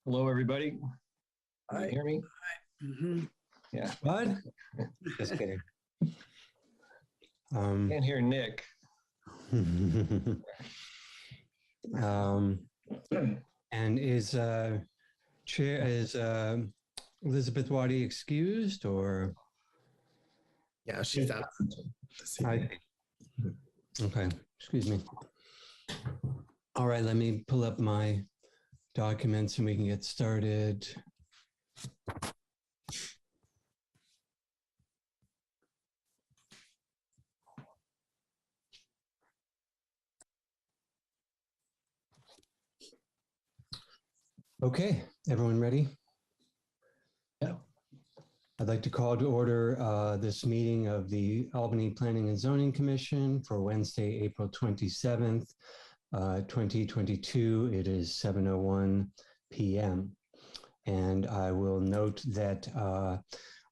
Hello, everybody. Can you Hi. hear me? Mhm. Yeah. What? Just kidding. Can't hear Nick. And is Elizabeth Waddy excused or? Yeah, she's absent. Okay, excuse me. All right, let me pull up my documents and we can get started. Okay, everyone ready? Yeah. I'd like to call to order this meeting of the Albany Planning and Zoning Commission for Wednesday, April 27th, 2022. It is 7:01 p.m. And I will note that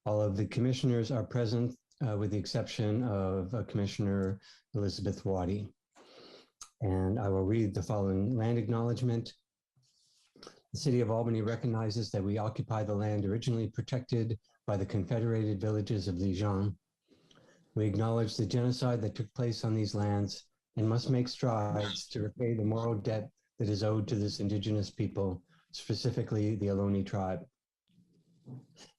all of the commissioners are present with the exception of Commissioner Elizabeth Waddy. And I will read the following land acknowledgement. The City of Albany recognizes that we occupy the land originally protected by the Confederated Villages of Lejeune. We acknowledge the genocide that took place on these lands and must make strides to repay the moral debt that is owed to this indigenous people, specifically the Ohlone tribe.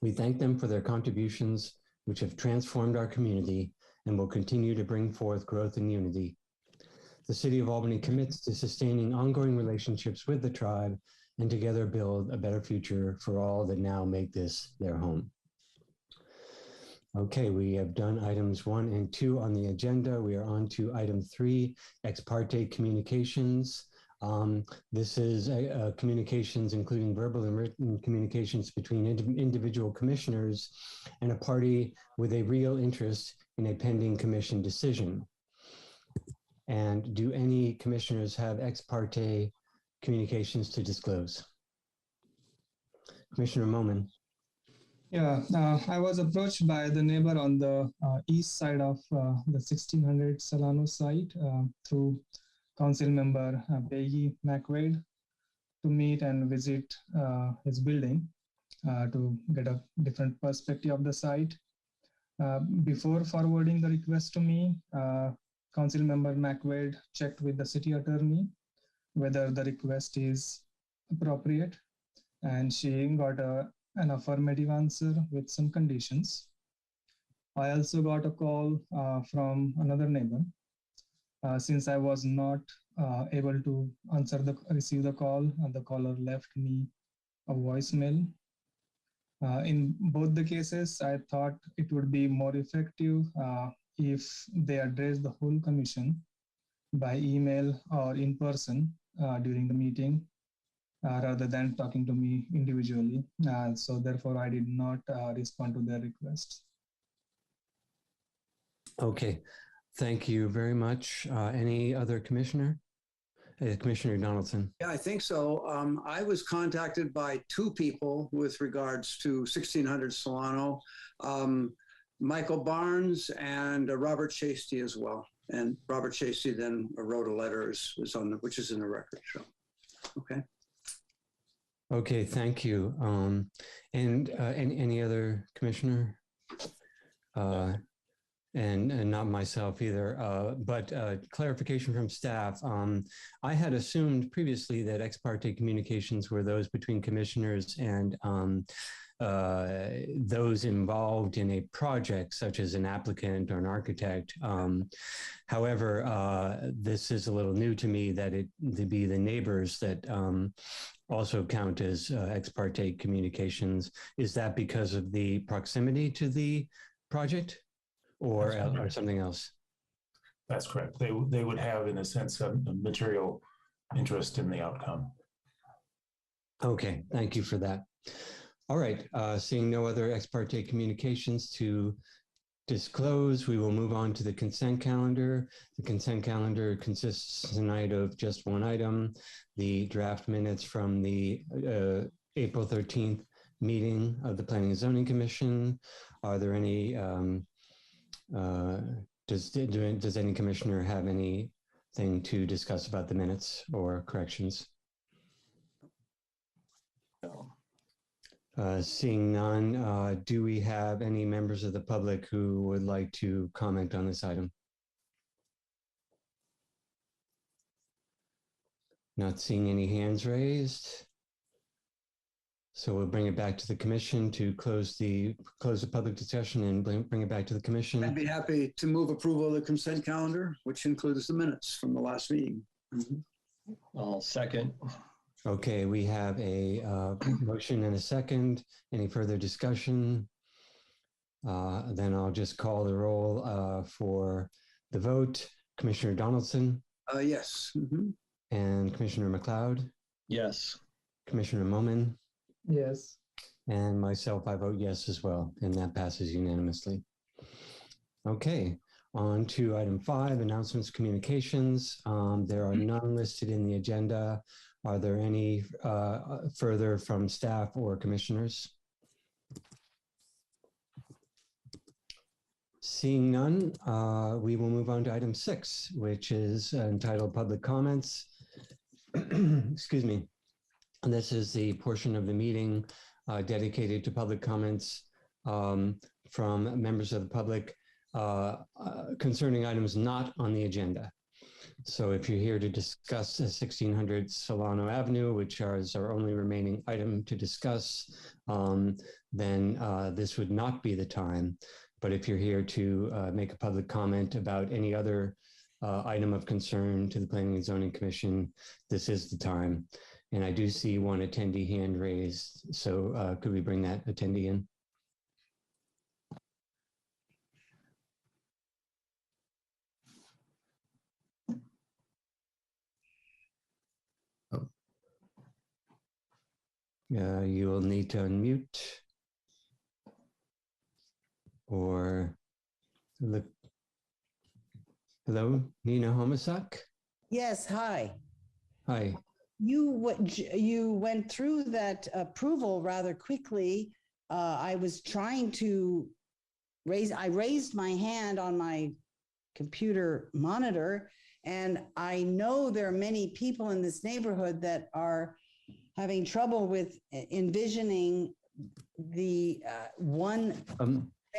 We thank them for their contributions, which have transformed our community and will continue to bring forth growth and unity. The City of Albany commits to sustaining ongoing relationships with the tribe and together build a better future for all that now make this their home. Okay, we have done items 1 and 2 on the agenda. We are on to item 3, ex parte communications. This is communications, including verbal and written communications between individual commissioners and a party with a real interest in a pending commission decision. And do any commissioners have ex parte communications to disclose? Commissioner Moman. Yeah, I was approached by the neighbor on the east side of the 1600 Solano site through council member Peggy McWade to meet and visit his building to get a different perspective of the site. Before forwarding the request to me, council member McWade checked with the city attorney whether the request is appropriate, and she got an affirmative answer with some conditions. I also got a call from another neighbor. Since I was not able to receive the call, the caller left me a voicemail. In both the cases, I thought it would be more effective if they address the whole commission by email or in person during the meeting, rather than talking to me individually. So therefore, I did not respond to their request. Okay, thank you very much. Any other commissioner? Commissioner Donaldson. Yeah, I think so. I was contacted by 2 people with regards to 1600 Solano, Michael Barnes and Robert Chasty as well. And Robert Chasty then wrote a letter, which is in the record. So, okay. Okay, thank you. And any other commissioner? And not myself either, but clarification from staff. I had assumed previously that ex parte communications were those between commissioners and those involved in a project, such as an applicant or an architect. However, this is a little new to me that it to be the neighbors that also count as ex parte communications. Is that because of the proximity to the project? Or something else? That's correct. They would have, in a sense, a material interest in the outcome. Okay, thank you for that. All right, seeing no other ex parte communications to disclose, we will move on to the consent calendar. The consent calendar consists tonight of just one item, the draft minutes from the April 13th meeting of the Planning and Zoning Commission. Are there any does any commissioner have anything to discuss about the minutes or corrections? No. Seeing none, do we have any members of the public who would like to comment on this item? Not seeing any hands raised. So we'll bring it back to the commission to close the public discussion and bring it back to the commission. I'd be happy to move approval of the consent calendar, which includes the minutes from the last meeting. I'll second. Okay, we have a motion and a second. Any further discussion? Then I'll just call the roll for the vote. Commissioner Donaldson Yes. and Commissioner McLeod, Yes. Commissioner Momin, Yes. and myself, I vote yes as well, and that passes unanimously. Okay, on to item 5, announcements, communications. There are none listed in the agenda. Are there any further from staff or commissioners? Seeing none, we will move on to item 6, which is entitled Public Comments. Excuse me. And this is the portion of the meeting dedicated to public comments from members of the public concerning items not on the agenda. So if you're here to discuss 1600 Solano Avenue, which is our only remaining item to discuss, then this would not be the time. But if you're here to make a public comment about any other item of concern to the Planning and Zoning Commission, this is the time. And I do see one attendee hand raised. So could we bring that attendee in? You will need to unmute or look. Hello, Nina Homisak. Yes, hi. Hi. You went through that approval rather quickly. I was trying to I raised my hand on my computer monitor, and I know there are many people in this neighborhood that are having trouble with envisioning the one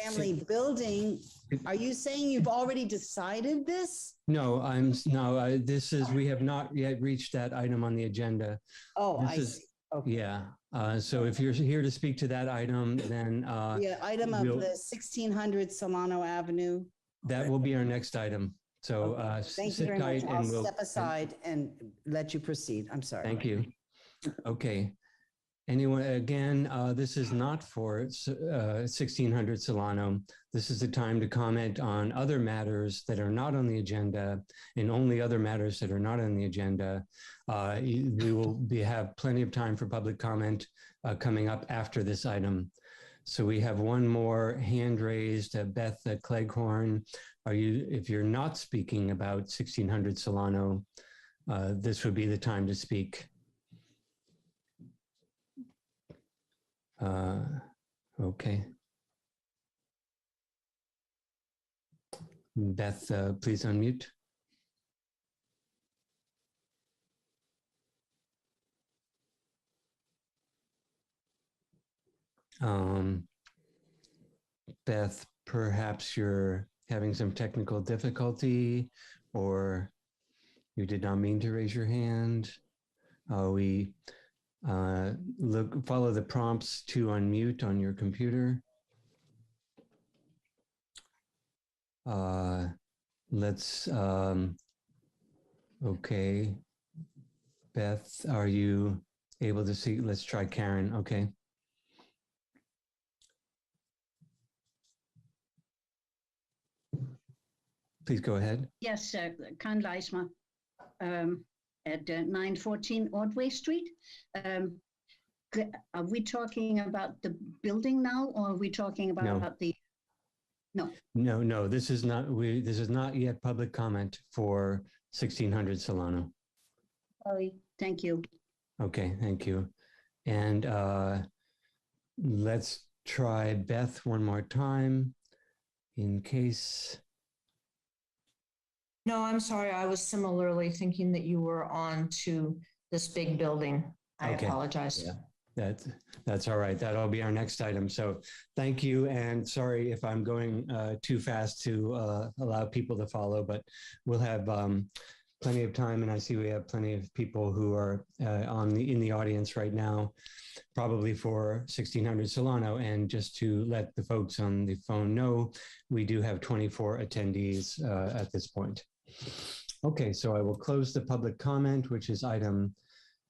family building. Are you saying you've already decided this? No, this is, we have not yet reached that item on the agenda. Oh, This I is- see. Okay. Yeah. So if you're here to speak to that item, then Yeah, item of we'll- the 1600 Solano Avenue. that will be our next item. So Thank you sit very much. tight I'll and we'll. step aside and let you proceed. I'm sorry. Thank you. Okay. Anyone, again, this is not for 1600 Solano. This is the time to comment on other matters that are not on the agenda, and only other matters that are not on the agenda. We will have plenty of time for public comment coming up after this item. So we have one more hand raised, Beth Cleghorn. If you're not speaking about 1600 Solano, this would be the time to speak. Okay. Beth, please unmute. Beth, perhaps you're having some technical difficulty, or you did not mean to raise your hand. We follow the prompts to unmute on your computer. Okay. Beth, are you able to see? Let's try Karen. Okay. Please go ahead. Yes, Karen Leisma at 914 Ordway Street. Are we talking about the building now, or are we talking about the? No. No. This is not yet public comment for 1600 Solano. Sorry. Thank you. Okay, thank you. And let's try Beth one more time in case. No, I'm sorry. I was similarly thinking that you were on to this big building. I Okay. apologize. Yeah. That's all right. That'll be our next item. So thank you. And sorry if I'm going too fast to allow people to follow, but we'll have plenty of time. And I see we have plenty of people who are in the audience right now, probably for 1600 Solano. And just to let the folks on the phone know, we do have 24 attendees at this point. Okay, so I will close the public comment, which is item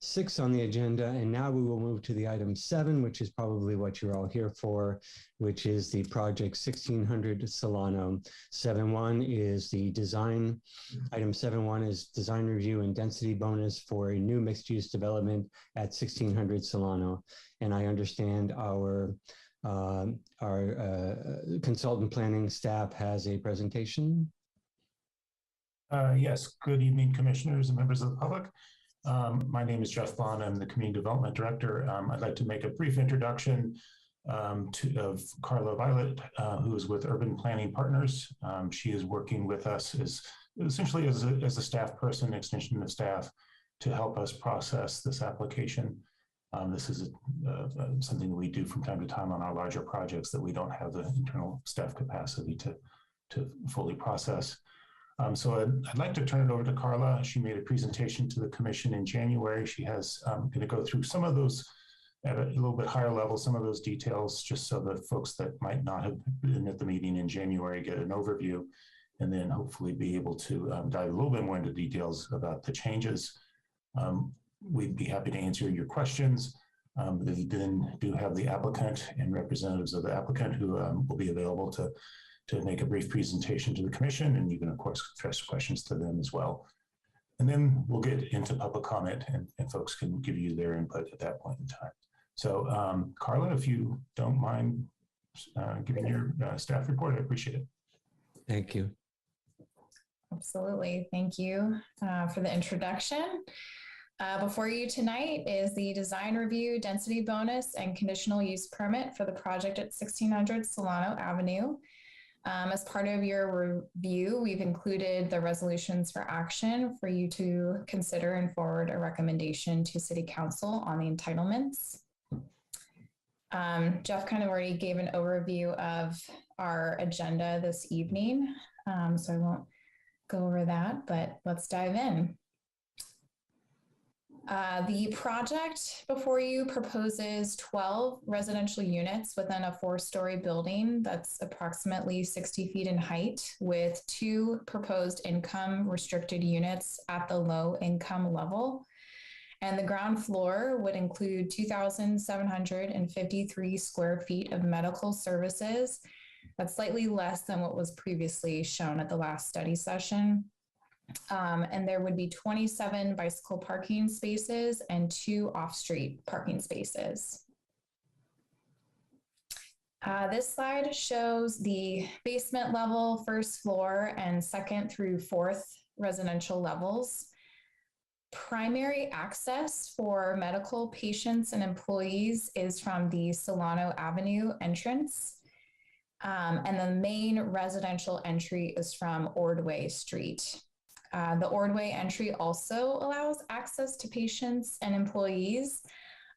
6 on the agenda. And now we will move to the item 7, which is probably what you're all here for, which is the project 1600 Solano. 7.1 is the design. Item 7.1 is design review and density bonus for a new mixed use development at 1600 Solano. And I understand our consultant planning staff has a presentation. Yes, good evening, commissioners and members of the public. My name is Jeff Bond. I'm the Community Development Director. I'd like to make a brief introduction of Carla Violet, who is with Urban Planning Partners. She is working with us essentially as a staff person, extension of staff, to help us process this application. This is something that we do from time to time on our larger projects that we don't have the internal staff capacity to fully process. So I'd like to turn it over to Carla. She made a presentation to the commission in January. She has going to go through some of those at a little bit higher level, some of those details, just so that folks that might not have been at the meeting in January get an overview, and then hopefully be able to dive a little bit more into details about the changes. We'd be happy to answer your questions. We then do have the applicant and representatives of the applicant who will be available to make a brief presentation to the commission, and you can of course address questions to them as well. And then we'll get into public comment, and folks can give you their input at that point in time. So Carla, if you don't mind giving your staff report, I appreciate it. Thank you. Absolutely. Thank you for the introduction. Before you tonight is the design review, density bonus, and conditional use permit for the project at 1600 Solano Avenue. As part of your review, we've included the resolutions for action for you to consider and forward a recommendation to City Council on the entitlements. Jeff kind of already gave an overview of our agenda this evening, so I won't go over that, but let's dive in. The project before you proposes 12 residential units within a 4-story building that's approximately 60 feet in height, with 2 proposed income restricted units at the low income level. And the ground floor would include 2,753 square feet of medical services. That's slightly less than what was previously shown at the last study session. And there would be 27 bicycle parking spaces and 2 off-street parking spaces. This slide shows the basement level, 1st floor, and 2nd through 4th residential levels. Primary access for medical patients and employees is from the Solano Avenue entrance. And the main residential entry is from Ordway Street. The Ordway entry also allows access to patients and employees,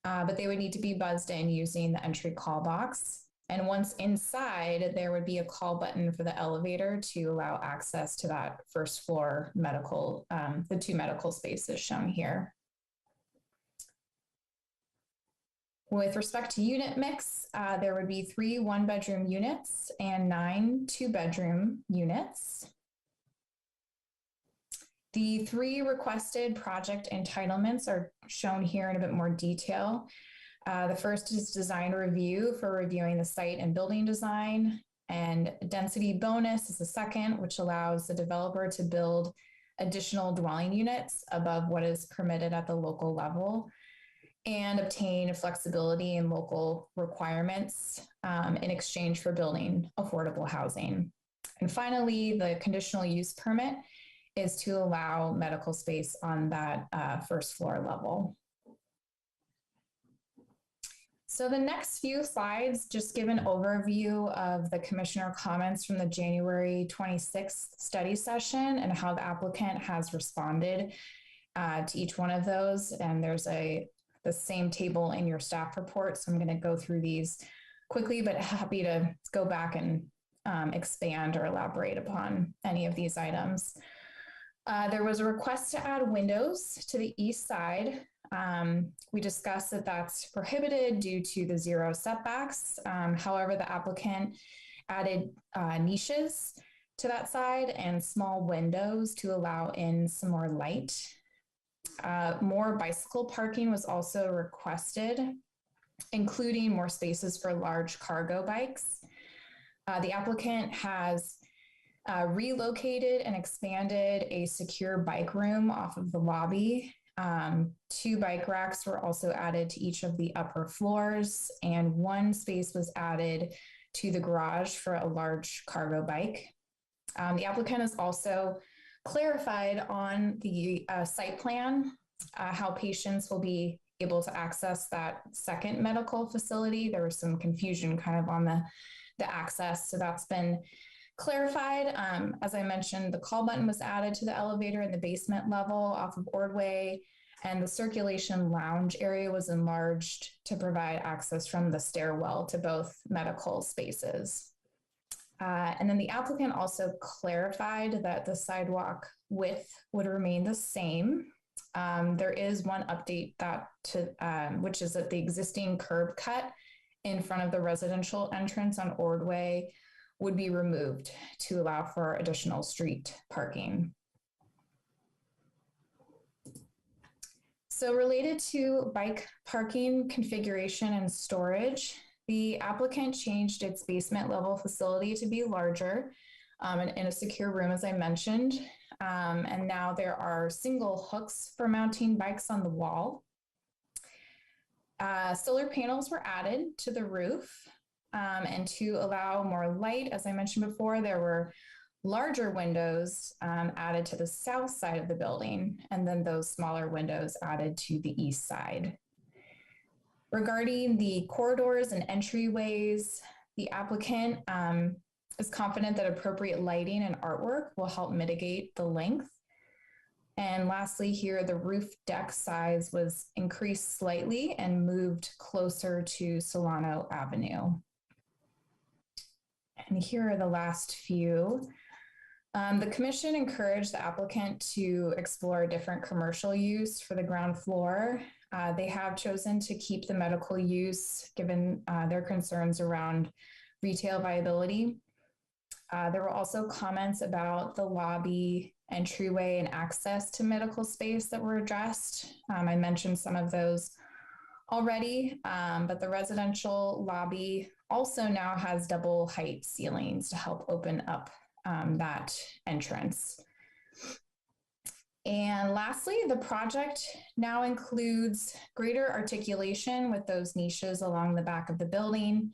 but they would need to be buzzed in using the entry call box. And once inside, there would be a call button for the elevator to allow access to that 1st floor medical, the 2 medical spaces shown here. With respect to unit mix, there would be 3 1-bedroom units and 9 2-bedroom units. The 3 requested project entitlements are shown here in a bit more detail. The first is design review for reviewing the site and building design, and density bonus is the second, which allows the developer to build additional dwelling units above what is permitted at the local level and obtain flexibility in local requirements in exchange for building affordable housing. And finally, the conditional use permit is to allow medical space on that 1st floor level. So the next few slides just give an overview of the commissioner comments from the January 26th study session and how the applicant has responded to each one of those. And there's the same table in your staff report. So I'm going to go through these quickly, but happy to go back and expand or elaborate upon any of these items. There was a request to add windows to the east side. We discussed that that's prohibited due to the 0 setbacks. However, the applicant added niches to that side and small windows to allow in some more light. More bicycle parking was also requested, including more spaces for large cargo bikes. The applicant has relocated and expanded a secure bike room off of the lobby. 2 bike racks were also added to each of the upper floors, and 1 space was added to the garage for a large cargo bike. The applicant has also clarified on the site plan how patients will be able to access that second medical facility. There was some confusion kind of on the access, so that's been clarified. As I mentioned, the call button was added to the elevator in the basement level off of Ordway, and the circulation lounge area was enlarged to provide access from the stairwell to both medical spaces. And then the applicant also clarified that the sidewalk width would remain the same. There is one update which is that the existing curb cut in front of the residential entrance on Ordway would be removed to allow for additional street parking. So related to bike parking configuration and storage, the applicant changed its basement level facility to be larger and in a secure room, as I mentioned. And now there are single hooks for mounting bikes on the wall. Solar panels were added to the roof. And to allow more light, as I mentioned before, there were larger windows added to the south side of the building, and then those smaller windows added to the east side. Regarding the corridors and entryways, the applicant is confident that appropriate lighting and artwork will help mitigate the length. And lastly here, the roof deck size was increased slightly and moved closer to Solano Avenue. And here are the last few. The commission encouraged the applicant to explore different commercial use for the ground floor. They have chosen to keep the medical use given their concerns around retail viability. There were also comments about the lobby, entryway, and access to medical space that were addressed. I mentioned some of those already, but the residential lobby also now has double height ceilings to help open up that entrance. And lastly, the project now includes greater articulation with those niches along the back of the building.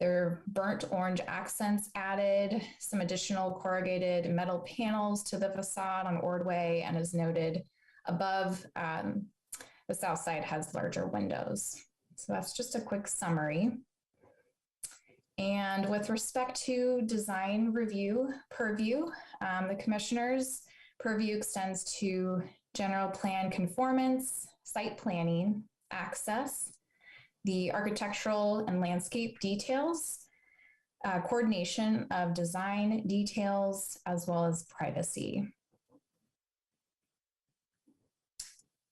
There are burnt orange accents added, some additional corrugated metal panels to the facade on Ordway, and as noted above, the south side has larger windows. So that's just a quick summary. And with respect to design review purview, the commissioner's purview extends to general plan conformance, site planning, access, the architectural and landscape details, coordination of design details, as well as privacy.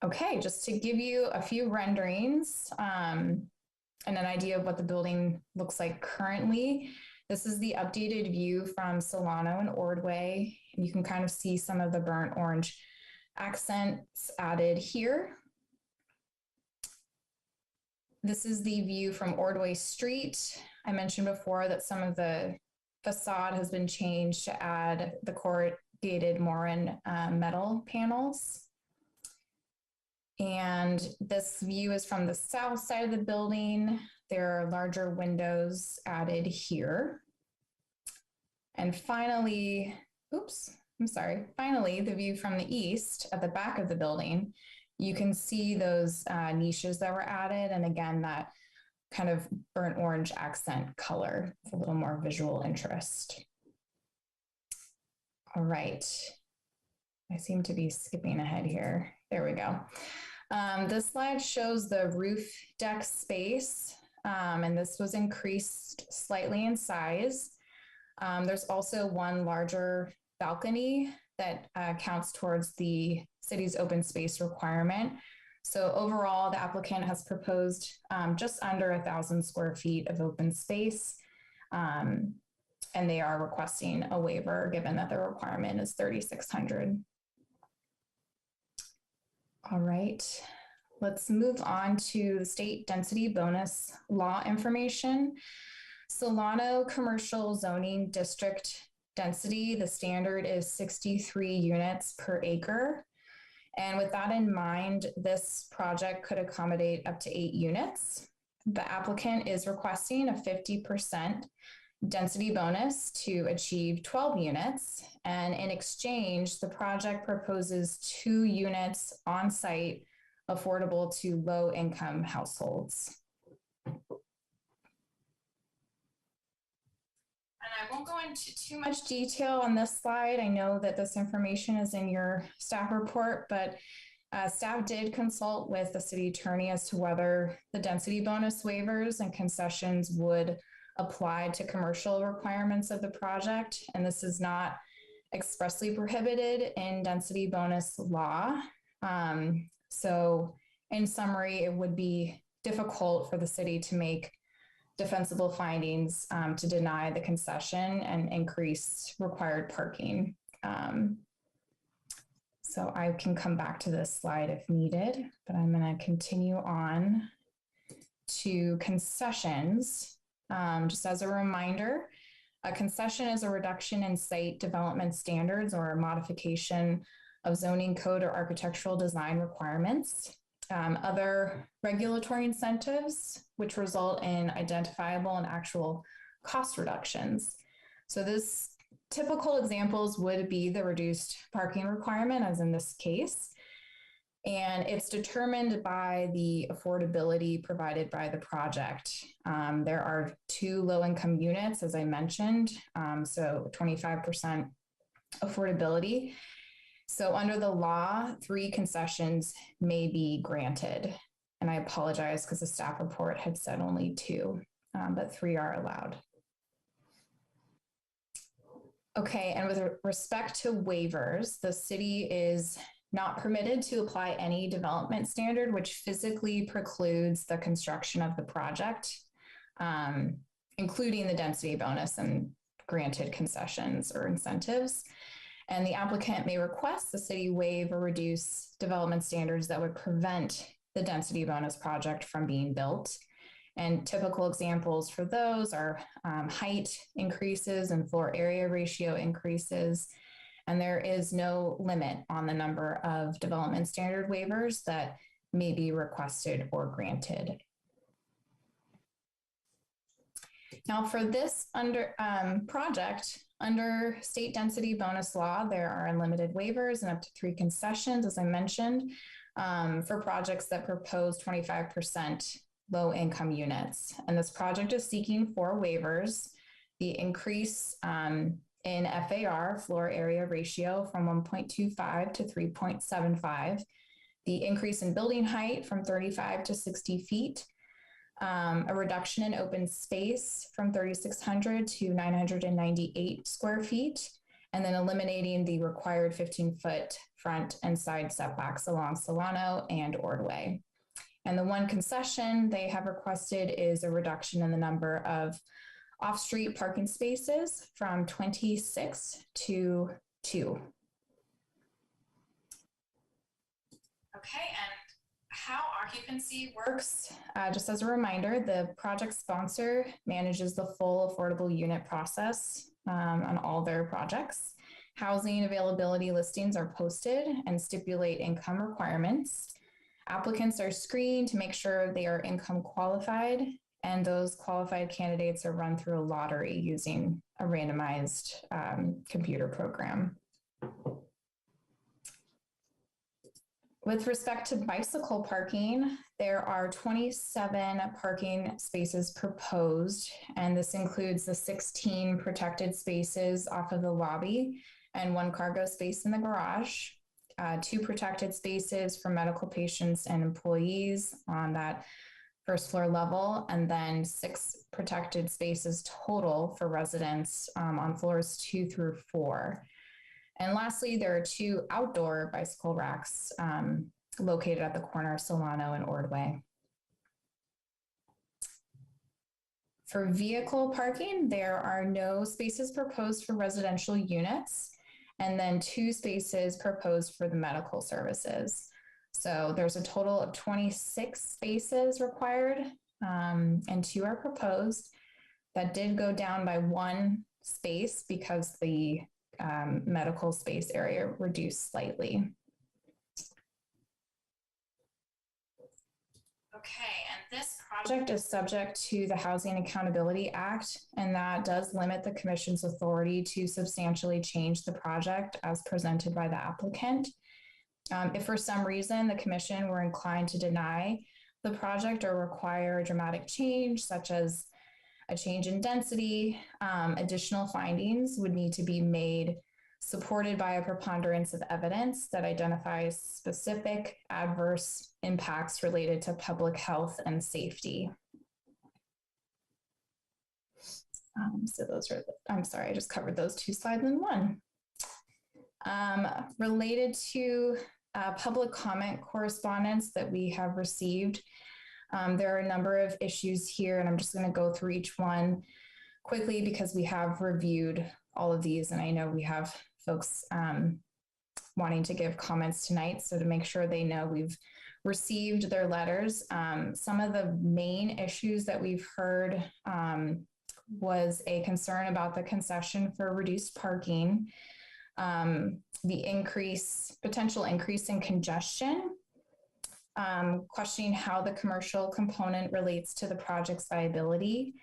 Okay, just to give you a few renderings and an idea of what the building looks like currently. This is the updated view from Solano and Ordway. And you can kind of see some of the burnt orange accents added here. This is the view from Ordway Street. I mentioned before that some of the facade has been changed to add the corrugated Morin metal panels. And this view is from the south side of the building. There are larger windows added here. And finally, finally, the view from the east at the back of the building, you can see those niches that were added. And again, that kind of burnt orange accent color with a little more visual interest. All right. I seem to be skipping ahead here. There we go. This slide shows the roof deck space, and this was increased slightly in size. There's also one larger balcony that counts towards the city's open space requirement. So overall, the applicant has proposed just under 1,000 square feet of open space, and they are requesting a waiver given that the requirement is 3,600. All right, let's move on to the state density bonus law information. Solano Commercial Zoning District density, the standard is 63 units per acre. And with that in mind, this project could accommodate up to 8 units. The applicant is requesting a 50% density bonus to achieve 12 units. And in exchange, the project proposes 2 units on site affordable to low income households. And I won't go into too much detail on this slide. I know that this information is in your staff report, but staff did consult with the city attorney as to whether the density bonus waivers and concessions would apply to commercial requirements of the project. And this is not expressly prohibited in density bonus law. So in summary, it would be difficult for the city to make defensible findings to deny the concession and increase required parking. So I can come back to this slide if needed, but I'm going to continue on to concessions. Just as a reminder, a concession is a reduction in site development standards or a modification of zoning code or architectural design requirements. Other regulatory incentives, which result in identifiable and actual cost reductions. So this typical examples would be the reduced parking requirement, as in this case. And it's determined by the affordability provided by the project. There are 2 low-income units, as I mentioned, so 25% affordability. So under the law, 3 concessions may be granted. And I apologize because the staff report had said only 2, but 3 are allowed. Okay, and with respect to waivers, the city is not permitted to apply any development standard which physically precludes the construction of the project, including the density bonus and granted concessions or incentives. And the applicant may request the city waive or reduce development standards that would prevent the density bonus project from being built. And typical examples for those are height increases and floor area ratio increases. And there is no limit on the number of development standard waivers that may be requested or granted. Now for this project, under state density bonus law, there are unlimited waivers and up to 3 concessions, as I mentioned, for projects that propose 25% low income units. And this project is seeking 4 waivers: the increase in FAR, floor area ratio, from 1.25 to 3.75, the increase in building height from 35 to 60 feet, a reduction in open space from 3,600 to 998 square feet, and then eliminating the required 15-foot front and side setbacks along Solano and Ordway. And the 1 concession they have requested is a reduction in the number of off-street parking spaces from 26 to 2. Okay, and how occupancy works, just as a reminder, the project sponsor manages the full affordable unit process on all their projects. Housing availability listings are posted and stipulate income requirements. Applicants are screened to make sure they are income qualified, and those qualified candidates are run through a lottery using a randomized computer program. With respect to bicycle parking, there are 27 parking spaces proposed, and this includes the 16 protected spaces off of the lobby and 1 cargo space in the garage. 2 protected spaces for medical patients and employees on that first floor level, and then 6 protected spaces total for residents on floors 2 through 4. And lastly, there are 2 outdoor bicycle racks located at the corner of Solano and Ordway. For vehicle parking, there are no spaces proposed for residential units, and then 2 spaces proposed for the medical services. So there's a total of 26 spaces required, and 2 are proposed. That did go down by 1 space because the medical space area reduced slightly. Okay, and this project is subject to the Housing Accountability Act, and that does limit the Commission's authority to substantially change the project as presented by the applicant. If for some reason the Commission were inclined to deny the project or require a dramatic change, such as a change in density, additional findings would need to be made, supported by a preponderance of evidence that identifies specific adverse impacts related to public health and safety. So those are, I'm sorry, I just covered those 2 slides in one. Related to public comment correspondence that we have received, there are a number of issues here, and I'm just going to go through each one quickly because we have reviewed all of these, and I know we have folks wanting to give comments tonight. So to make sure they know we've received their letters, some of the main issues that we've heard was a concern about the concession for reduced parking, the potential increase in congestion, questioning how the commercial component relates to the project's viability,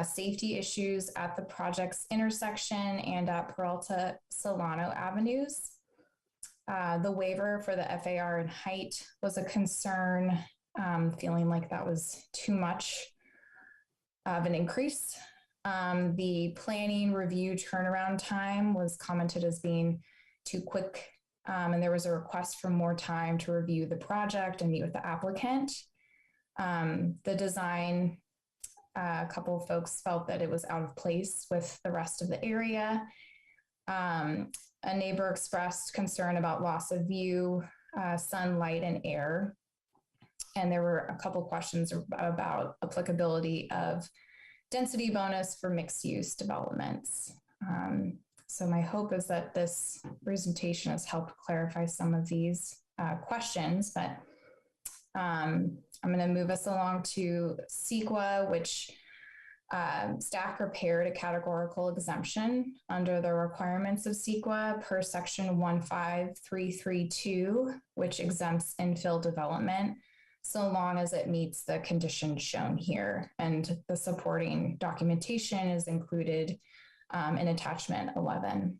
safety issues at the project's intersection and at Peralta Solano Avenues. The waiver for the FAR and height was a concern, feeling like that was too much of an increase. The planning review turnaround time was commented as being too quick, and there was a request for more time to review the project and meet with the applicant. The design, a couple of folks felt that it was out of place with the rest of the area. A neighbor expressed concern about loss of view, sunlight, and air. And there were a couple questions about applicability of density bonus for mixed-use developments. So my hope is that this presentation has helped clarify some of these questions, but I'm going to move us along to CEQA, which staff prepared a categorical exemption under the requirements of CEQA per section 15332, which exempts infill development so long as it meets the conditions shown here. And the supporting documentation is included in attachment 11.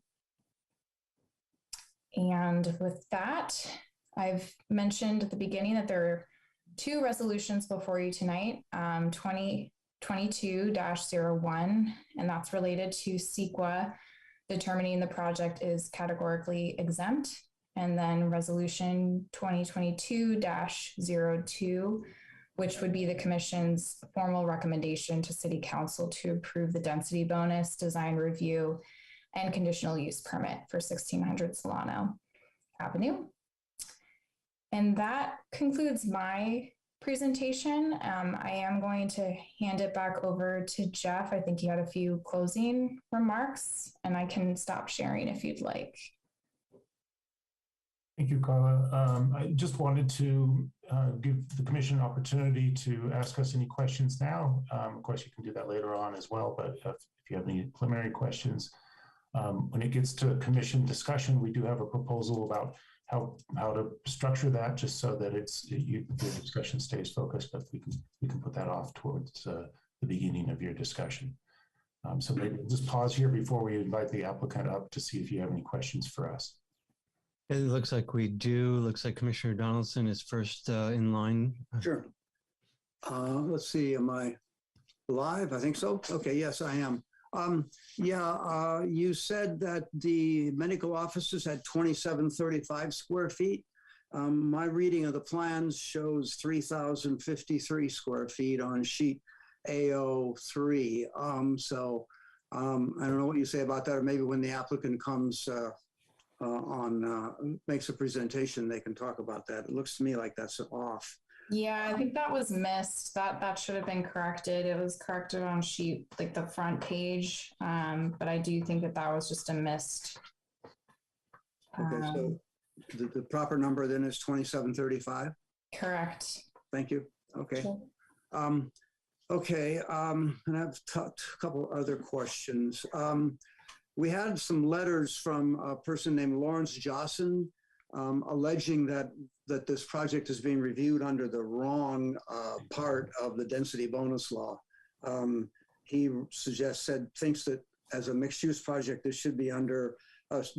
And with that, I've mentioned at the beginning that there are 2 resolutions before you tonight, 2022-01, and that's related to CEQA determining the project is categorically exempt, and then resolution 2022-02, which would be the Commission's formal recommendation to City Council to approve the density bonus, design review, and conditional use permit for 1600 Solano Avenue. And that concludes my presentation. I am going to hand it back over to Jeff. I think he had a few closing remarks, and I can stop sharing if you'd like. Thank you, Carla. I just wanted to give the Commission an opportunity to ask us any questions now. Of course, you can do that later on as well, but if you have any preliminary questions, when it gets to Commission discussion, we do have a proposal about how to structure that, just so that the discussion stays focused, but we can put that off towards the beginning of your discussion. So maybe we'll just pause here before we invite the applicant up to see if you have any questions for us. It looks like we do. Looks like Commissioner Donaldson is first in line. Sure. Let's see, am I live? I think so. Okay, yes, I am. You said that the medical offices had 2735 square feet. My reading of the plans shows 3,053 square feet on sheet AO3. I don't know what you say about that, or maybe when the applicant comes makes a presentation, they can talk about that. It looks to me like that's off. Yeah, I think that was missed. That should have been corrected. It was corrected on sheet, like the front page. But I do think that was just a missed. Okay, so the proper number then is 2735? Correct. Thank you. Okay. Sure. And I've a couple other questions. We had some letters from a person named Lawrence Johnson alleging that this project is being reviewed under the wrong part of the density bonus law. He thinks that as a mixed use project, this should be under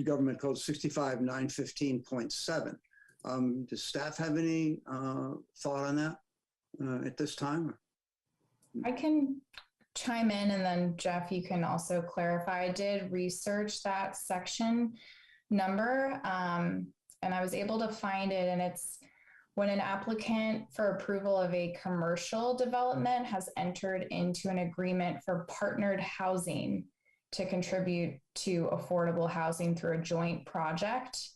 government code 65915.7. Does staff have any thought on that at this time? I can chime in, and then Jeff, you can also clarify. I did research that section number, and I was able to find it, and it's when an applicant for approval of a commercial development has entered into an agreement for partnered housing to contribute to affordable housing through a joint project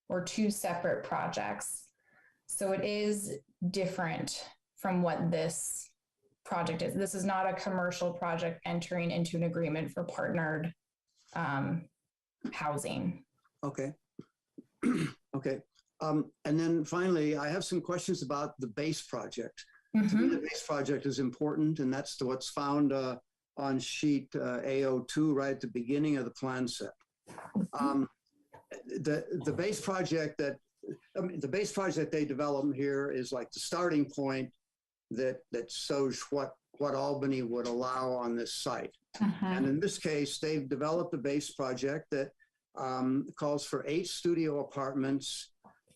or two separate projects. So it is different from what this project is. This is not a commercial project entering into an agreement for partnered housing. Okay. Okay. And then finally, I have some questions about the base project. Mm-hmm. To me, the base project is important, and that's what's found on sheet AO2 right at the beginning of the plan set. The base project the base project they develop here is like the starting point that shows what Albany would allow on this site. Uh-huh. And in this case, they've developed a base project that calls for 8 studio apartments,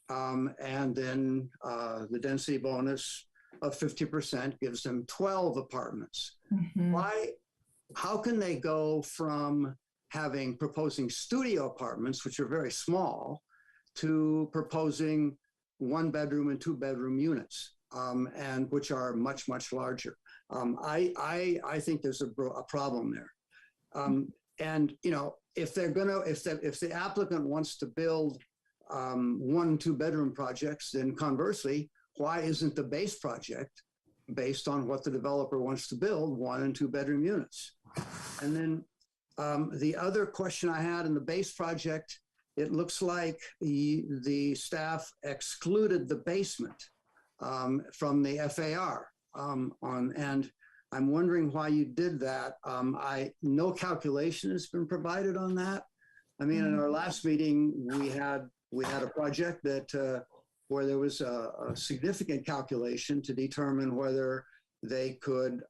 and then the density bonus of 50% gives them 12 apartments. Mm-hmm. How can they go from proposing studio apartments, which are very small, to proposing 1-bedroom and 2-bedroom units, and which are much, much larger? I think there's a problem there. And if the applicant wants to build 1- and 2-bedroom projects, then conversely, why isn't the base project based on what the developer wants to build 1- and 2-bedroom units? And then the other question I had in the base project, it looks like the staff excluded the basement from the FAR and I'm wondering why you did that. No calculation has been provided on that. I mean, in our last meeting, we had a project that where there was a significant calculation to determine whether they could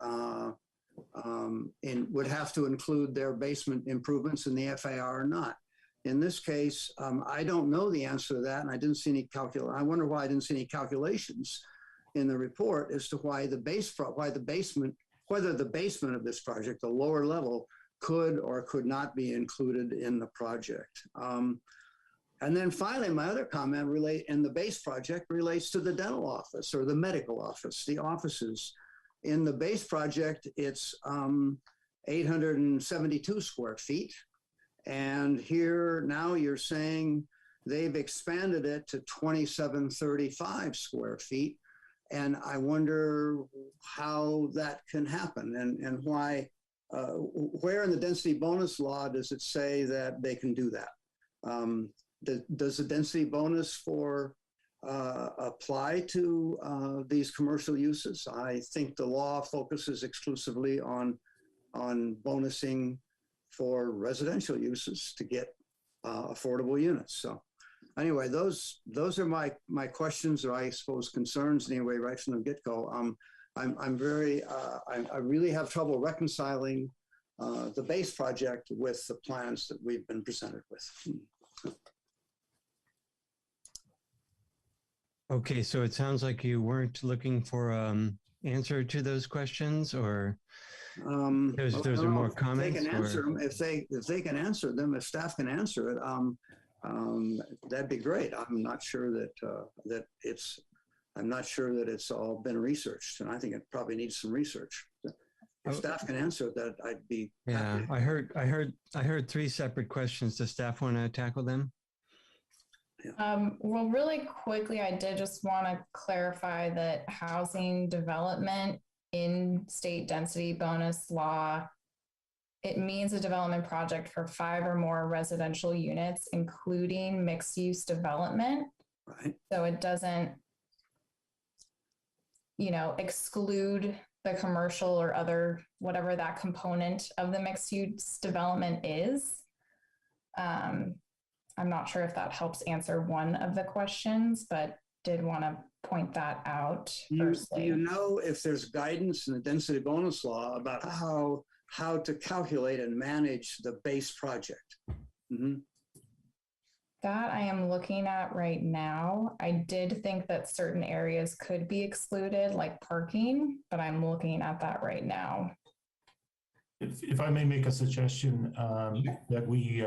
would have to include their basement improvements in the FAR or not. In this case, I don't know the answer to that, and I didn't see any I wonder why I didn't see any calculations in the report as to why whether the basement of this project, the lower level, could or could not be included in the project. And then finally, my other comment in the base project relates to the dental office or the medical office, the offices. In the base project, it's 872 square feet. And here now you're saying they've expanded it to 2735 square feet. And I wonder how that can happen and why, where in the density bonus law does it say that they can do that? Does the density bonus apply to these commercial uses? I think the law focuses exclusively on bonusing for residential uses to get affordable units. So anyway, those are my questions, or I suppose concerns anyway, right from the get-go. I really have trouble reconciling the base project with the plans that we've been presented with. Okay, so it sounds like you weren't looking for answer to those questions, or Those are more comments, They can answer or- them, if they can answer them, if staff can answer it, that'd be great. I'm not sure that it's all been researched, and I think it probably needs some research. If staff can answer that, I'd be Yeah, happy. I heard three separate questions. Does staff want to tackle them? Well, really quickly, I did just want to clarify that housing development in state density bonus law, it means a development project for 5 or more residential units, including mixed use development. Right. So it doesn't, exclude the commercial or other, whatever that component of the mixed use development is. I'm not sure if that helps answer one of the questions, but did want to point that out. Do you know if there's guidance in the density bonus law about how to calculate and manage the base project? Mm-hmm. That I am looking at right now. I did think that certain areas could be excluded, like parking, but I'm looking at that right now. If I may make a suggestion, that we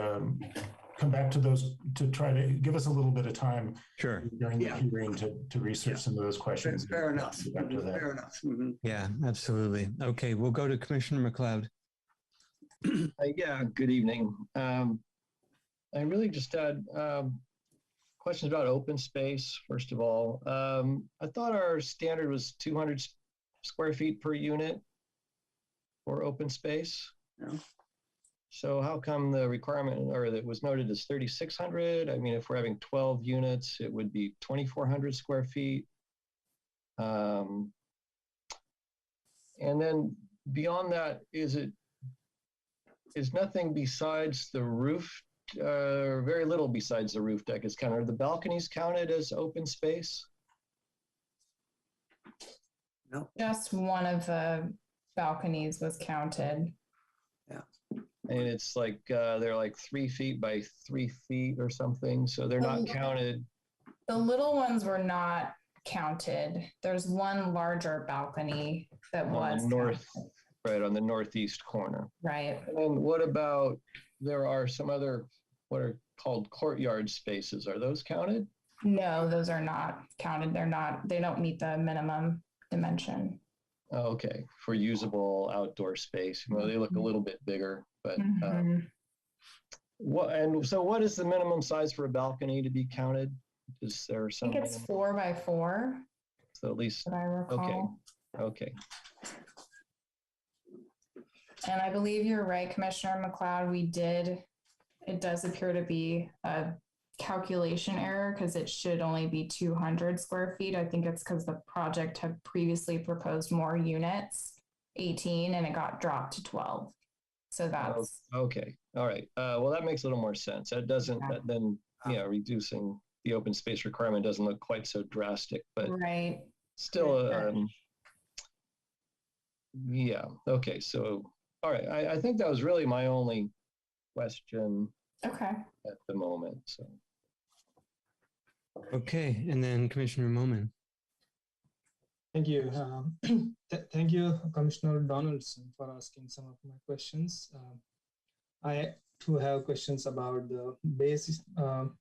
come back to those to try to give us a little bit of time Sure. during the hearing to research some of those questions. Fair enough. Back to that. Fair enough. Mm-hmm. Yeah, absolutely. Okay, we'll go to Commissioner McLeod. Yeah, good evening. I really just had questions about open space, first of all. I thought our standard was 200 square feet per unit for open space. Yeah. So how come the requirement, or that was noted as 3,600? I mean, if we're having 12 units, it would be 2,400 square feet. And then beyond that, is nothing besides the roof, or very little besides the roof deck is counted? Are the balconies counted as open space? No. Just one of the balconies was counted. And it's like, they're like 3 feet by 3 feet or something. So they're not counted. The little ones were not counted. There's one larger balcony that was north, counted. right, on the northeast corner. Right. And then what about, there are some other, what are called courtyard spaces. Are those counted? No, those are not counted. They don't meet the minimum dimension. Oh, okay, for usable outdoor space. Well, they look a little bit bigger, but what is the minimum size for a balcony to be counted? Is there I some? think it's 4 by 4. So at least, That I recall. okay. And I believe you're right, Commissioner McLeod. It does appear to be a calculation error because it should only be 200 square feet. I think it's because the project had previously proposed more units, 18, and it got dropped to 12. So that's Okay. All right. Well, that makes a little more sense. That doesn't, then, reducing the open space requirement doesn't look quite so drastic, but right. still, yeah. Okay. So, all right. I think that was really my only question Okay. at the moment. So. Okay, and then Commissioner Moman. Thank you. Thank you, Commissioner Donaldson, for asking some of my questions. I too have questions about the base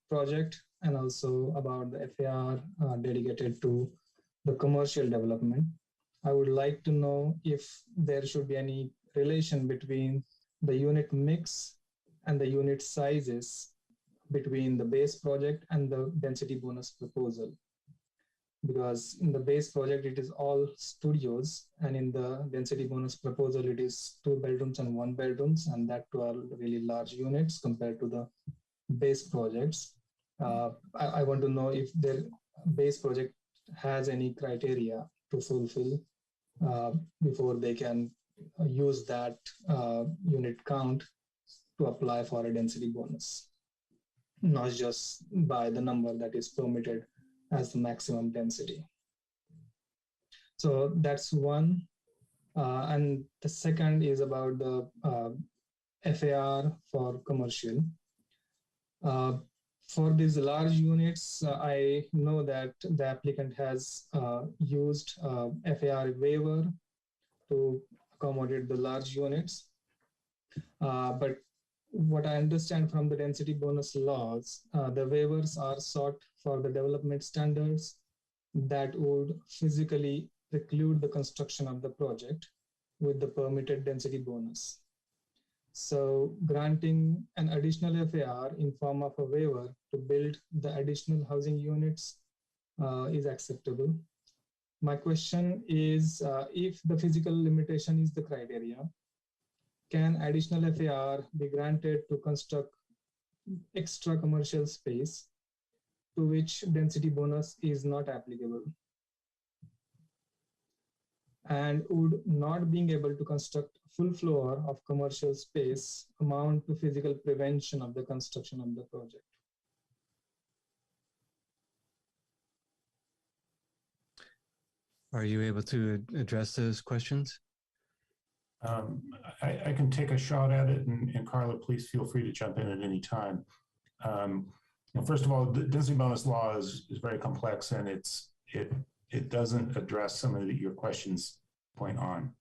project and also about the FAR dedicated to the commercial development. I would like to know if there should be any relation between the unit mix and the unit sizes between the base project and the density bonus proposal. Because in the base project, it is all studios, and in the density bonus proposal, it is 2 bedrooms and 1 bedrooms, and that too are really large units compared to the base projects. I want to know if the base project has any criteria to fulfill before they can use that unit count to apply for a density bonus, not just by the number that is permitted as the maximum density. So that's one. And the second is about the FAR for commercial. For these large units, I know that the applicant has used FAR waiver to accommodate the large units. But what I understand from the density bonus laws, the waivers are sought for the development standards that would physically preclude the construction of the project with the permitted density bonus. So granting an additional FAR in form of a waiver to build the additional housing units is acceptable. My question is, if the physical limitation is the criteria, can additional FAR be granted to construct extra commercial space to which density bonus is not applicable? And would not being able to construct full floor of commercial space amount to physical prevention of the construction of the project? Are you able to address those questions? I can take a shot at it, and Carla, please feel free to jump in at any time. First of all, the density bonus law is very complex, and it doesn't address some of your questions point on.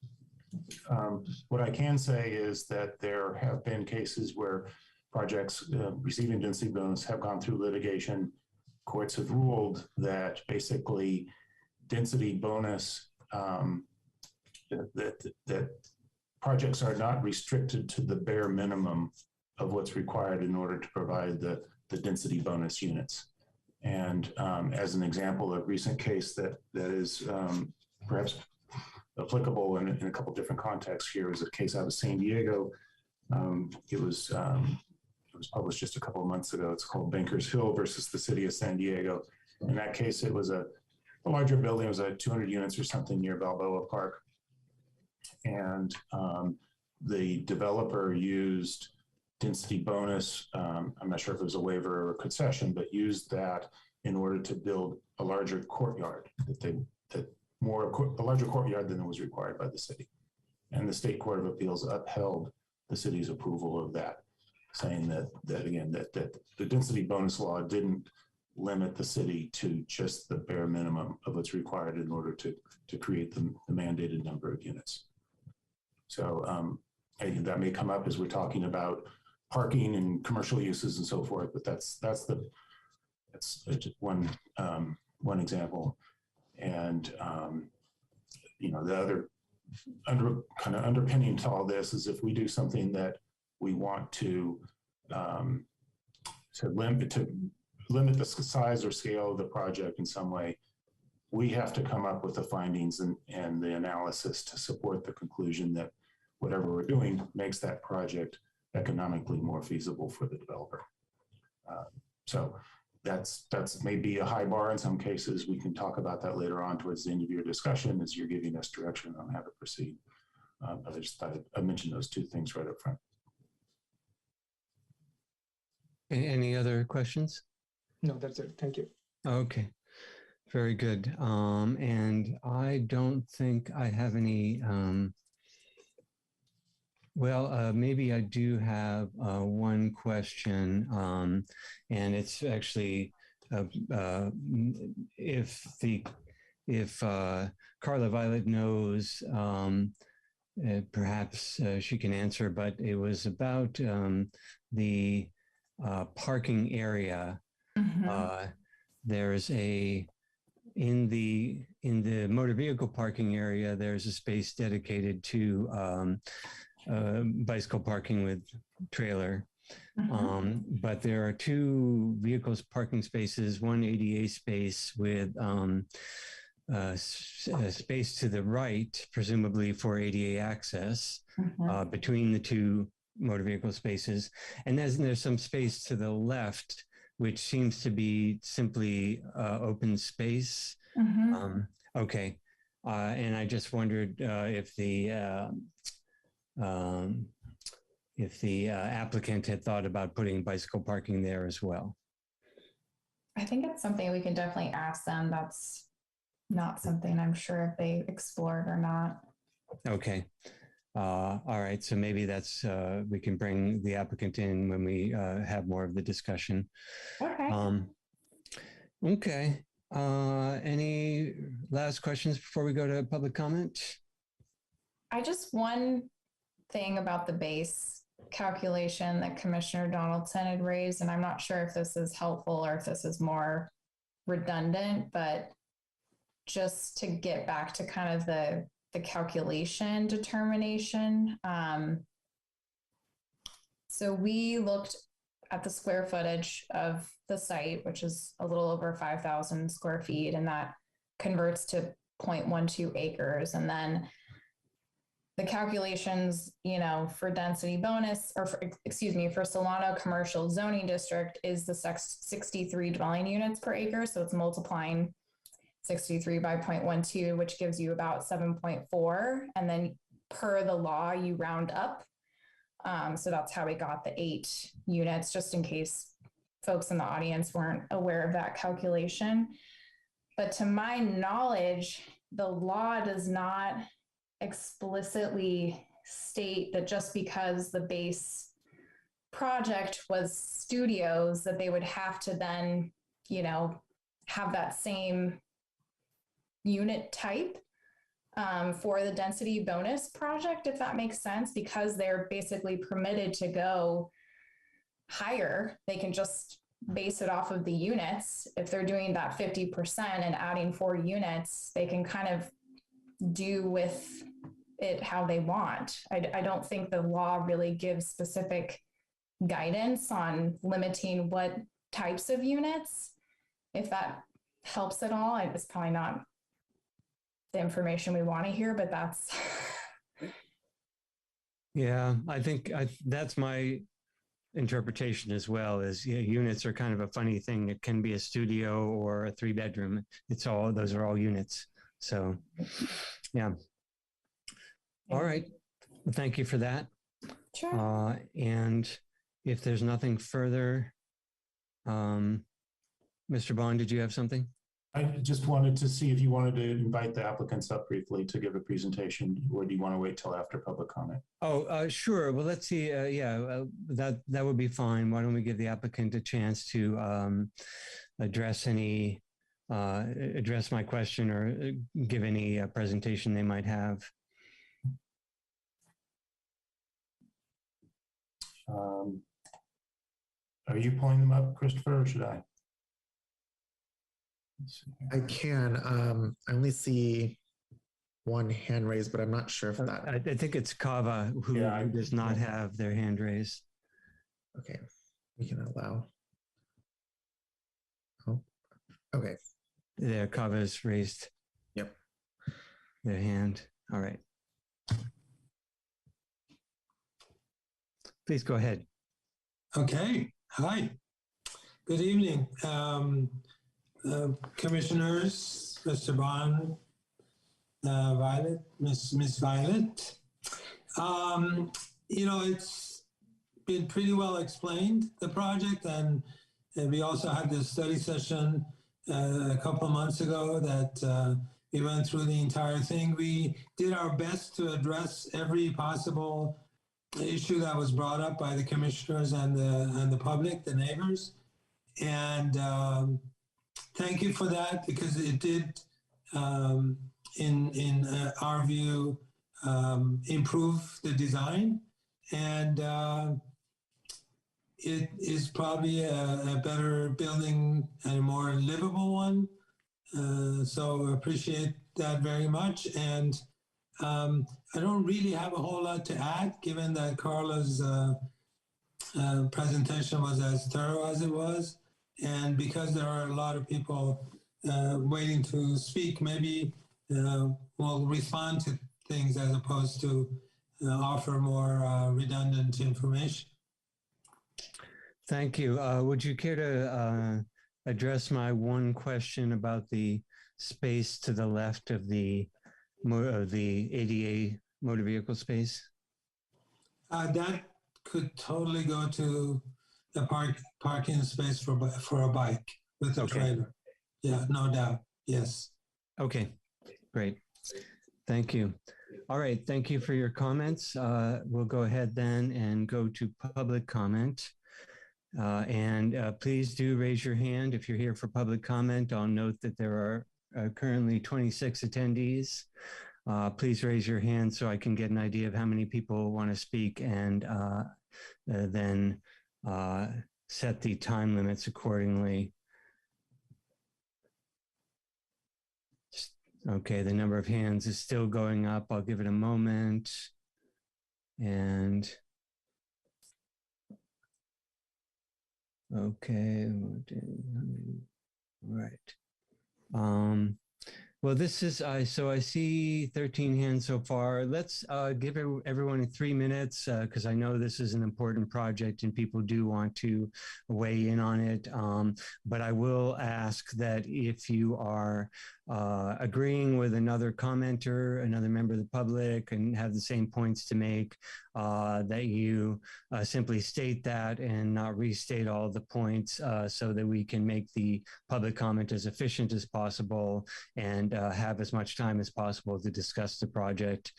What I can say is that there have been cases where projects receiving density bonus have gone through litigation. Courts have ruled that basically density bonus, that projects are not restricted to the bare minimum of what's required in order to provide the density bonus units. And as an example, a recent case that is perhaps applicable in a couple different contexts here is a case out of San Diego. It was published just a couple of months ago. It's called Bankers Hill versus the City of San Diego. In that case, it was a larger building. It was 200 units or something near Balboa Park. And the developer used density bonus. I'm not sure if it was a waiver or a concession, but used that in order to build a larger courtyard, a larger courtyard than was required by the city. And the State Court of Appeals upheld the city's approval of that, saying that the density bonus law didn't limit the city to just the bare minimum of what's required in order to create the mandated number of units. So I think that may come up as we're talking about parking and commercial uses and so forth, but that's just one example. And the other underpinning to all this is if we do something that we want to limit the size or scale of the project in some way, we have to come up with the findings and the analysis to support the conclusion that whatever we're doing makes that project economically more feasible for the developer. So that's maybe a high bar in some cases. We can talk about that later on towards the end of your discussion as you're giving us direction on how to proceed. But I just thought I'd mention those two things right up front. Any other questions? No, that's it. Thank you. Okay, very good. And I don't think I have any, maybe I do have one question, and it's actually if Carla Violet knows, perhaps she can answer, but it was about the parking area. Mm-hmm. There's in the motor vehicle parking area, there's a space dedicated to bicycle parking with trailer. Mm-hmm. But there are two vehicles parking spaces, one ADA space with space to the right, presumably for ADA access, Mm-hmm. between the two motor vehicle spaces. And there's some space to the left, which seems to be simply open space. Mm-hmm. Okay. And I just wondered if the applicant had thought about putting bicycle parking there as well. I think it's something we can definitely ask them. That's not something I'm sure if they explored or not. Okay. All right. So maybe that's, we can bring the applicant in when we have more of the discussion. Okay. Okay. Any last questions before we go to public comment? just one thing about the base calculation that Commissioner Donaldson had raised, and I'm not sure if this is helpful or if this is more redundant, but just to get back to kind of the calculation determination. So we looked at the square footage of the site, which is a little over 5,000 square feet, and that converts to 0.12 acres. And then the calculations, for density bonus, or for Solano Commercial Zoning District is the 63 dwelling units per acre. So it's multiplying 63 by 0.12, which gives you about 7.4. And then per the law, you round up. So that's how we got the 8 units, just in case folks in the audience weren't aware of that calculation. But to my knowledge, the law does not explicitly state that just because the base project was studios, that they would have to then, have that same unit type for the density bonus project, if that makes sense, because they're basically permitted to go higher. They can just base it off of the units. If they're doing that 50% and adding 4 units, they can kind of do with it how they want. I don't think the law really gives specific guidance on limiting what types of units. If that helps at all, it's probably not the information we want to hear, but that's. Yeah, I think that's my interpretation as well. Is units are kind of a funny thing. It can be a studio or a 3-bedroom. Those are all units. So, yeah. All right. Well, thank you for that. Sure. And if there's nothing further, Mr. Bond, did you have something? I just wanted to see if you wanted to invite the applicants up briefly to give a presentation, or do you want to wait till after public comment? Oh, sure. Well, let's see. That would be fine. Why don't we give the applicant a chance to address my question or give any presentation they might have. Are you pulling them up, Christopher, or should I? I can. I only see one hand raised, but I'm not sure if that. I think it's Kava who does not have their hand raised. Okay, we can allow. Oh, okay. There, Kava's raised. Yep. Their hand. All right. Please go ahead. Okay. Hi. Good evening. Commissioners, Mr. Bond, Violet, Miss Violet. It's been pretty well explained, the project, and we also had this study session a couple of months ago that we went through the entire thing. We did our best to address every possible issue that was brought up by the commissioners and the public, the neighbors, and thank you for that, because it did, in our view, improve the design, and it is probably a better building and a more livable one. So I appreciate that very much. And I don't really have a whole lot to add, given that Carla's presentation was as thorough as it was. And because there are a lot of people waiting to speak, maybe we'll respond to things as opposed to offer more redundant information. Thank you. Would you care to address my one question about the space to the left of the ADA motor vehicle space? That could totally go to the parking space for a bike with a trailer. Yeah, no doubt. Yes. Okay, great. Thank you. All right, thank you for your comments. We'll go ahead then and go to public comment. Please do raise your hand if you're here for public comment. I'll note that there are currently 26 attendees. please raise your hand so I can get an idea of how many people want to speak, and then set the time limits accordingly. Okay, the number of hands is still going up. I'll give it a moment. And okay, all right. Well, this is, so I see 13 hands so far. Let's give everyone 3 minutes because I know this is an important project and people do want to weigh in on it. But I will ask that if you are agreeing with another commenter, another member of the public, and have the same points to make, that you simply state that and not restate all the points so that we can make the public comment as efficient as possible and have as much time as possible to discuss the project.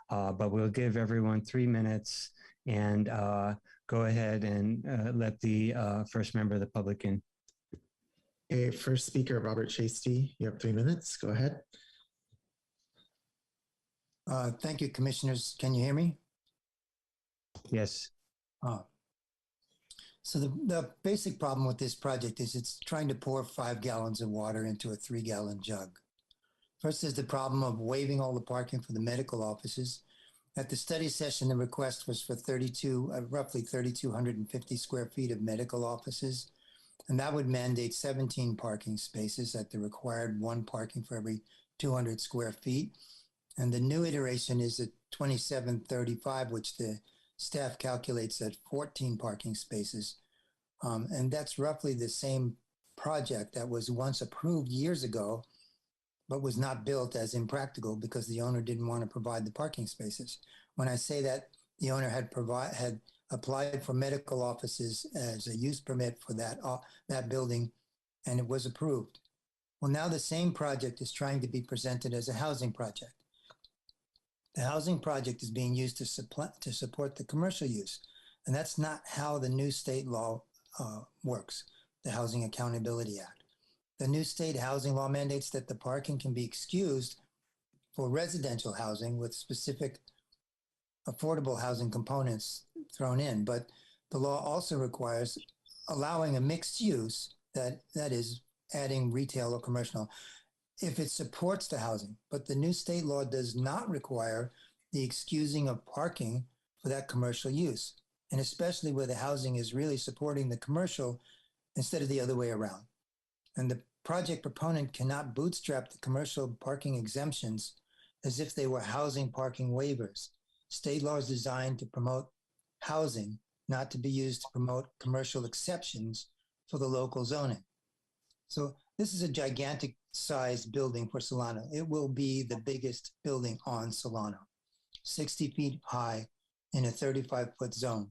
But we'll give everyone 3 minutes and go ahead and let the first member of the public in. Okay, first speaker, Robert Chasty. You have 3 minutes. Go ahead. Thank you, commissioners. Can you hear me? Yes. So the basic problem with this project is it's trying to pour 5 gallons of water into a 3-gallon jug. First is the problem of waiving all the parking for the medical offices. At the study session, the request was for roughly 3,250 square feet of medical offices, and that would mandate 17 parking spaces at the required 1 parking for every 200 square feet. And the new iteration is at 2735, which the staff calculates at 14 parking spaces. And that's roughly the same project that was once approved years ago, but was not built as impractical because the owner didn't want to provide the parking spaces. When I say that, the owner had applied for medical offices as a use permit for that building, and it was approved. Well, now the same project is trying to be presented as a housing project. The housing project is being used to support the commercial use, and that's not how the new state law works, the Housing Accountability Act. The new state housing law mandates that the parking can be excused for residential housing with specific affordable housing components thrown in, but the law also requires allowing a mixed use, that is adding retail or commercial, if it supports the housing. But the new state law does not require the excusing of parking for that commercial use, and especially where the housing is really supporting the commercial instead of the other way around. And the project proponent cannot bootstrap the commercial parking exemptions as if they were housing parking waivers. State law is designed to promote housing, not to be used to promote commercial exceptions for the local zoning. So this is a gigantic sized building for Solano. It will be the biggest building on Solano, 60 feet high in a 35-foot zone.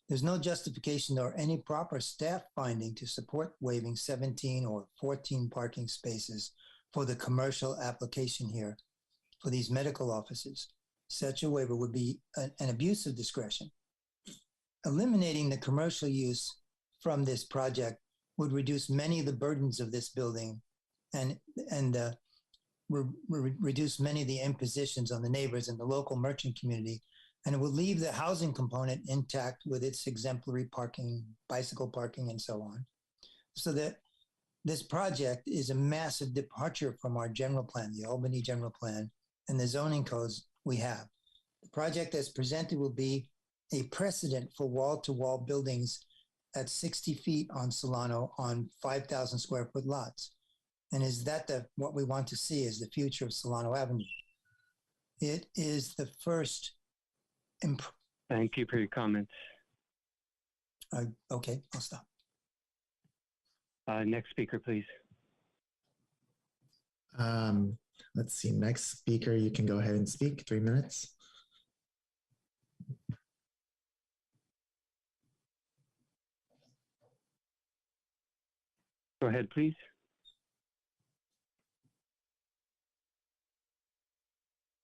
There's no justification or any proper staff finding to support waiving 17 or 14 parking spaces for the commercial application here for these medical offices. Such a waiver would be an abuse of discretion. Eliminating the commercial use from this project would reduce many of the burdens of this building and reduce many of the impositions on the neighbors and the local merchant community. And it will leave the housing component intact with its exemplary parking, bicycle parking, and so on. So that this project is a massive departure from our general plan, the Albany general plan, and the zoning codes we have. The project as presented will be a precedent for wall-to-wall buildings at 60 feet on Solano on 5,000 square foot lots. And is that what we want to see as the future of Solano Avenue? It is the first. Thank you for your comments. Okay, I'll stop. Next speaker, please. Let's see, next speaker, you can go ahead and speak, 3 minutes. Go ahead, please.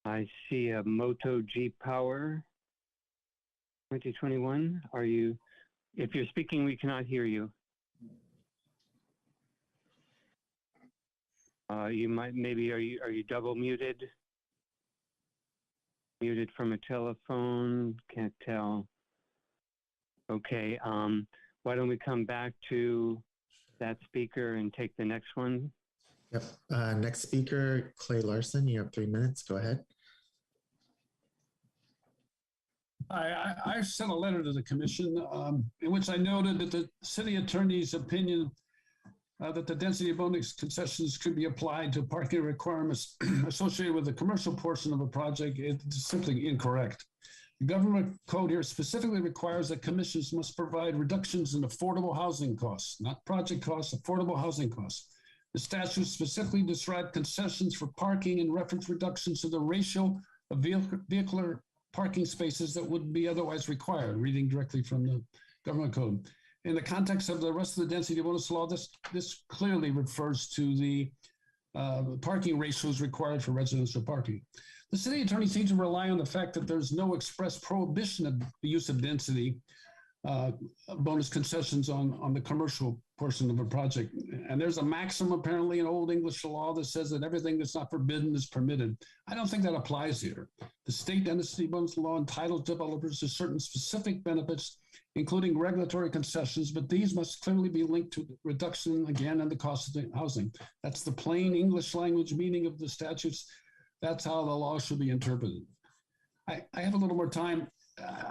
I see a Moto G Power 2021. Are you, if you're speaking, we cannot hear you. You might, maybe, are you double muted? muted from a telephone. Can't tell. Okay. Why don't we come back to that speaker and take the next one? Yep. Next speaker, Clay Larson. You have 3 minutes. Go ahead. I sent a letter to the commission in which I noted that the city attorney's opinion that the density bonus concessions could be applied to parking requirements associated with the commercial portion of a project is simply incorrect. The government code here specifically requires that commissions must provide reductions in affordable housing costs, not project costs, affordable housing costs. The statute specifically describes concessions for parking and reference reductions to the ratio of vehicular parking spaces that would be otherwise required, reading directly from the government code. In the context of the rest of the density bonus law, this clearly refers to the parking ratios required for residential parking. The city attorney seems to rely on the fact that there's no express prohibition of the use of density bonus concessions on the commercial portion of a project. And there's a maxim apparently in Old English law that says that everything that's not forbidden is permitted. I don't think that applies here. The state density bonus law entitles developers to certain specific benefits, including regulatory concessions, but these must clearly be linked to reduction again in the cost of the housing. That's the plain English language meaning of the statutes. That's how the law should be interpreted. I have a little more time.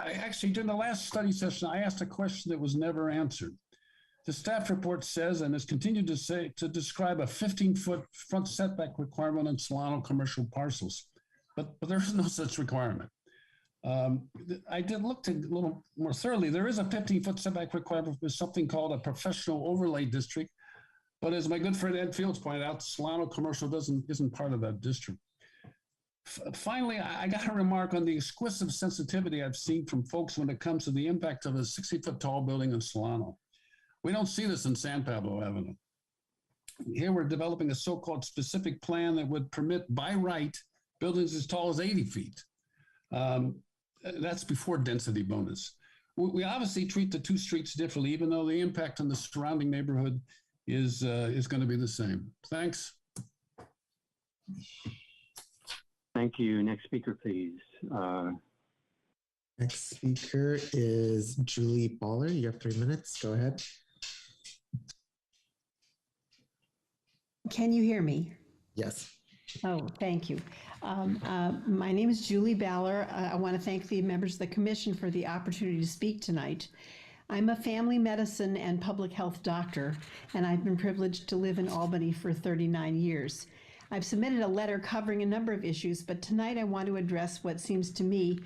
Actually, during the last study session, I asked a question that was never answered. The staff report says, and has continued to say, to describe a 15-foot front setback requirement on Solano commercial parcels, but there's no such requirement. I did look a little more thoroughly. There is a 15-foot setback requirement for something called a professional overlay district, but as my good friend Ed Fields pointed out, Solano commercial isn't part of that district. Finally, I got a remark on the exquisite sensitivity I've seen from folks when it comes to the impact of a 60-foot tall building in Solano. We don't see this in San Pablo Avenue. Here we're developing a so-called specific plan that would permit by right buildings as tall as 80 feet. That's before density bonus. We obviously treat the two streets differently, even though the impact on the surrounding neighborhood is going to be the same. Thanks. Thank you. Next speaker, please. Next speaker is Julie Baller. You have 3 minutes. Go ahead. Can you hear me? Yes. Oh, thank you. My name is Julie Baller. I want to thank the members of the commission for the opportunity to speak tonight. I'm a family medicine and public health doctor, and I've been privileged to live in Albany for 39 years. I've submitted a letter covering a number of issues, but tonight I want to address what seems to me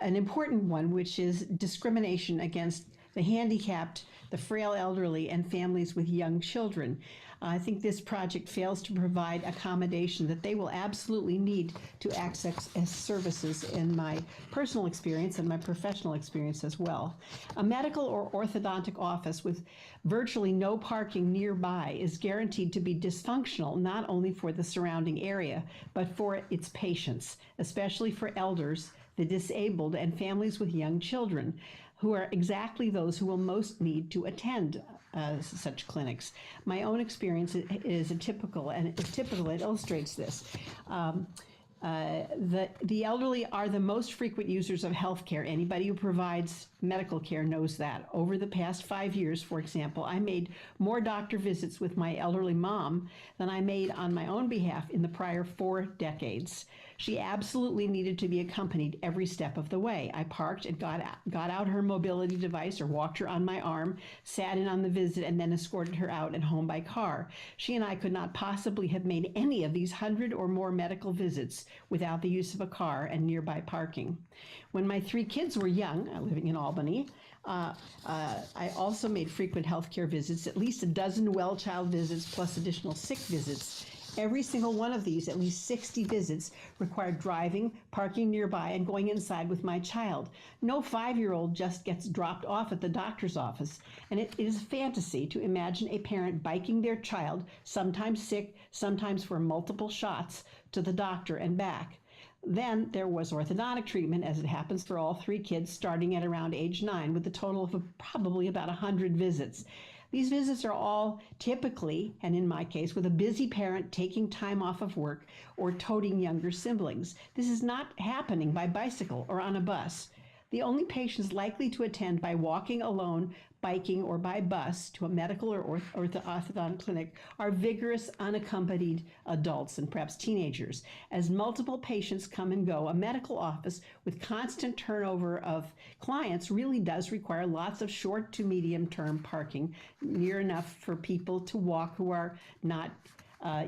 an important one, which is discrimination against the handicapped, the frail elderly, and families with young children. I think this project fails to provide accommodation that they will absolutely need to access as services in my personal experience and my professional experience as well. A medical or orthodontic office with virtually no parking nearby is guaranteed to be dysfunctional not only for the surrounding area, but for its patients, especially for elders, the disabled, and families with young children, who are exactly those who will most need to attend such clinics. My own experience is typical, and it illustrates this. The elderly are the most frequent users of healthcare. Anybody who provides medical care knows that. Over the past 5 years, for example, I made more doctor visits with my elderly mom than I made on my own behalf in the prior 4 decades. She absolutely needed to be accompanied every step of the way. I parked and got out her mobility device or walked her on my arm, sat in on the visit, and then escorted her out and home by car. She and I could not possibly have made any of these 100 or more medical visits without the use of a car and nearby parking. When my 3 kids were young, living in Albany, I also made frequent healthcare visits, at least a dozen well child visits plus additional sick visits. Every single one of these, at least 60 visits, required driving, parking nearby, and going inside with my child. No 5-year-old just gets dropped off at the doctor's office, and it is a fantasy to imagine a parent biking their child, sometimes sick, sometimes for multiple shots, to the doctor and back. Then there was orthodontic treatment, as it happens for all 3 kids, starting at around age 9, with a total of probably about 100 visits. These visits are all typically, and in my case, with a busy parent taking time off of work or toting younger siblings. This is not happening by bicycle or on a bus. The only patients likely to attend by walking alone, biking, or by bus to a medical or orthodontic clinic are vigorous, unaccompanied adults and perhaps teenagers. As multiple patients come and go, a medical office with constant turnover of clients really does require lots of short to medium term parking, near enough for people to walk who are not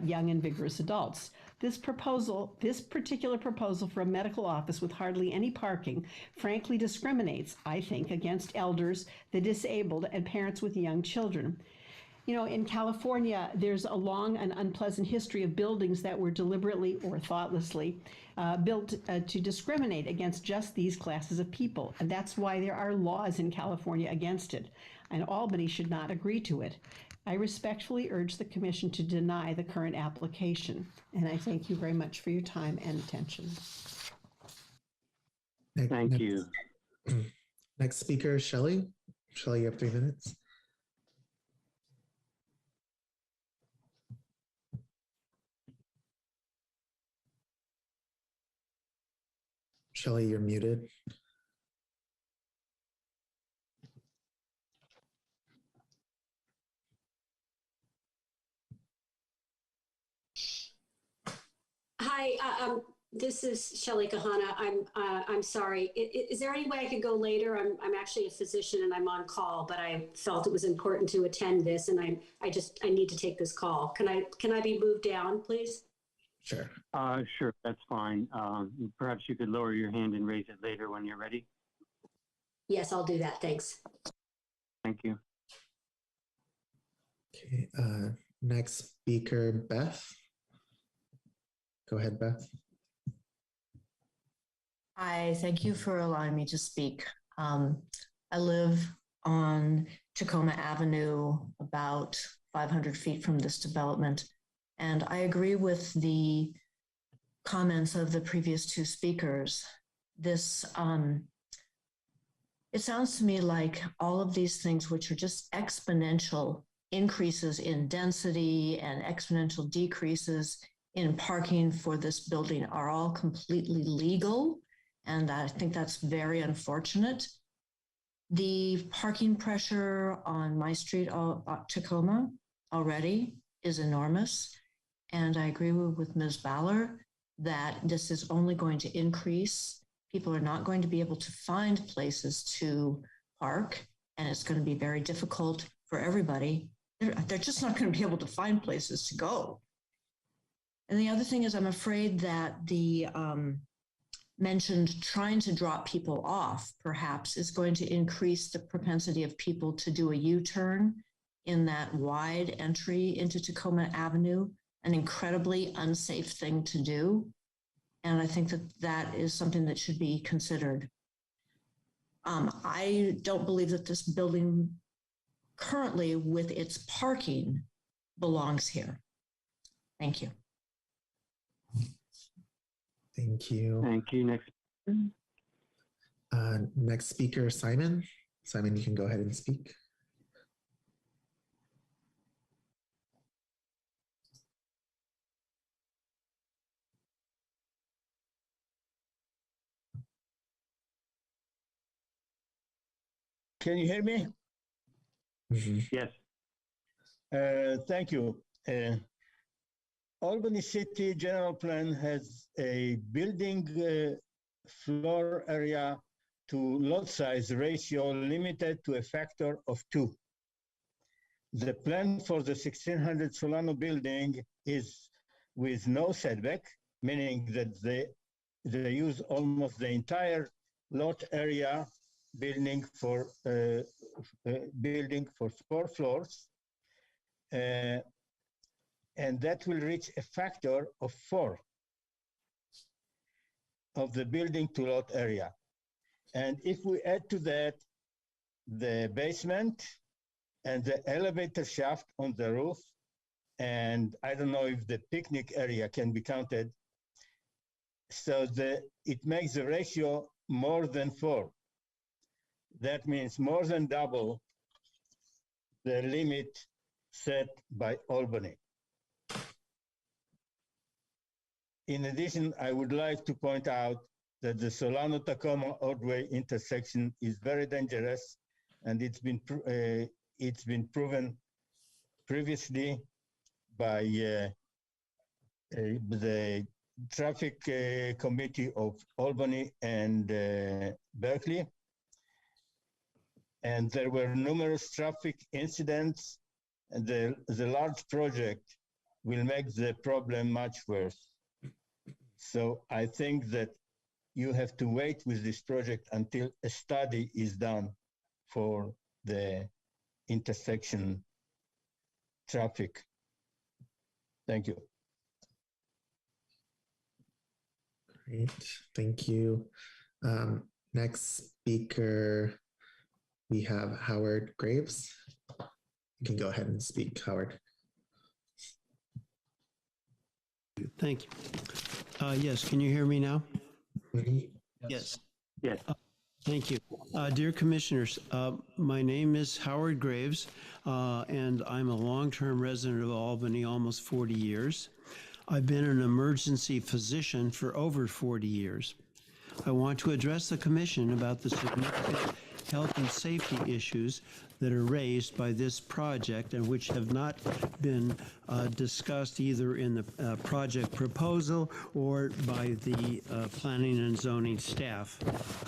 young and vigorous adults. This particular proposal for a medical office with hardly any parking, frankly discriminates, I think, against elders, the disabled, and parents with young children. You know, in California, there's a long and unpleasant history of buildings that were deliberately or thoughtlessly built to discriminate against just these classes of people. And that's why there are laws in California against it. And Albany should not agree to it. I respectfully urge the Commission to deny the current application. And I thank you very much for your time and attention. Thank you. Next speaker, Shelley. Shelley, you have 3 minutes. Shelley, you're muted. Hi, this is Shelley Kahana. I'm sorry. Is there any way I could go later? I'm actually a physician and I'm on call, but I felt it was important to attend this, and I need to take this call. Can I be moved down, please? Sure. Sure, that's fine. Perhaps you could lower your hand and raise it later when you're ready. Yes, I'll do that. Thanks. Thank you. Okay. Next speaker, Beth. Go ahead, Beth. Hi, thank you for allowing me to speak. I live on Tacoma Avenue, about 500 feet from this development, and I agree with the comments of the previous 2 speakers. This, it sounds to me like all of these things, which are just exponential increases in density and exponential decreases in parking for this building, are all completely legal. And I think that's very unfortunate. The parking pressure on my street, Tacoma, already is enormous. And I agree with Ms. Baller that this is only going to increase. People are not going to be able to find places to park, and it's going to be very difficult for everybody. They're just not going to be able to find places to go. And the other thing is, I'm afraid that the mentioned trying to drop people off perhaps is going to increase the propensity of people to do a U-turn in that wide entry into Tacoma Avenue, an incredibly unsafe thing to do. And I think that that is something that should be considered. I don't believe that this building currently with its parking belongs here. Thank you. Thank you. Thank you. Next. Next speaker, Simon. Simon, you can go ahead and speak. Can you hear me? Mm-hmm. Yes. Thank you. Albany City General Plan has a building floor area to lot size ratio limited to a factor of 2. The plan for the 1600 Solano building is with no setback, meaning that they use almost the entire lot area building for 4 floors. And that will reach a factor of 4 of the building to lot area. And if we add to that the basement and the elevator shaft on the roof, and I don't know if the picnic area can be counted, so it makes the ratio more than 4. That means more than double the limit set by Albany. In addition, I would like to point out that the Solano-Tacoma Ordway intersection is very dangerous, and it's been proven previously by the traffic committee of Albany and Berkeley. And there were numerous traffic incidents, and the large project will make the problem much worse. So I think that you have to wait with this project until a study is done for the intersection traffic. Thank you. Great, thank you. Next speaker, we have Howard Graves. You can go ahead and speak, Howard. Thank you. Yes, can you hear me now? Yes. Thank you. Dear Commissioners, my name is Howard Graves, and I'm a long-term resident of Albany, almost 40 years. I've been an emergency physician for over 40 years. I want to address the Commission about the significant health and safety issues that are raised by this project and which have not been discussed either in the project proposal or by the planning and zoning staff.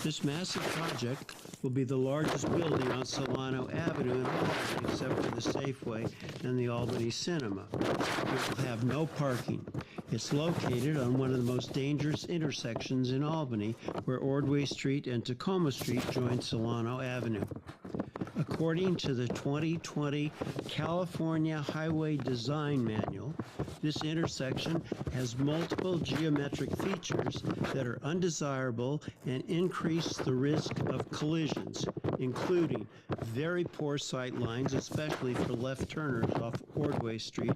This massive project will be the largest building on Solano Avenue in Albany, except for the Safeway and the Albany Cinema. It will have no parking. It's located on one of the most dangerous intersections in Albany, where Ordway Street and Tacoma Street join Solano Avenue. According to the 2020 California Highway Design Manual, this intersection has multiple geometric features that are undesirable and increase the risk of collisions, including very poor sight lines, especially for left turners off Ordway Street,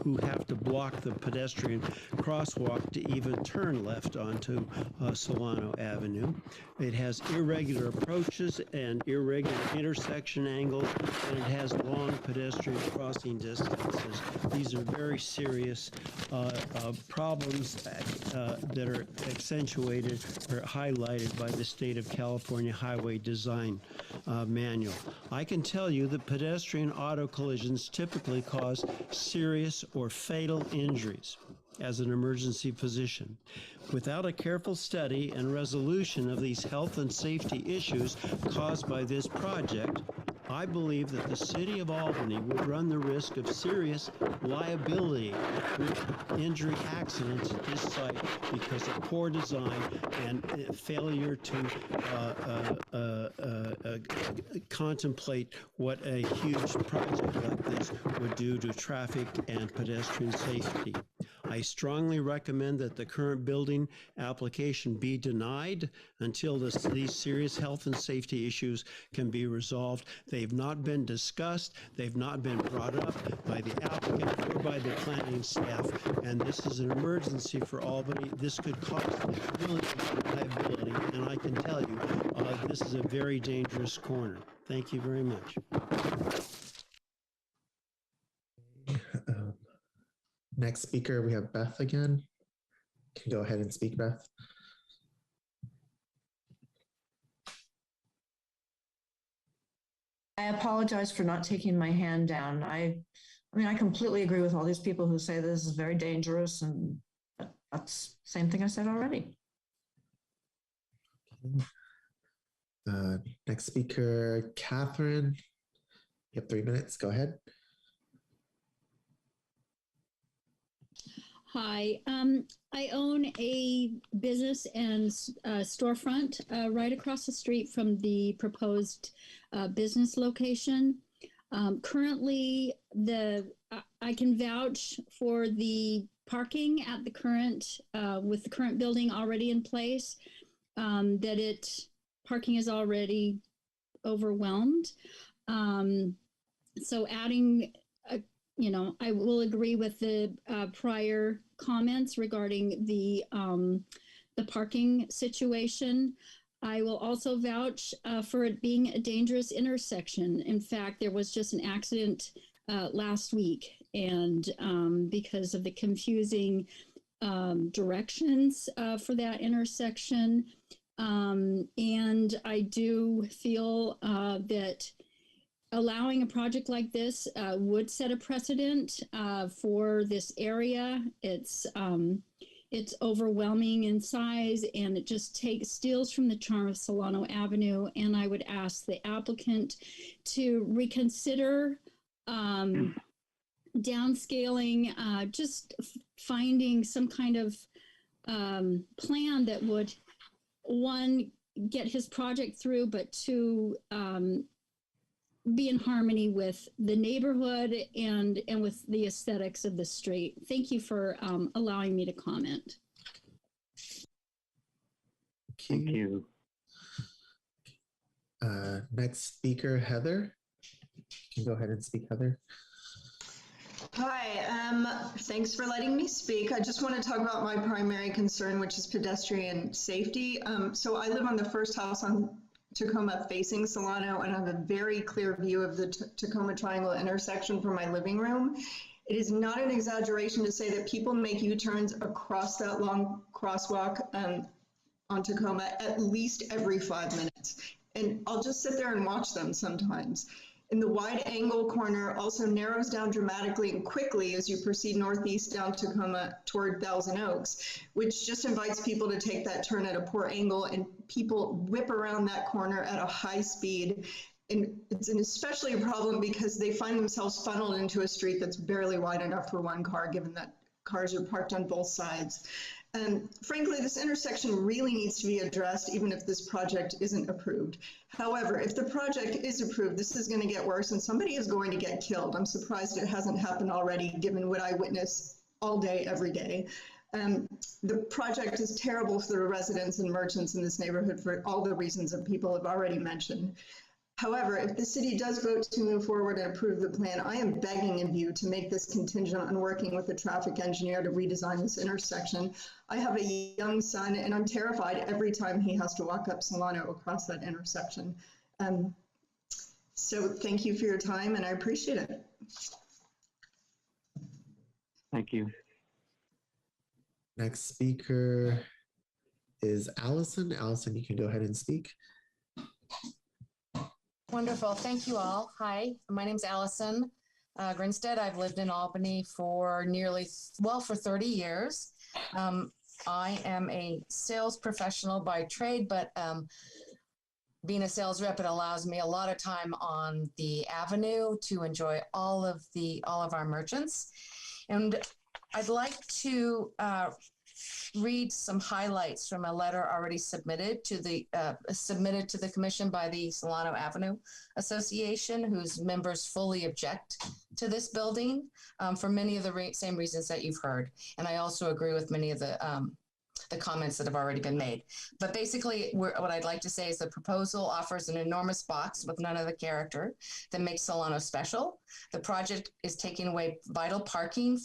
who have to block the pedestrian crosswalk to even turn left onto Solano Avenue. It has irregular approaches and irregular intersection angles, and it has long pedestrian crossing distances. These are very serious problems that are accentuated or highlighted by the State of California Highway Design Manual. I can tell you that pedestrian auto collisions typically cause serious or fatal injuries. As an emergency physician, without a careful study and resolution of these health and safety issues caused by this project, I believe that the city of Albany would run the risk of serious liability with injury accidents at this site because of poor design and failure to contemplate what a huge project like this would do to traffic and pedestrian safety. I strongly recommend that the current building application be denied until these serious health and safety issues can be resolved. They've not been discussed, they've not been brought up by the applicant or by the planning staff, and this is an emergency for Albany. This could cost millions of liability, and I can tell you, this is a very dangerous corner. Thank you very much. Next speaker, we have Beth again. You can go ahead and speak, Beth. I apologize for not taking my hand down. I mean, I completely agree with all these people who say this is very dangerous, and that's the same thing I said already. Next speaker, Catherine. You have 3 minutes. Go ahead. Hi, I own a business and storefront right across the street from the proposed business location. Currently, I can vouch for the parking at the current, with the current building already in place, that parking is already overwhelmed. So adding I will agree with the prior comments regarding the parking situation. I will also vouch for it being a dangerous intersection. In fact, there was just an accident last week, and because of the confusing directions for that intersection. And I do feel that allowing a project like this would set a precedent for this area. It's overwhelming in size, and it just steals from the charm of Solano Avenue. And I would ask the applicant to reconsider downscaling, just finding some kind of plan that would, one, get his project through, but two, be in harmony with the neighborhood and with the aesthetics of the street. Thank you for allowing me to comment. Thank you. Next speaker, Heather. You can go ahead and speak, Heather. Hi, thanks for letting me speak. I just want to talk about my primary concern, which is pedestrian safety. So I live on the first house on Tacoma facing Solano, and I have a very clear view of the Tacoma Triangle intersection from my living room. It is not an exaggeration to say that people make U-turns across that long crosswalk on Tacoma at least every 5 minutes. And I'll just sit there and watch them sometimes. And the wide angle corner also narrows down dramatically and quickly as you proceed northeast down Tacoma toward Thousand Oaks, which just invites people to take that turn at a poor angle, and people whip around that corner at a high speed. And it's an especially a problem because they find themselves funneled into a street that's barely wide enough for one car, given that cars are parked on both sides. And frankly, this intersection really needs to be addressed, even if this project isn't approved. However, if the project is approved, this is going to get worse and somebody is going to get killed. I'm surprised it hasn't happened already, given what I witness all day, every day. The project is terrible for the residents and merchants in this neighborhood for all the reasons that people have already mentioned. However, if the city does vote to move forward and approve the plan, I am begging of you to make this contingent on working with a traffic engineer to redesign this intersection. I have a young son, and I'm terrified every time he has to walk up Solano across that intersection. So thank you for your time, and I appreciate it. Thank you. Next speaker is Allison. Allison, you can go ahead and speak. Wonderful. Thank you all. Hi, my name's Allison Grinstead. I've lived in Albany for for 30 years. I am a sales professional by trade, but being a sales rep, it allows me a lot of time on the avenue to enjoy all of our merchants. And I'd like to read some highlights from a letter already submitted to the commission by the Solano Avenue Association, whose members fully object to this building for many of the same reasons that you've heard. And I also agree with many of the comments that have already been made. But basically, what I'd like to say is the proposal offers an enormous box with none of the character that makes Solano special. The project is taking away vital parking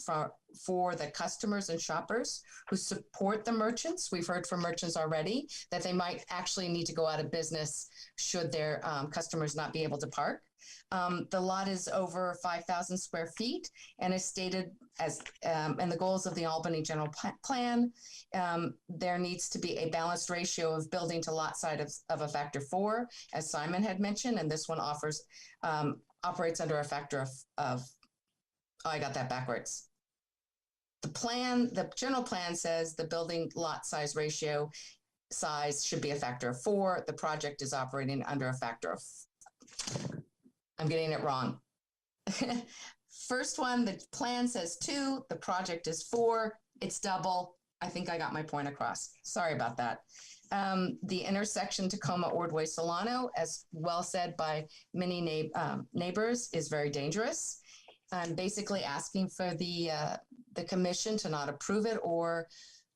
for the customers and shoppers who support the merchants. We've heard from merchants already that they might actually need to go out of business should their customers not be able to park. The lot is over 5,000 square feet and is stated as, and the goals of the Albany General Plan, there needs to be a balanced ratio of building to lot size of a factor 4, as Simon had mentioned, and this one operates under a factor of I got that backwards. The general plan says the building lot size ratio size should be a factor of 4. The project is operating under a factor of, I'm getting it wrong. First one, the plan says 2, the project is 4, it's double. I think I got my point across. Sorry about that. The intersection Tacoma Ordway Solano, as well said by many neighbors, is very dangerous. I'm basically asking for the commission to not approve it or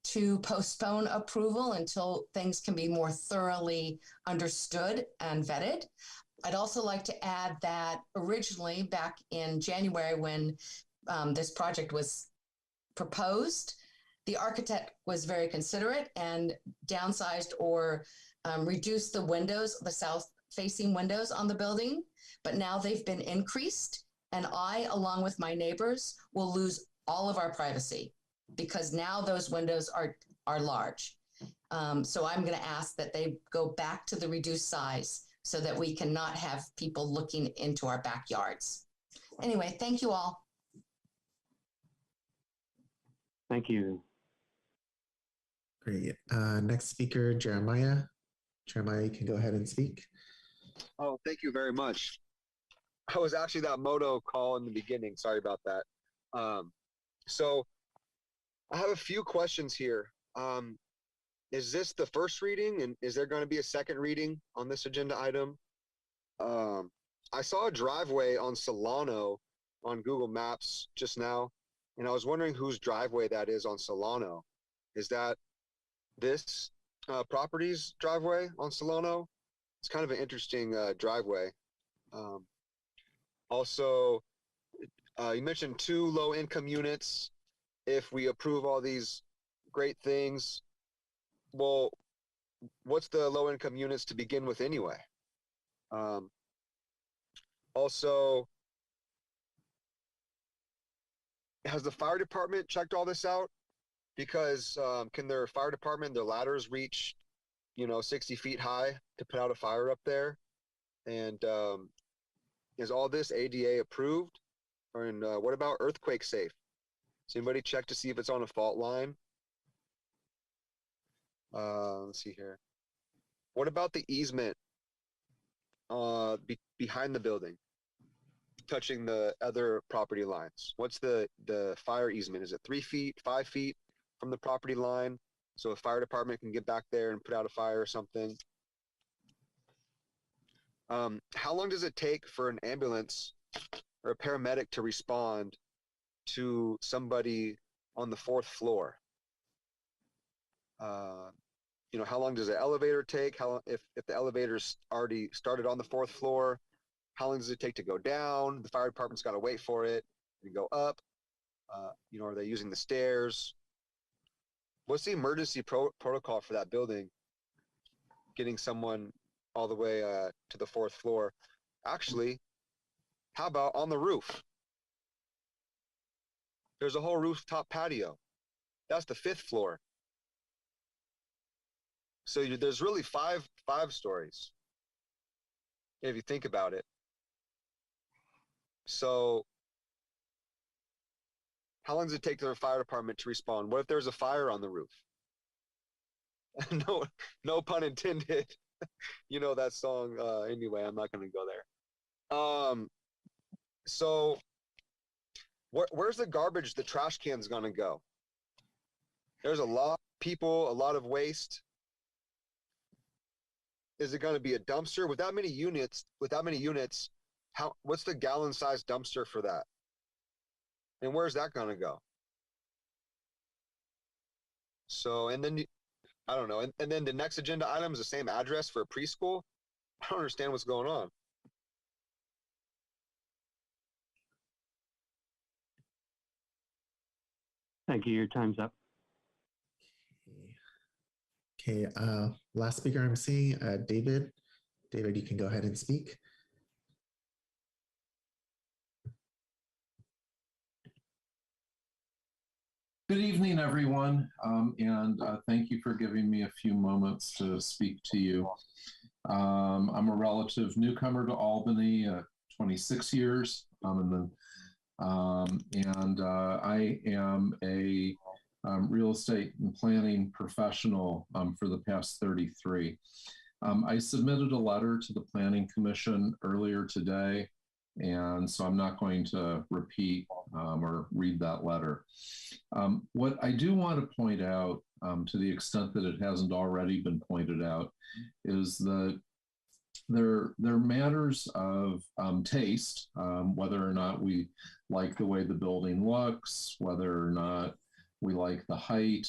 to postpone approval until things can be more thoroughly understood and vetted. I'd also like to add that originally back in January when this project was proposed, The architect was very considerate and downsized or reduced the windows, the south-facing windows on the building, but now they've been increased, and I, along with my neighbors, will lose all of our privacy because now those windows are large. So I'm going to ask that they go back to the reduced size so that we cannot have people looking into our backyards. Anyway, thank you all. Thank you. Great. Next speaker, Jeremiah. Jeremiah, you can go ahead and speak. Oh, thank you very much. I was actually that moto call in the beginning. Sorry about that. So I have a few questions here. Is this the first reading, and is there going to be a second reading on this agenda item? I saw a driveway on Solano on Google Maps just now, and I was wondering whose driveway that is on Solano. Is that this property's driveway on Solano? It's kind of an interesting driveway. Also, you mentioned 2 low-income units. If we approve all these great things, well, what's the low-income units to begin with anyway? Also, has the fire department checked all this out? Because can their fire department, their ladders reach, 60 feet high to put out a fire up there? And is all this ADA approved? And what about earthquake safe? Has anybody checked to see if it's on a fault line? Let's see here. What about the easement behind the building, touching the other property lines? What's the fire easement? Is it 3 feet, 5 feet from the property line, so a fire department can get back there and put out a fire or something? How long does it take for an ambulance or a paramedic to respond to somebody on the 4th floor? How long does the elevator take? How long, if the elevator's already started on the 4th floor, how long does it take to go down? The fire department's got to wait for it and go up. Are they using the stairs? What's the emergency protocol for that building? Getting someone all the way to the 4th floor. Actually, how about on the roof? There's a whole rooftop patio. That's the 5th floor. So there's really five stories, if you think about it. So how long does it take to the fire department to respond? What if there's a fire on the roof? No pun intended. You know that song. Anyway, I'm not going to go there. So where's the garbage, the trash can's going to go? There's a lot of people, a lot of waste. Is it going to be a dumpster with that many units? What's the gallon-sized dumpster for that? And where's that going to go? So, and then I don't know. And then the next agenda item is the same address for a preschool. I don't understand what's going on. Thank you. Your time's up. Okay, last speaker I'm seeing, David. David, you can go ahead and speak. Good evening, everyone, and thank you for giving me a few moments to speak to you. I'm a relative newcomer to Albany, 26 years, and I am a real estate and planning professional for the past 33. I submitted a letter to the Planning Commission earlier today, and so I'm not going to repeat or read that letter. What I do want to point out, to the extent that it hasn't already been pointed out, is that there are matters of taste, whether or not we like the way the building looks, whether or not we like the height,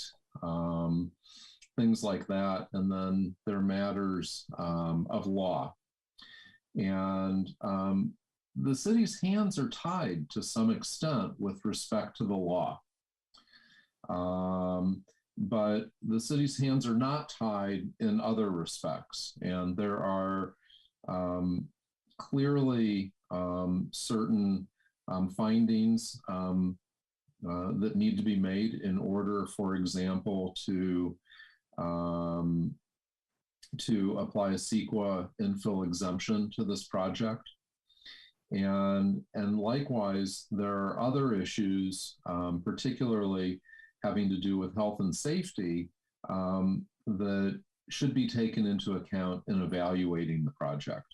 things like that. And then there are matters of law. And the city's hands are tied to some extent with respect to the law. But the city's hands are not tied in other respects. And there are clearly certain findings that need to be made in order, for example, to apply a CEQA infill exemption to this project. And likewise, there are other issues, particularly having to do with health and safety, that should be taken into account in evaluating the project.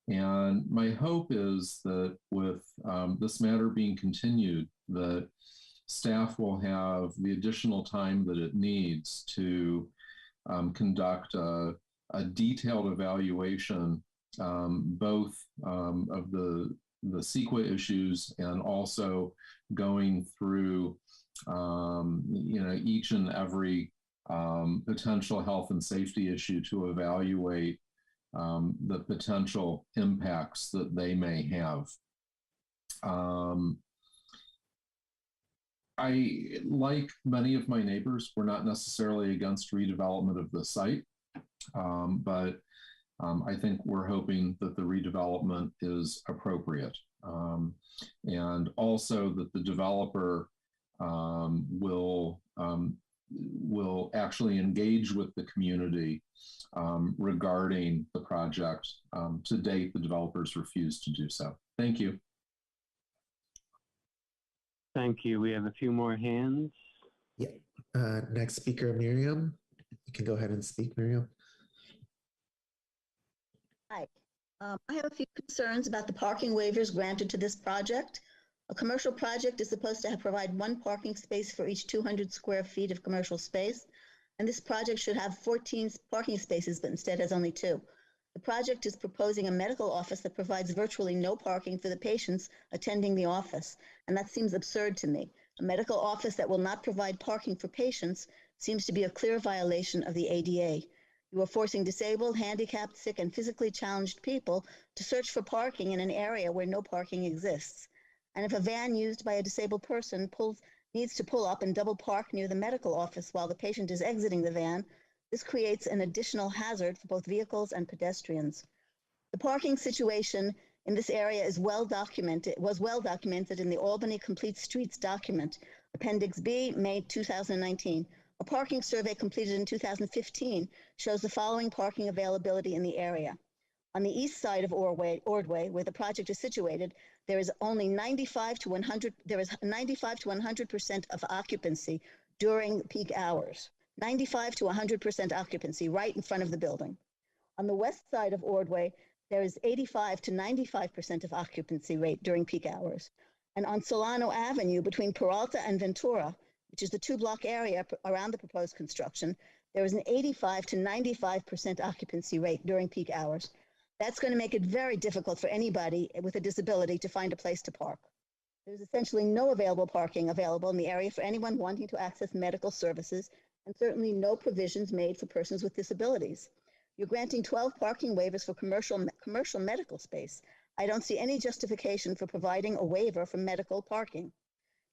And my hope is that with this matter being continued, that staff will have the additional time that it needs to conduct a detailed evaluation, both of the CEQA issues and also going through each and every potential health and safety issue to evaluate the potential impacts that they may have. I, like many of my neighbors, we're not necessarily against redevelopment of the site, but I think we're hoping that the redevelopment is appropriate, and also that the developer will actually engage with the community regarding the project. To date, the developers refused to do so. Thank you. Thank you. We have a few more hands. Yeah. Next speaker, Miriam. You can go ahead and speak, Miriam. Hi. I have a few concerns about the parking waivers granted to this project. A commercial project is supposed to provide one parking space for each 200 square feet of commercial space, and this project should have 14 parking spaces, but instead has only 2. The project is proposing a medical office that provides virtually no parking for the patients attending the office, and that seems absurd to me. A medical office that will not provide parking for patients seems to be a clear violation of the ADA. You are forcing disabled, handicapped, sick, and physically challenged people to search for parking in an area where no parking exists. And if a van used by a disabled person needs to pull up and double park near the medical office while the patient is exiting the van, this creates an additional hazard for both vehicles and pedestrians. The parking situation in this area was well documented in the Albany Complete Streets document, Appendix B, May 2019. A parking survey completed in 2015 shows the following parking availability in the area. On the east side of Ordway, where the project is situated, there is only 95 to 100% of occupancy during peak hours. 95 to 100% occupancy right in front of the building. On the west side of Ordway, there is 85 to 95% of occupancy rate during peak hours. And on Solano Avenue, between Peralta and Ventura, which is the 2-block area around the proposed construction, there is an 85 to 95% occupancy rate during peak hours. That's going to make it very difficult for anybody with a disability to find a place to park. There's essentially no available parking available in the area for anyone wanting to access medical services, and certainly no provisions made for persons with disabilities. You're granting 12 parking waivers for commercial medical space. I don't see any justification for providing a waiver for medical parking.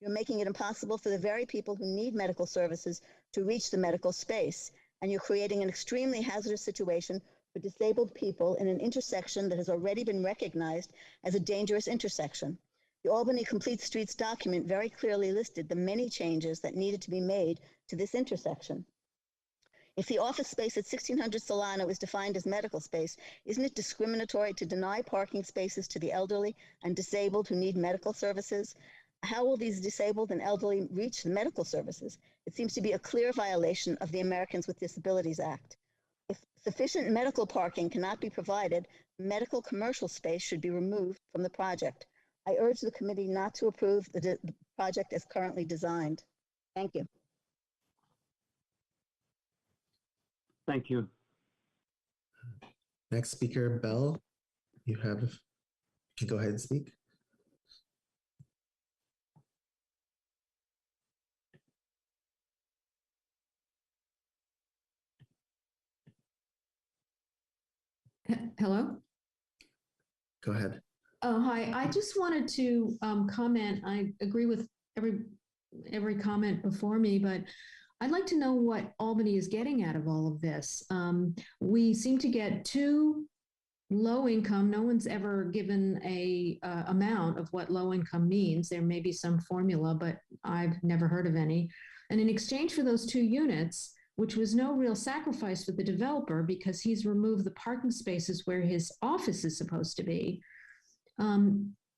You're making it impossible for the very people who need medical services to reach the medical space, and you're creating an extremely hazardous situation for disabled people in an intersection that has already been recognized as a dangerous intersection. The Albany Complete Streets document very clearly listed the many changes that needed to be made to this intersection. If the office space at 1600 Solano is defined as medical space, isn't it discriminatory to deny parking spaces to the elderly and disabled who need medical services? How will these disabled and elderly reach the medical services? It seems to be a clear violation of the Americans with Disabilities Act. If sufficient medical parking cannot be provided, medical commercial space should be removed from the project. I urge the committee not to approve the project as currently designed. Thank you. Thank you. Next speaker, Bell. You can go ahead and speak. Hello? Go ahead. Oh, hi. I just wanted to comment. I agree with every comment before me, but I'd like to know what Albany is getting out of all of this. We seem to get too low income. No one's ever given a amount of what low income means. There may be some formula, but I've never heard of any. And in exchange for those 2 units, which was no real sacrifice for the developer because he's removed the parking spaces where his office is supposed to be,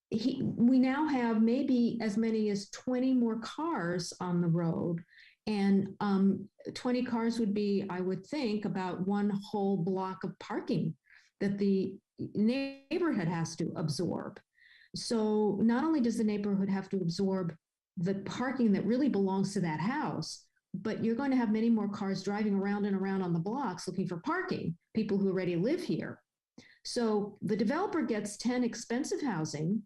we now have maybe as many as 20 more cars on the road. And 20 cars would be, I would think, about 1 whole block of parking that the neighborhood has to absorb. So not only does the neighborhood have to absorb the parking that really belongs to that house, but you're going to have many more cars driving around and around on the blocks looking for parking, people who already live here. So the developer gets 10 expensive housing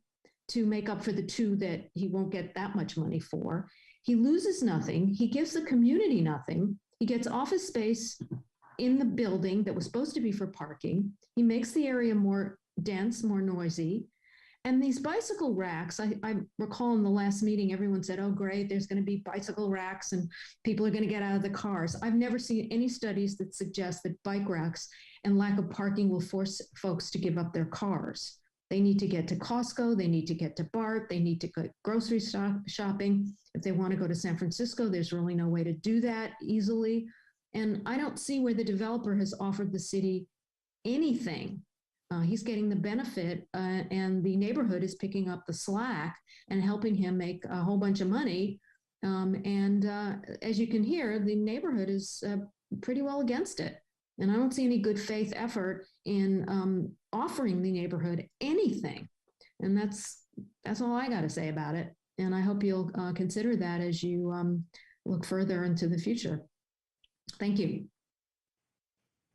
to make up for the 2 that he won't get that much money for. He loses nothing. He gives the community nothing. He gets office space in the building that was supposed to be for parking. He makes the area more dense, more noisy. And these bicycle racks, I recall in the last meeting, everyone said, oh, great, there's going to be bicycle racks and people are going to get out of the cars. I've never seen any studies that suggest that bike racks and lack of parking will force folks to give up their cars. They need to get to Costco. They need to get to BART. They need to go grocery shopping. If they want to go to San Francisco, there's really no way to do that easily. And I don't see where the developer has offered the city anything. He's getting the benefit and the neighborhood is picking up the slack and helping him make a whole bunch of money. As you can hear, the neighborhood is pretty well against it. And I don't see any good faith effort in offering the neighborhood anything. And that's all I got to say about it. And I hope you'll consider that as you look further into the future. Thank you.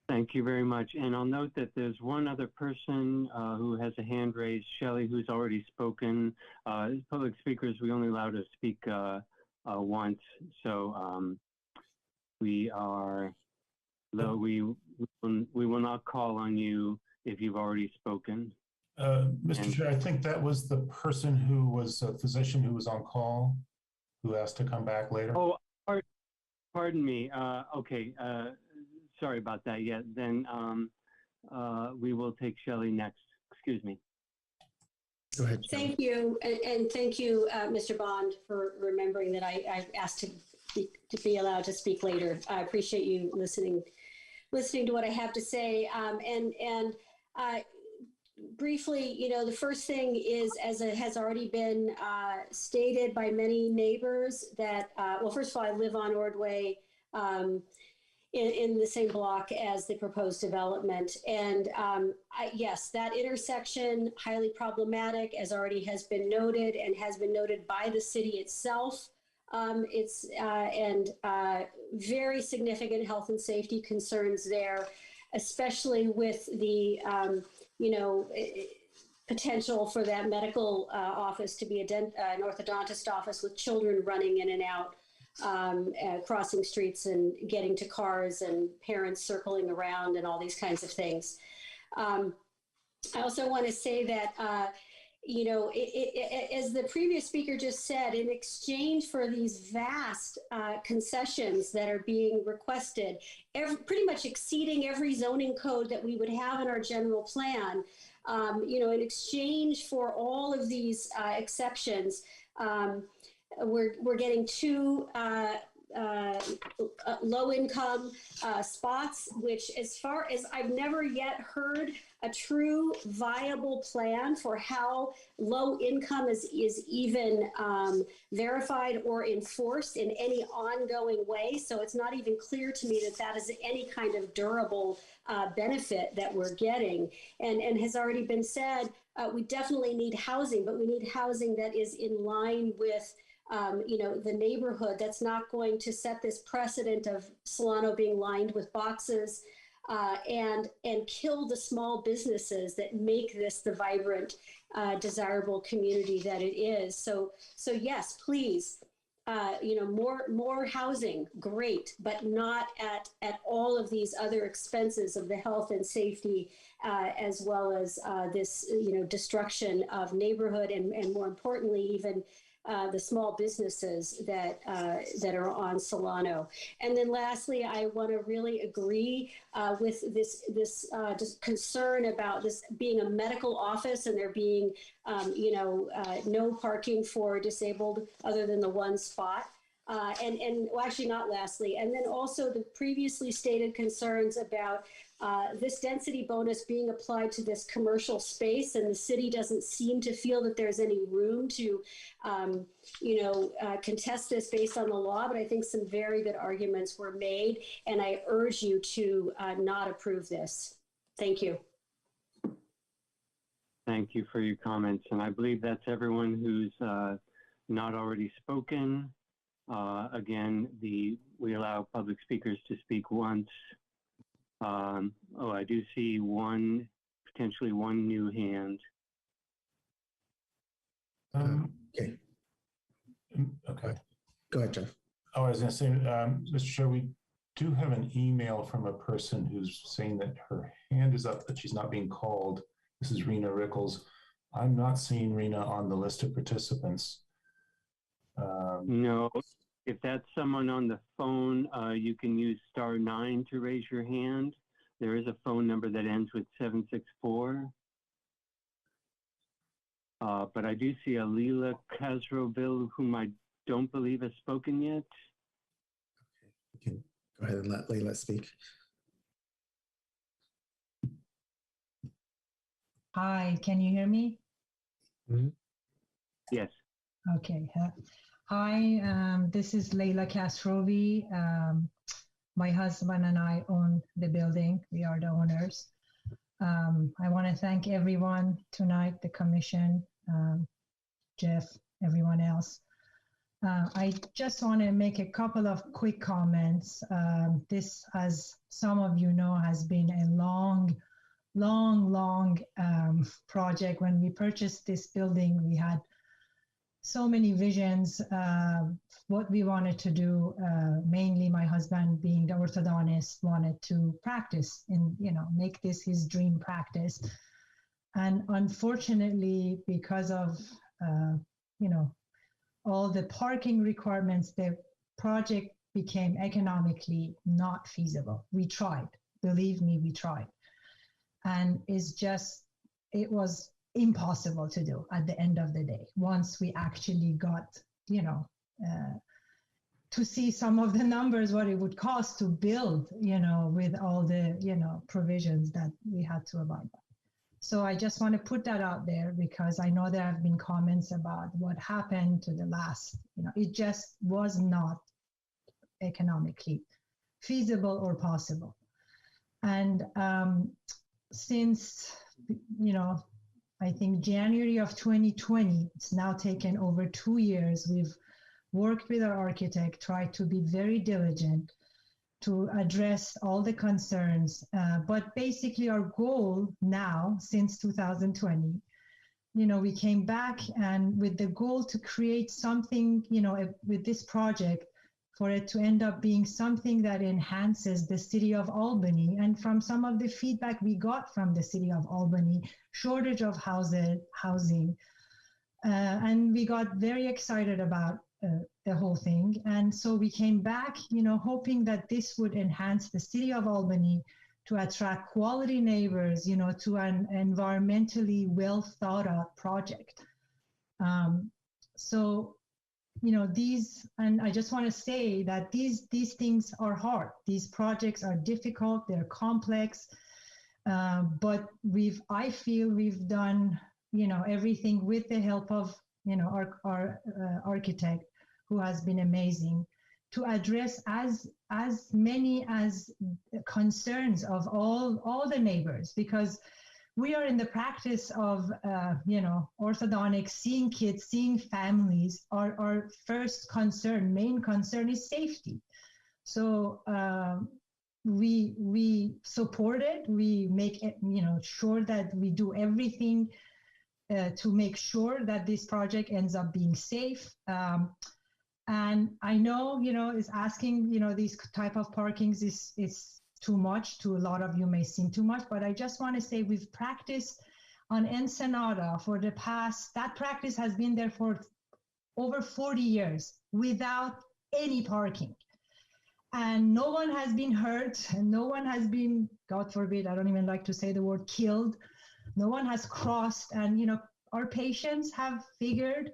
Thank you very much. And I'll note that there's one other person who has a hand raised, Shelley, who's already spoken. Public speakers, we only allow to speak once. So we will not call on you if you've already spoken. Mr. Chair, I think that was the person who was a physician who was on call who asked to come back later. Oh, pardon me. Okay. Sorry about that. Yeah, then we will take Shelley next. Excuse me. Go ahead. Thank you. And thank you, Mr. Bond, for remembering that I asked to be allowed to speak later. I appreciate you listening to what I have to say. Briefly, the first thing is, as it has already been stated by many neighbors, that, well, first of all, I live on Ordway in the same block as the proposed development. And yes, that intersection, highly problematic, as already has been noted and has been noted by the city itself. It's very significant health and safety concerns there, especially with the, potential for that medical office to be an orthodontist office with children running in and out, crossing streets and getting to cars and parents circling around and all these kinds of things. I also want to say that, as the previous speaker just said, in exchange for these vast concessions that are being requested, pretty much exceeding every zoning code that we would have in our general plan, in exchange for all of these exceptions, we're getting 2 low-income spots, which, as far as I've never yet heard a true viable plan for how low income is even verified or enforced in any ongoing way. So it's not even clear to me that that is any kind of durable benefit that we're getting. And has already been said, we definitely need housing, but we need housing that is in line with the neighborhood, that's not going to set this precedent of Solano being lined with boxes and kill the small businesses that make this the vibrant, desirable community that it is. So yes, please, more housing, great, but not at all of these other expenses of the health and safety, as well as this, destruction of neighborhood and more importantly, even the small businesses that that are on Solano. And then lastly, I want to really agree with this just concern about this being a medical office and there being no parking for disabled other than the one spot. Well, actually not lastly, and then also the previously stated concerns about this density bonus being applied to this commercial space, and the city doesn't seem to feel that there's any room to, contest this based on the law. But I think some very good arguments were made, and I urge you to not approve this. Thank you. Thank you for your comments, and I believe that's everyone who's not already spoken. Again, we allow public speakers to speak once. I do see potentially one new hand. Okay. Okay. Go ahead, Jeff. Oh, I was going to say, Mr. Chair, we do have an email from a person who's saying that her hand is up, but she's not being called. This is Rena Rickles. I'm not seeing Rena on the list of participants. No. If that's someone on the phone, you can use *9 to raise your hand. There is a phone number that ends with 764. But I do see a Leila Casroville, whom I don't believe has spoken yet. Okay, you can go ahead and let Leila speak. Hi, can you hear me? Mm-hmm. Yes. Okay. Hi, this is Leila Castrovi. My husband and I own the building. We are the owners. I want to thank everyone tonight, the commission, Jeff, everyone else. I just want to make a couple of quick comments. This, as some of you know, has been a long project. When we purchased this building, we had so many visions, what we wanted to do. Mainly my husband, being the orthodontist, wanted to practice and, make this his dream practice. And unfortunately, because of, all the parking requirements, the project became economically not feasible. We tried, believe me, we tried. And it was impossible to do at the end of the day. Once we actually got, to see some of the numbers, what it would cost to build, with all the, provisions that we had to abide by. So I just want to put that out there because I know there have been comments about what happened to the last, it just was not economically feasible or possible. And since, I think January of 2020, it's now taken over 2 years. We've worked with our architect, tried to be very diligent to address all the concerns. But basically our goal now, since 2020, we came back and with the goal to create something, with this project, for it to end up being something that enhances the city of Albany. And from some of the feedback we got from the city of Albany, shortage of housing. And we got very excited about the whole thing. And so we came back, hoping that this would enhance the city of Albany to attract quality neighbors, to an environmentally well thought out project. And I just want to say that these things are hard. These projects are difficult, they're complex, but I feel we've done, everything with the help of, our architect, who has been amazing, to address as many as concerns of all the neighbors, because we are in the practice of, orthodontics, seeing kids, seeing families. Our first concern, main concern is safety. So we support it. We make it, sure that we do everything to make sure that this project ends up being safe. And I know, is asking, these type of parkings is too much to a lot of you, may seem too much, but I just want to say we've practiced on Ensenada for the past, that practice has been there for over 40 years without any parking. And no one has been hurt, and no one has been, God forbid, I don't even like to say the word killed. No one has crossed, and, you know, our patients have figured,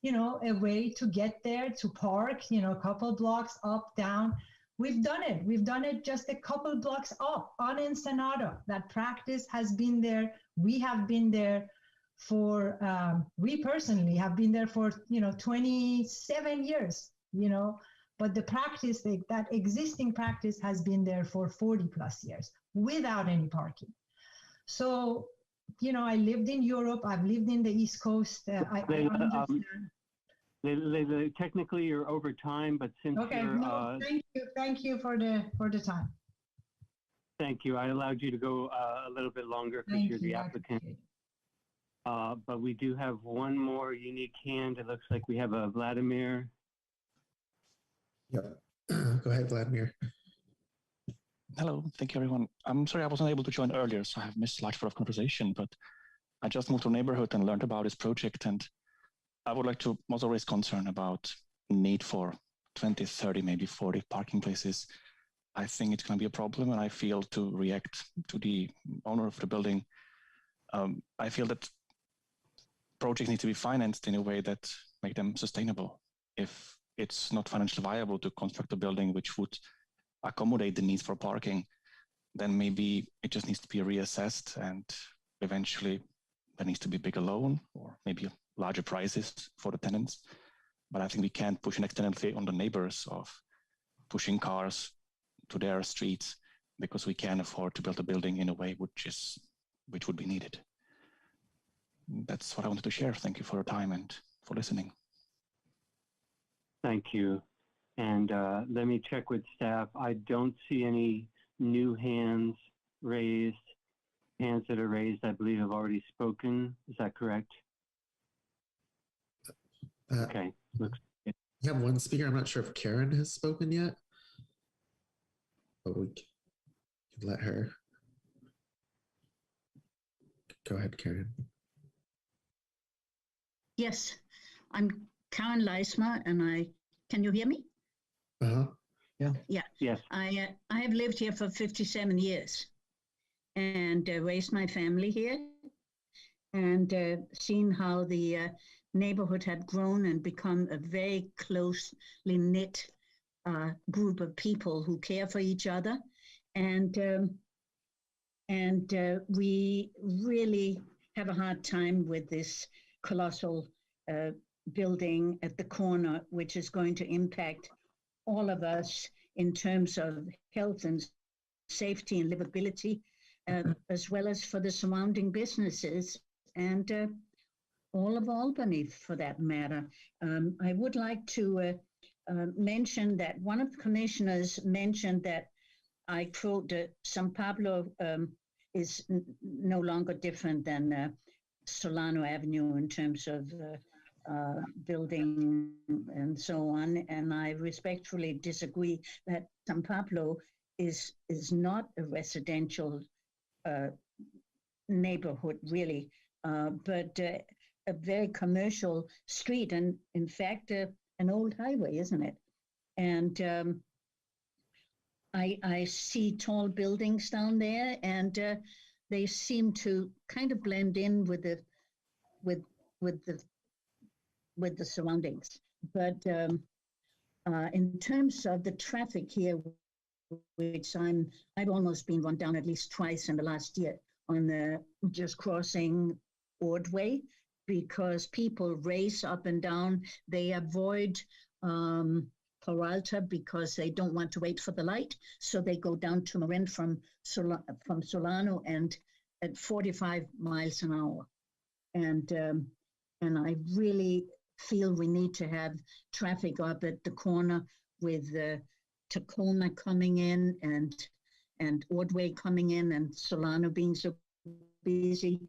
you know, a way to get there, to park, you know, a couple blocks up, down. We've done it. We've done it just a couple blocks up on Ensenada. That practice has been there. We have been there for, we personally have been there for, you know, 27 years, you know, but the practice, that existing practice has been there for 40 plus years without any parking. So, you know, I lived in Europe. I've lived in the East Coast. I understand. Technically, you're over time, but since you're thank you for the time. Thank you. I allowed you to go a little bit longer because you're the applicant. But we do have one more unique hand. It looks like we have a Vladimir. Yeah, go ahead, Vladimir. Hello, thank you, everyone. I'm sorry I wasn't able to join earlier, so I have missed a lot of conversation, but I just moved to a neighborhood and learned about this project, and I would like to also raise concern about need for 20, 30, maybe 40 parking places. I think it's going to be a problem, and I feel to react to the owner of the building. I feel that projects need to be financed in a way that make them sustainable. If it's not financially viable to construct a building which would accommodate the needs for parking, then maybe it just needs to be reassessed, and eventually there needs to be bigger loan or maybe larger prices for the tenants. But I think we can't push an externality on the neighbors of pushing cars to their streets because we can't afford to build a building in a way which would be needed. That's what I wanted to share. Thank you for your time and for listening. Thank you. And let me check with staff. I don't see any new hands raised. Hands that are raised, I believe, have already spoken. Is that correct? Okay. Looks good. We have one speaker. I'm not sure if Karen has spoken yet, but we can let her. Go ahead, Karen. Yes, I'm Karen Leismer, and can you hear me? Yeah. Yeah. Yes. I have lived here for 57 years and raised my family here, and seen how the neighborhood had grown and become a very closely knit group of people who care for each other. And we really have a hard time with this colossal building at the corner, which is going to impact all of us in terms of health and safety and livability, as well as for the surrounding businesses and all of Albany, for that matter. I would like to mention that one of the commissioners mentioned that, I quote, San Pablo is no longer different than Solano Avenue in terms of building and so on. And I respectfully disagree that San Pablo is not a residential neighborhood, really, but a very commercial street, and in fact, an old highway, isn't it? And I see tall buildings down there, and they seem to kind of blend in with the surroundings. But in terms of the traffic here, which I've almost been run down at least twice in the last year on the just crossing Ordway, because people race up and down. They avoid Peralta because they don't want to wait for the light, so they go down to Marin from Solano and at 45 miles an hour. And I really feel we need to have traffic up at the corner with Tacoma coming in and Ordway coming in and Solano being so busy.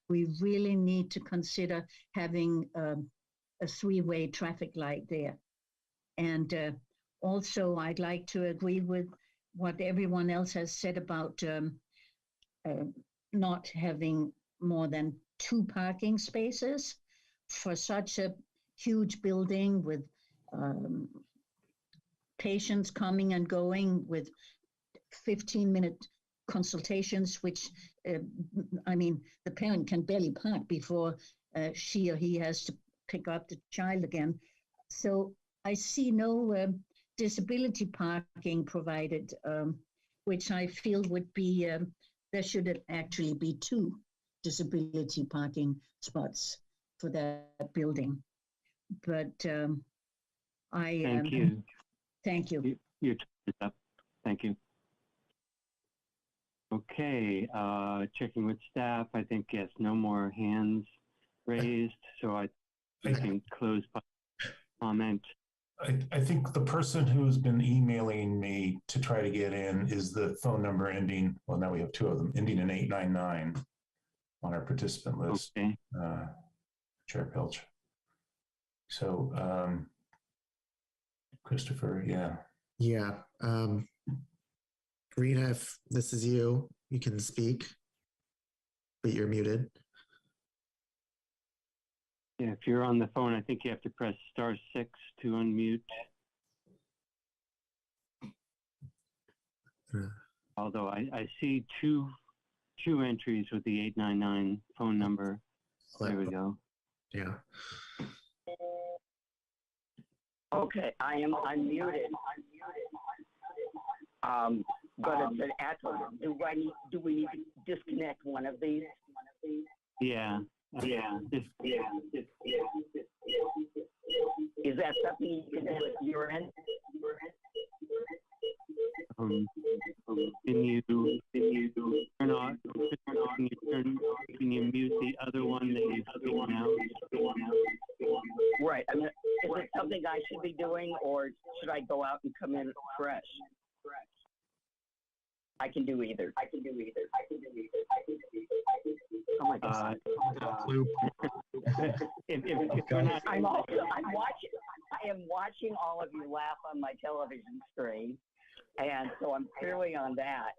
We really need to consider having a three-way traffic light there. And also, I'd like to agree with what everyone else has said about not having more than 2 parking spaces for such a huge building with patients coming and going with 15-minute consultations, which, I mean, the parent can barely park before she or he has to pick up the child again. So I see no disability parking provided, which I feel would be, there should actually be 2 disability parking spots for that building. But Thank you. Thank you. Your time is up. Thank you. Okay, checking with staff. I think, yes, no more hands raised, so I can close comment. I think the person who's been emailing me to try to get in is the phone number ending, well, now we have 2 of them, ending in 899 on our participant list. Okay. Chair Pilch. So, Christopher, yeah. Yeah. Rena, if this is you, you can speak, but you're muted. Yeah, if you're on the phone, I think you have to press *6 to unmute. Although I see two entries with the 899 phone number. There we go. Yeah. Okay, I am unmuted. But it's an echo. Do we need to disconnect one of these? Yeah. Is that something you can do at your end? Can you turn off? Can you mute the other one that you're speaking out? Right. I mean, is it something I should be doing, or should I go out and come in fresh? I can do either. Oh my God. I am watching all of you laugh on my television screen, and so I'm clearly on that.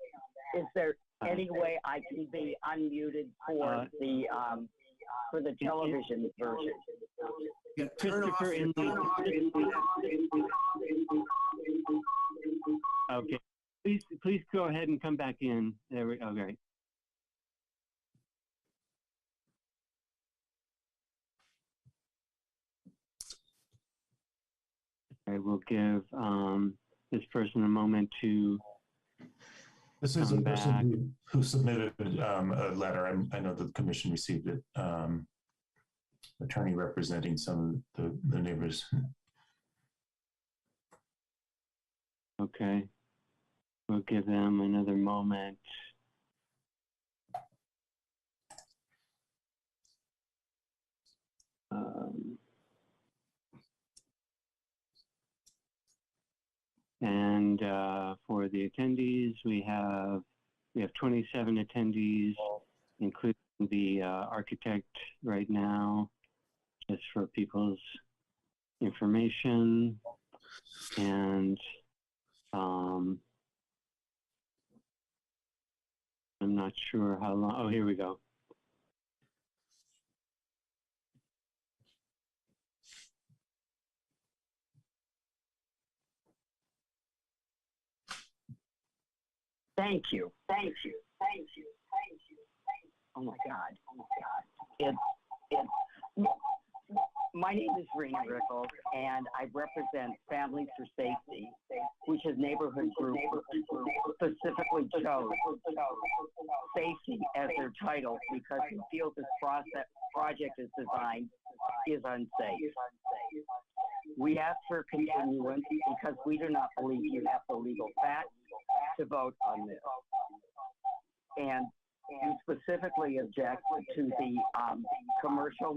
Is there any way I can be unmuted for the television version? Yeah, turn off. Okay. Please go ahead and come back in. There we go. Okay. I will give this person a moment to. This is a person who submitted a letter. I know the commission received it. Attorney representing some of the neighbors. Okay. We'll give them another moment. And for the attendees, we have 27 attendees, including the architect right now, just for people's information. And I'm not sure how long. Oh, here we go. Thank you. Oh my God. My name is Rena Rickles, and I represent Families for Safety, which is neighborhood group specifically chose safety as their title because we feel this project is designed is unsafe. We ask for continuance because we do not believe you have the legal facts to vote on this. And you specifically object to the commercial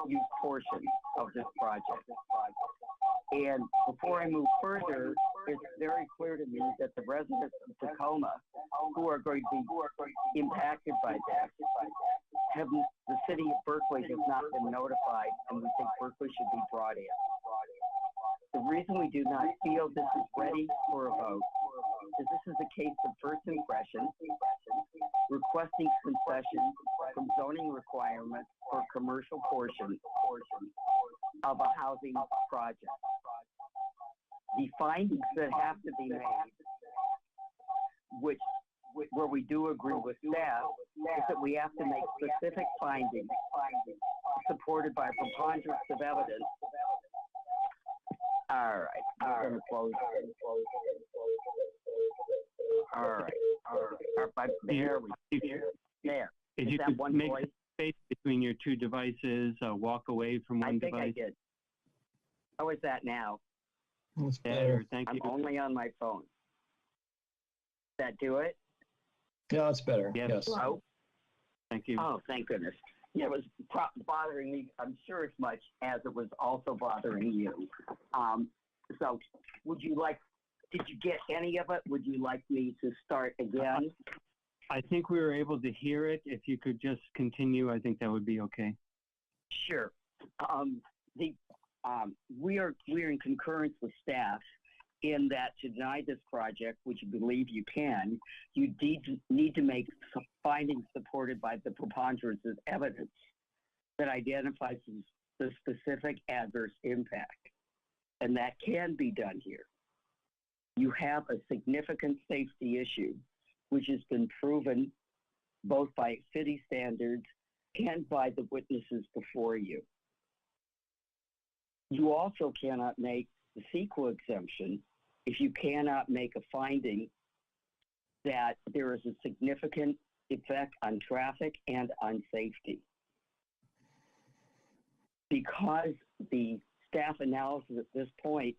use portion of this project. And before I move further, it's very clear to me that the residents of Tacoma who are going to be impacted by this the city of Berkeley has not been notified, and we think Berkeley should be brought in. The reason we do not feel this is ready for a vote is this is a case of first impression, requesting concessions from zoning requirements for commercial portion of a housing project. The findings that have to be made, where we do agree with staff, is that we have to make specific findings supported by preponderance of evidence. All right, I'm going to close. All right. There we go. There. If you could make space between your two devices, walk away from one device. I think I did. How is that now? That's better. Thank you. I'm only on my phone. Does that do it? Yeah, that's better. Yes. Oh. Thank you. Oh, thank goodness. Yeah, it was bothering me, I'm sure, as much as it was also bothering you. So would you like, did you get any of it? Would you like me to start again? I think we were able to hear it. If you could just continue, I think that would be okay. Sure. We are in concurrence with staff in that to deny this project, which you believe you can, you need to make some findings supported by the preponderance of evidence that identifies the specific adverse impact. And that can be done here. You have a significant safety issue, which has been proven both by city standards and by the witnesses before you. You also cannot make the CEQA exemption if you cannot make a finding that there is a significant effect on traffic and on safety. Because the staff analysis at this point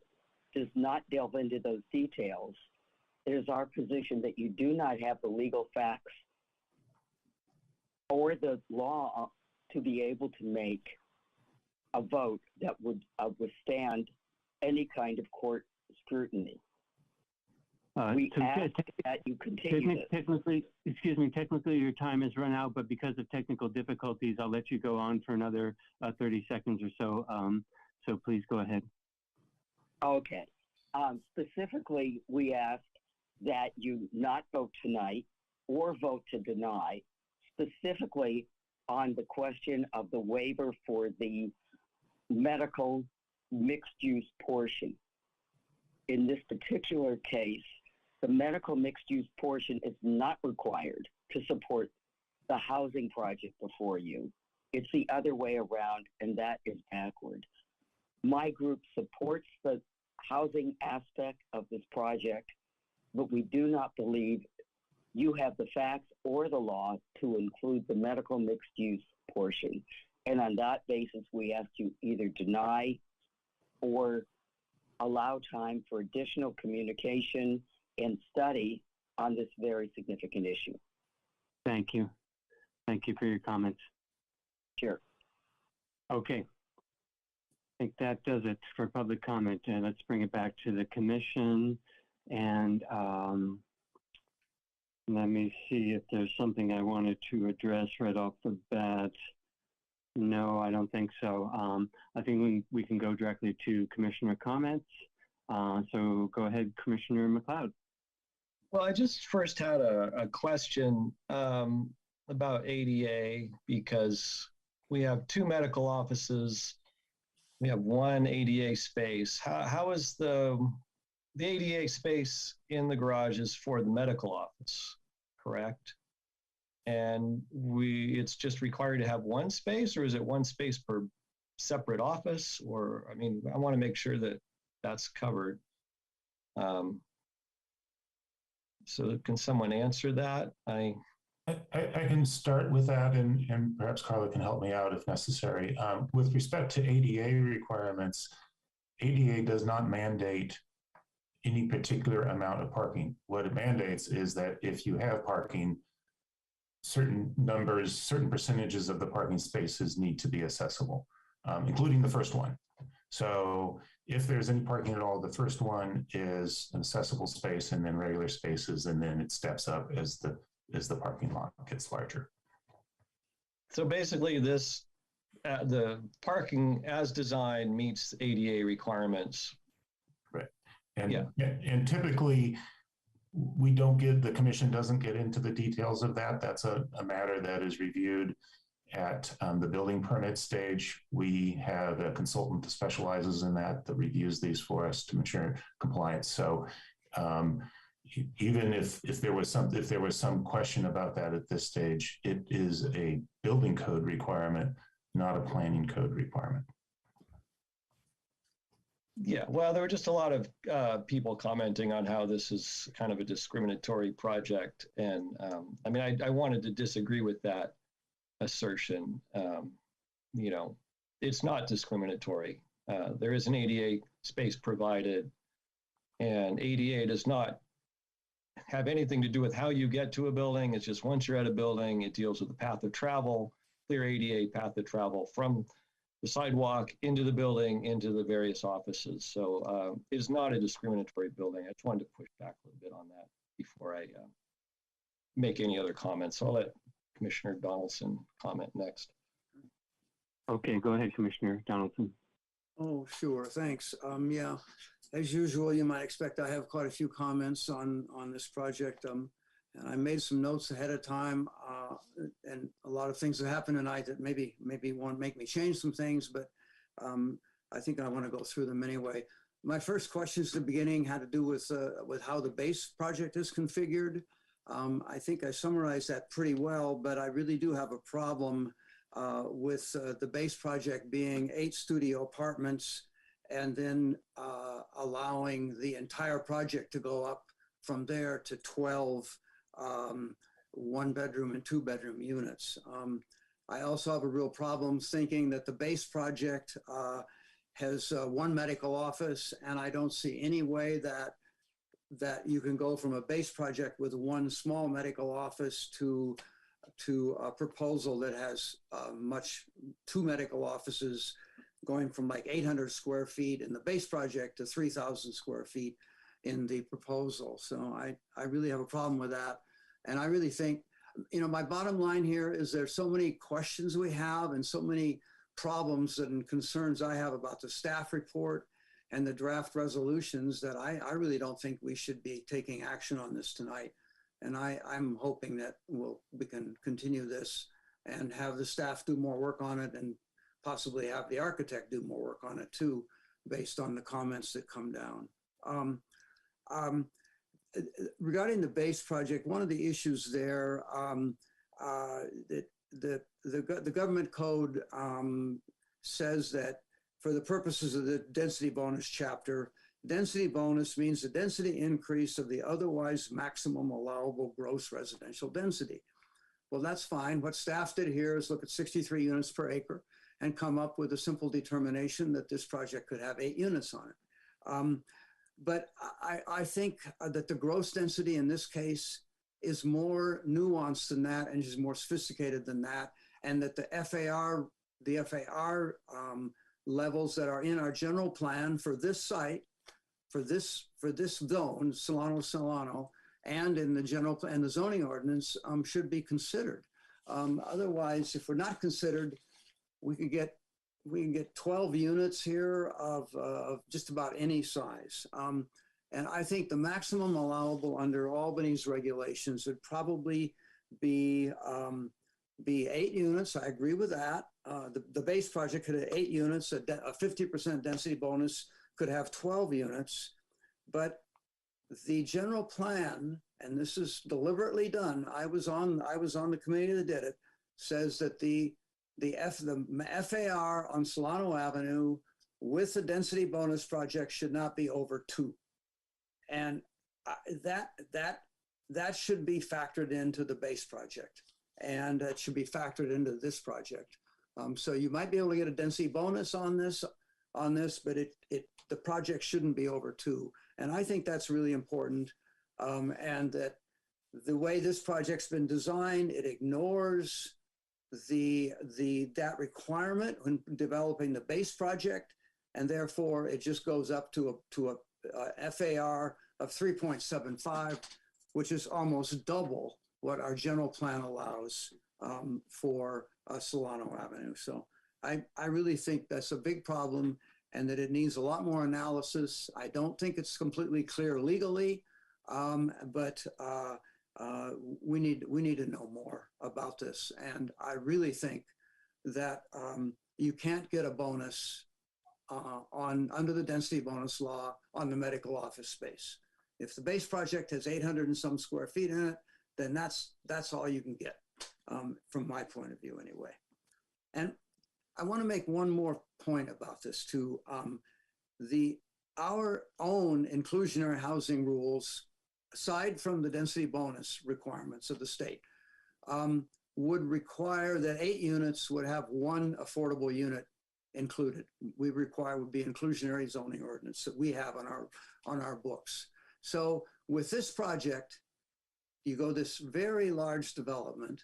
does not delve into those details, it is our position that you do not have the legal facts or the law to be able to make a vote that would withstand any kind of court scrutiny. We ask that you continue this. Technically, your time has run out, but because of technical difficulties, I'll let you go on for another 30 seconds or so. So please go ahead. Okay. Specifically, we ask that you not vote tonight or vote to deny, specifically on the question of the waiver for the medical mixed-use portion. In this particular case, the medical mixed-use portion is not required to support the housing project before you. It's the other way around, and that is backward. My group supports the housing aspect of this project, but we do not believe you have the facts or the law to include the medical mixed-use portion. And on that basis, we ask you either deny or allow time for additional communication and study on this very significant issue. Thank you. Thank you for your comments. Sure. Okay. I think that does it for public comment. And let's bring it back to the commission. And let me see if there's something I wanted to address right off the bat. No, I don't think so. I think we can go directly to commissioner comments. So go ahead, Commissioner McLeod. Well, I just first had a question about ADA, because we have two medical offices. We have one ADA space. How is the ADA space in the garages for the medical office, correct? And it's just required to have one space, or is it one space per separate office? Or, I mean, I want to make sure that that's covered. So can someone answer that? I can start with that, and perhaps Carla can help me out if necessary. With respect to ADA requirements, ADA does not mandate any particular amount of parking. What it mandates is that if you have parking, certain numbers, certain percentages of the parking spaces need to be accessible, including the first one. So if there's any parking at all, the first one is an accessible space, and then regular spaces, and then it steps up as the parking lot gets larger. So basically this, the parking as designed meets ADA requirements. Right. And typically the commission doesn't get into the details of that. That's a matter that is reviewed at the building permit stage, we have a consultant that specializes in that reviews these for us to ensure compliance. So even if there was some question about that at this stage, it is a building code requirement, not a planning code requirement. Yeah, well, there were just a lot of people commenting on how this is kind of a discriminatory project. And I mean, I wanted to disagree with that assertion. You know, it's not discriminatory. There is an ADA space provided, and ADA does not have anything to do with how you get to a building. It's just once you're at a building, it deals with the path of travel, clear ADA path of travel from the sidewalk into the building, into the various offices. So it's not a discriminatory building. I just wanted to push back a little bit on that before I make any other comments. So I'll let Commissioner Donaldson comment next. Okay, go ahead, Commissioner Donaldson. Oh, sure, thanks. Yeah, as usual, you might expect I have quite a few comments on this project. And I made some notes ahead of time, and a lot of things have happened tonight that maybe won't make me change some things, but I think I want to go through them anyway. My first questions at the beginning had to do with how the base project is configured. I think I summarized that pretty well, but I really do have a problem with the base project being 8 studio apartments and then allowing the entire project to go up from there to 12 1-bedroom and 2-bedroom units. I also have a real problem thinking that the base project has 1 medical office, and I don't see any way that you can go from a base project with 1 small medical office to a proposal that has 2 medical offices going from like 800 square feet in the base project to 3,000 square feet in the proposal. So I really have a problem with that. And I really think, you know, my bottom line here is there's so many questions we have and so many problems and concerns I have about the staff report and the draft resolutions that I really don't think we should be taking action on this tonight. And I'm hoping that we can continue this and have the staff do more work on it and possibly have the architect do more work on it too, based on the comments that come down. Regarding the base project, one of the issues there, the government code says that for the purposes of the density bonus chapter, density bonus means the density increase of the otherwise maximum allowable gross residential density. Well, that's fine. What staff did here is look at 63 units per acre and come up with a simple determination that this project could have 8 units on it. But I think that the gross density in this case is more nuanced than that and is more sophisticated than that, and that the FAR levels that are in our general plan for this site, for this zone, Solano, and in the general plan and the zoning ordinance should be considered. Otherwise, if we're not considered, we can get 12 units here of just about any size. And I think the maximum allowable under Albany's regulations would probably be 8 units. I agree with that. The base project could have 8 units. A 50% density bonus could have 12 units. But the general plan, and this is deliberately done, I was on the committee that did it, says that the FAR on Solano Avenue with the density bonus project should not be over 2. And that should be factored into the base project, and it should be factored into this project. So you might be able to get a density bonus on this, but the project shouldn't be over 2. And I think that's really important. And that the way this project's been designed, it ignores that requirement when developing the base project, and therefore it just goes up to a FAR of 3.75, which is almost double what our general plan allows for Solano Avenue. So I really think that's a big problem and that it needs a lot more analysis. I don't think it's completely clear legally, but we need to know more about this. And I really think that you can't get a bonus under the density bonus law on the medical office space. If the base project has 800 and some square feet in it, then that's all you can get, from my point of view anyway. And I want to make one more point about this too. Our own inclusionary housing rules, aside from the density bonus requirements of the state, would require that 8 units would have 1 affordable unit included. We require would be inclusionary zoning ordinance that we have on our books. So with this project, you go this very large development,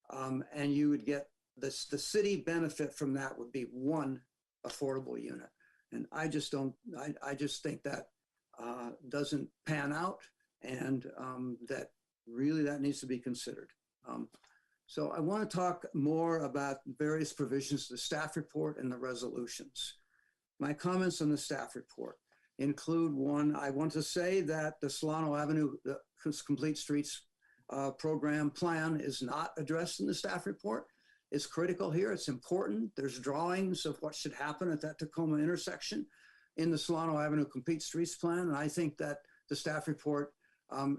and you would get this, the city benefit from that would be 1 affordable unit. And I just think that doesn't pan out, and that really that needs to be considered. So I want to talk more about various provisions of the staff report and the resolutions. My comments on the staff report include: 1, I want to say that the Solano Avenue Complete Streets program plan is not addressed in the staff report. It's critical here. It's important. There's drawings of what should happen at that Tacoma intersection in the Solano Avenue Complete Streets plan. And I think that the staff report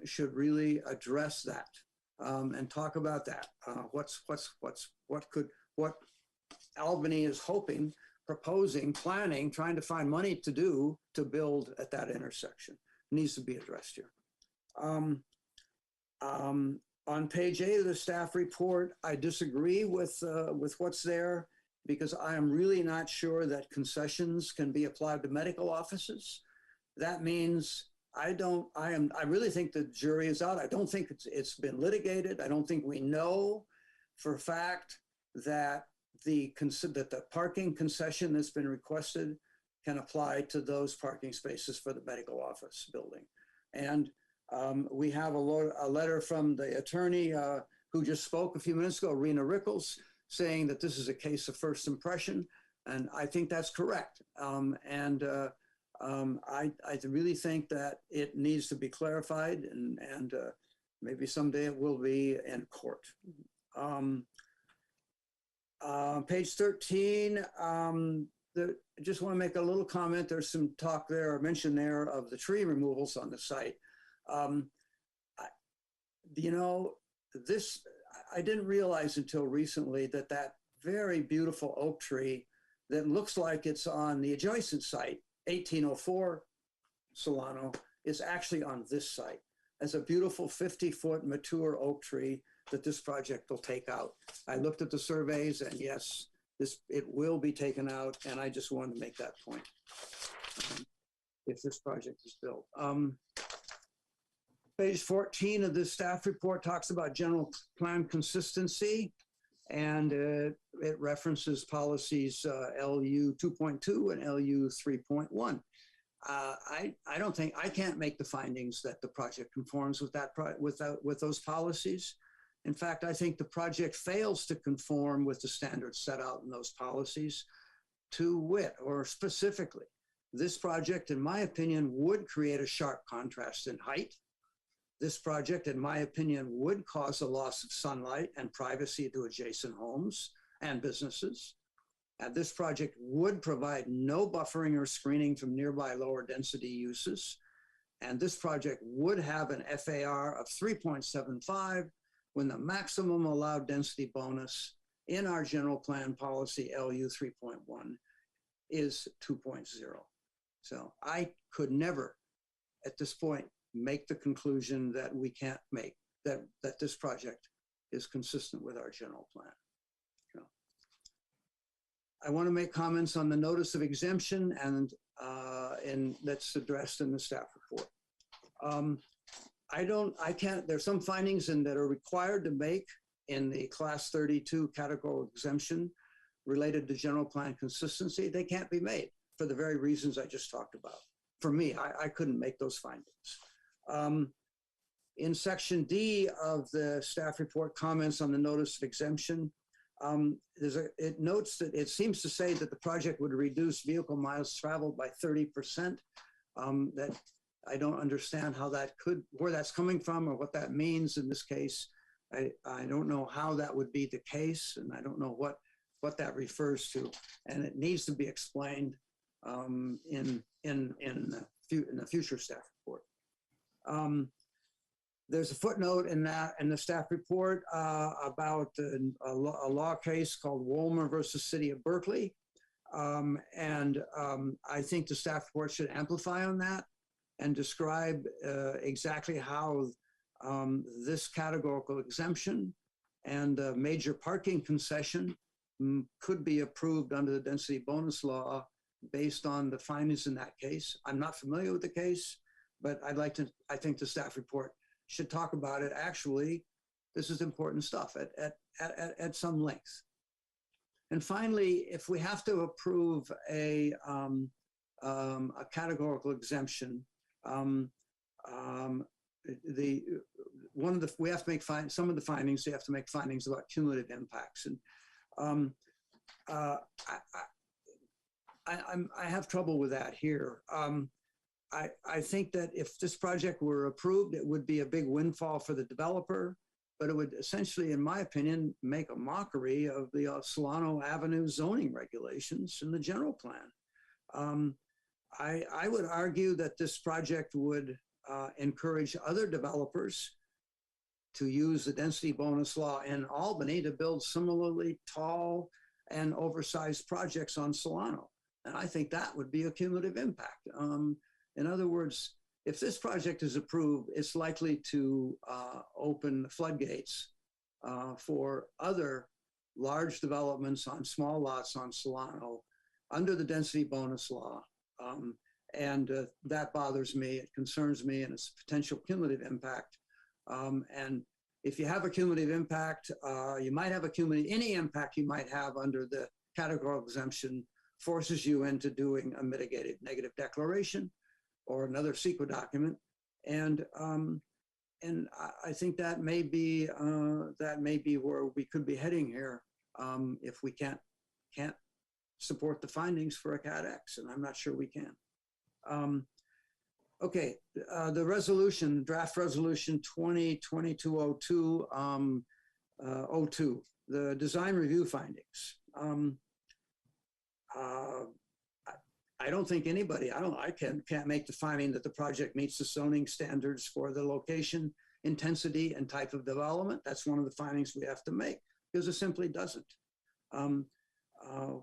should really address that and talk about that. What Albany is hoping, proposing, planning, trying to find money to do to build at that intersection needs to be addressed here. On page 8 of the staff report, I disagree with what's there, because I am really not sure that concessions can be applied to medical offices. That means I really think the jury is out. I don't think it's been litigated. I don't think we know for a fact that the parking concession that's been requested can apply to those parking spaces for the medical office building. And we have a letter from the attorney who just spoke a few minutes ago, Rena Rickles, saying that this is a case of first impression. And I think that's correct. I really think that it needs to be clarified, and maybe someday it will be in court. Page 13, I just want to make a little comment. There's some talk there, or mention there, of the tree removals on the site. I didn't realize until recently that that very beautiful oak tree that looks like it's on the adjacent site, 1804 Solano, is actually on this site as a beautiful 50-foot mature oak tree that this project will take out. I looked at the surveys, and yes, it will be taken out, and I just wanted to make that point if this project is built. Page 14 of the staff report talks about general plan consistency, and it references policies LU 2.2 and LU 3.1. I can't make the findings that the project conforms with with those policies. In fact, I think the project fails to conform with the standards set out in those policies. To wit, or specifically, this project, in my opinion, would create a sharp contrast in height. This project, in my opinion, would cause a loss of sunlight and privacy to adjacent homes and businesses. And this project would provide no buffering or screening from nearby lower density uses. And this project would have an FAR of 3.75 when the maximum allowed density bonus in our general plan policy LU 3.1 is 2.0. So I could never, at this point, make the conclusion that we can't make, that this project is consistent with our general plan. I want to make comments on the notice of exemption, and that's addressed in the staff report. There's some findings that are required to make in the class 32 categorical exemption related to general plan consistency. They can't be made for the very reasons I just talked about. For me, I couldn't make those findings. In section D of the staff report, comments on the notice of exemption, it notes that it seems to say that the project would reduce vehicle miles traveled by 30%. That I don't understand where that's coming from or what that means in this case. I don't know how that would be the case, and I don't know what what that refers to, and it needs to be explained in the future staff report. There's a footnote in the staff report about a law case called Wolmer versus City of Berkeley. I think the staff report should amplify on that and describe exactly how this categorical exemption and major parking concession could be approved under the density bonus law based on the findings in that case. I'm not familiar with the case, but I think the staff report should talk about it. Actually, this is important stuff at some length. And finally, if we have to approve a categorical exemption, we have to make some of the findings. We have to make findings about cumulative impacts, and I have trouble with that here. I think that if this project were approved, it would be a big windfall for the developer, but it would essentially, in my opinion, make a mockery of the Solano Avenue zoning regulations in the general plan. I would argue that this project would encourage other developers to use the density bonus law in Albany to build similarly tall and oversized projects on Solano. And I think that would be a cumulative impact. In other words, if this project is approved, it's likely to open the floodgates for other large developments on small lots on Solano under the density bonus law. That bothers me, it concerns me, and it's a potential cumulative impact. And if you have a cumulative impact, you might have any impact you might have under the categorical exemption forces you into doing a mitigated negative declaration or another CEQA document. And I think that may be where we could be heading here if we can't support the findings for a CAT-X, and I'm not sure we can. Okay, the resolution, draft resolution 2022-02, 02, the design review findings. I don't think anybody, I can't make the finding that the project meets the zoning standards for the location, intensity, and type of development. That's one of the findings we have to make, because it simply doesn't.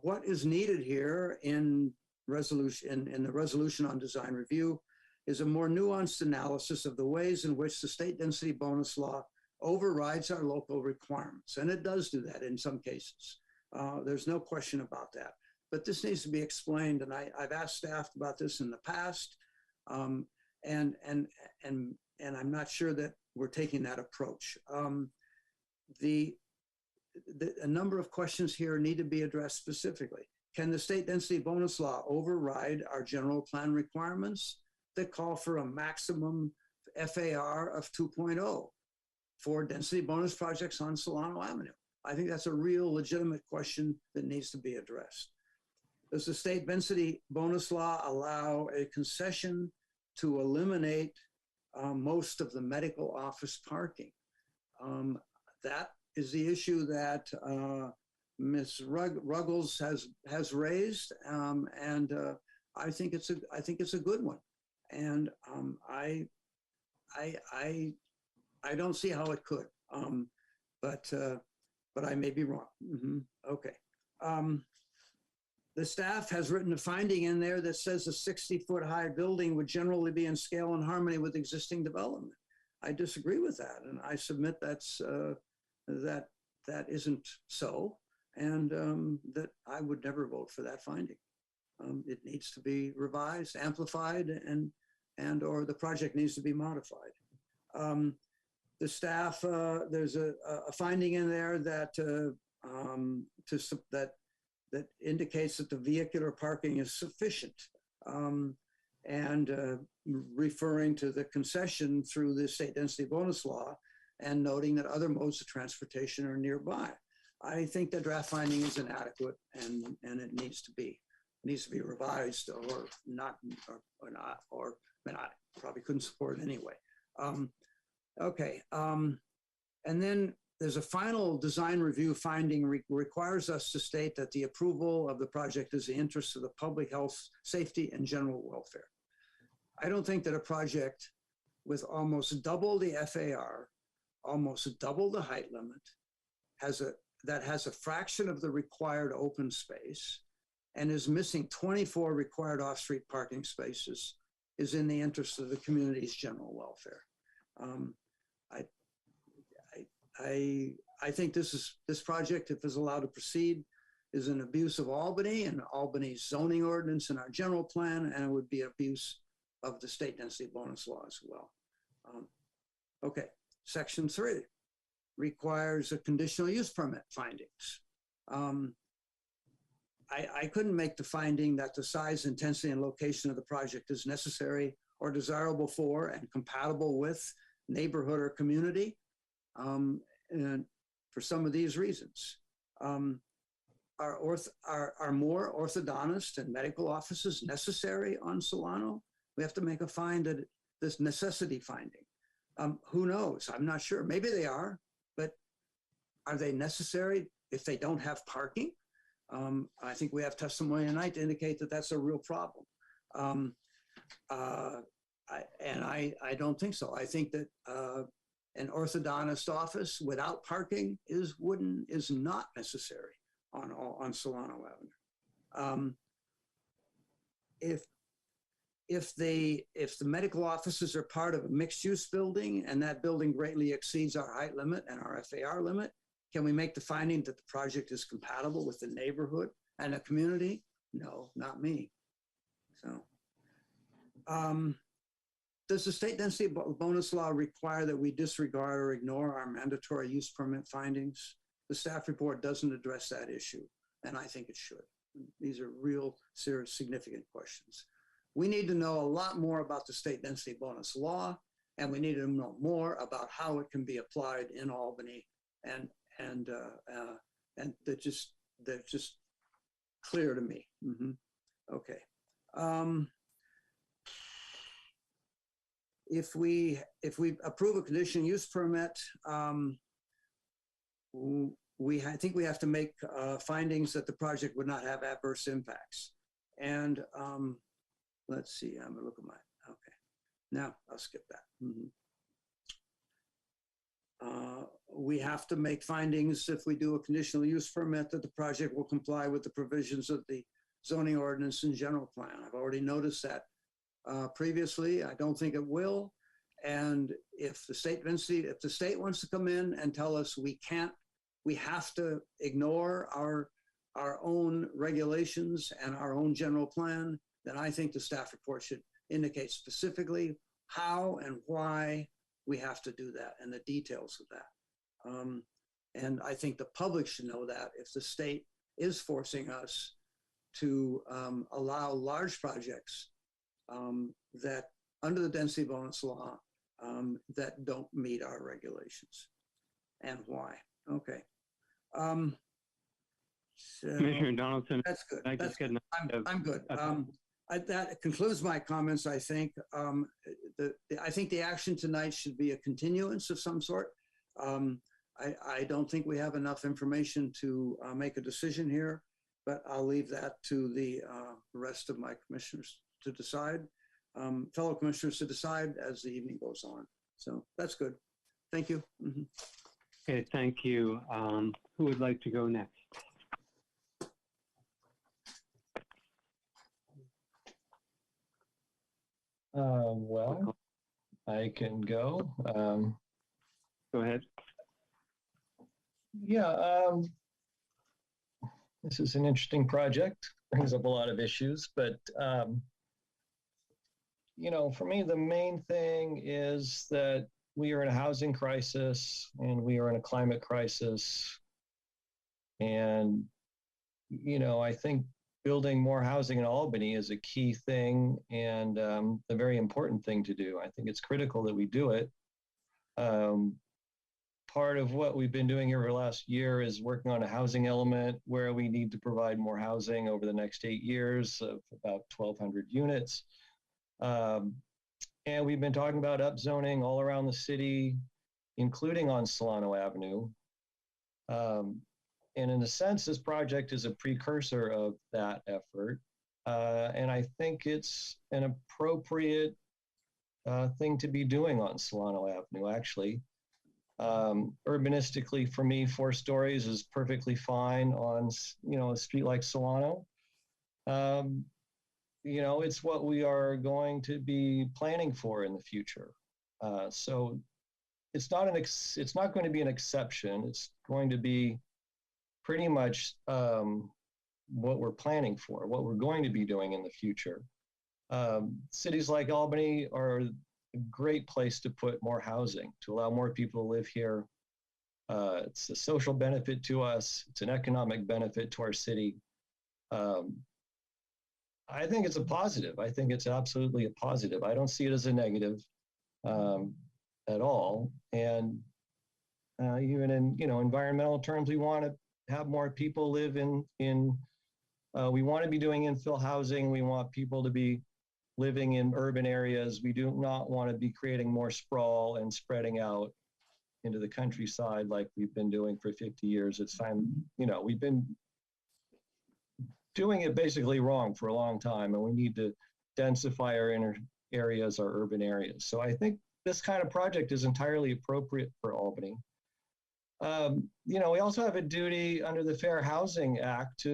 What is needed here in the resolution on design review is a more nuanced analysis of the ways in which the state density bonus law overrides our local requirements. And it does do that in some cases. There's no question about that. But this needs to be explained, and I've asked staff about this in the past, and I'm not sure that we're taking that approach. A number of questions here need to be addressed specifically. Can the state density bonus law override our general plan requirements that call for a maximum FAR of 2.0 for density bonus projects on Solano Avenue? I think that's a real legitimate question that needs to be addressed. Does the state density bonus law allow a concession to eliminate most of the medical office parking? That is the issue that Ms. Ruggles has raised, and I think it's a good one. And I don't see how it could, but I may be wrong. Okay. The staff has written a finding in there that says a 60-foot high building would generally be in scale and harmony with existing development. I disagree with that, and I submit that isn't so, and that I would never vote for that finding. It needs to be revised, amplified, and or the project needs to be modified. The staff, there's a finding in there that that indicates that the vehicular parking is sufficient, and referring to the concession through the state density bonus law and noting that other modes of transportation are nearby. I think the draft finding is inadequate, and it needs to be revised or not, or I probably couldn't support it anyway. Okay, and then there's a final design review finding requires us to state that the approval of the project is the interest of the public health, safety, and general welfare. I don't think that a project with almost double the FAR, almost double the height limit, that has a fraction of the required open space and is missing 24 required off-street parking spaces is in the interest of the community's general welfare. I think this project, if it's allowed to proceed, is an abuse of Albany and Albany's zoning ordinance and our general plan, and it would be abuse of the state density bonus law as well. Okay, section 3 requires a conditional use permit findings. I couldn't make the finding that the size, intensity, and location of the project is necessary or desirable for and compatible with neighborhood or community. And for some of these reasons, are more orthodontist and medical offices necessary on Solano? We have to make a find that this necessity finding. Who knows? I'm not sure. Maybe they are, but are they necessary if they don't have parking? I think we have testimony tonight to indicate that that's a real problem. I don't think so. I think that an orthodontist office without parking is not necessary on Solano Avenue. If the medical offices are part of a mixed-use building and that building greatly exceeds our height limit and our FAR limit, can we make the finding that the project is compatible with the neighborhood and the community? No, not me. So, does the state density bonus law require that we disregard or ignore our mandatory use permit findings? The staff report doesn't address that issue, and I think it should. These are real, serious, significant questions. We need to know a lot more about the state density bonus law, and we need to know more about how it can be applied in Albany, and they're just clear to me. Okay. If we approve a conditional use permit, I think we have to make findings that the project would not have adverse impacts. And let's see, I'm gonna look at okay. Now I'll skip that. We have to make findings if we do a conditional use permit that the project will comply with the provisions of the zoning ordinance and general plan. I've already noticed that previously. I don't think it will. And if the state wants to come in and tell us we have to ignore our own regulations and our own general plan, then I think the staff report should indicate specifically how and why we have to do that and the details of that. And I think the public should know that if the state is forcing us to allow large projects that under the density bonus law that don't meet our regulations and why. Okay. So Commissioner Donaldson, that's good. That's good. I'm good. That concludes my comments, I think. I think the action tonight should be a continuance of some sort. I don't think we have enough information to make a decision here, but I'll leave that to the rest of my commissioners to decide, fellow commissioners to decide as the evening goes on. So that's good. Thank you. Okay, thank you. Who would like to go next? Well, I can go. Go ahead. Yeah, this is an interesting project. Brings up a lot of issues, but you know, for me, the main thing is that we are in a housing crisis and we are in a climate crisis. And, you know, I think building more housing in Albany is a key thing and a very important thing to do. I think it's critical that we do it. Part of what we've been doing here for the last year is working on a housing element where we need to provide more housing over the next 8 years of about 1,200 units. And we've been talking about upzoning all around the city, including on Solano Avenue. And in a sense, this project is a precursor of that effort. And I think it's an appropriate thing to be doing on Solano Avenue, actually. Urbanistically, for me, 4 stories is perfectly fine on, a street like Solano. It's what we are going to be planning for in the future. So it's not going to be an exception. It's going to be pretty much what we're planning for, what we're going to be doing in the future. Cities like Albany are a great place to put more housing, to allow more people to live here. It's a social benefit to us. It's an economic benefit to our city. I think it's a positive. I think it's absolutely a positive. I don't see it as a negative at all. And even in environmental terms, we want to have more people live in we want to be doing infill housing. We want people to be living in urban areas. We do not want to be creating more sprawl and spreading out into the countryside like we've been doing for 50 years. It's time, we've been doing it basically wrong for a long time, and we need to densify our inner areas, our urban areas. So I think this kind of project is entirely appropriate for Albany. We also have a duty under the Fair Housing Act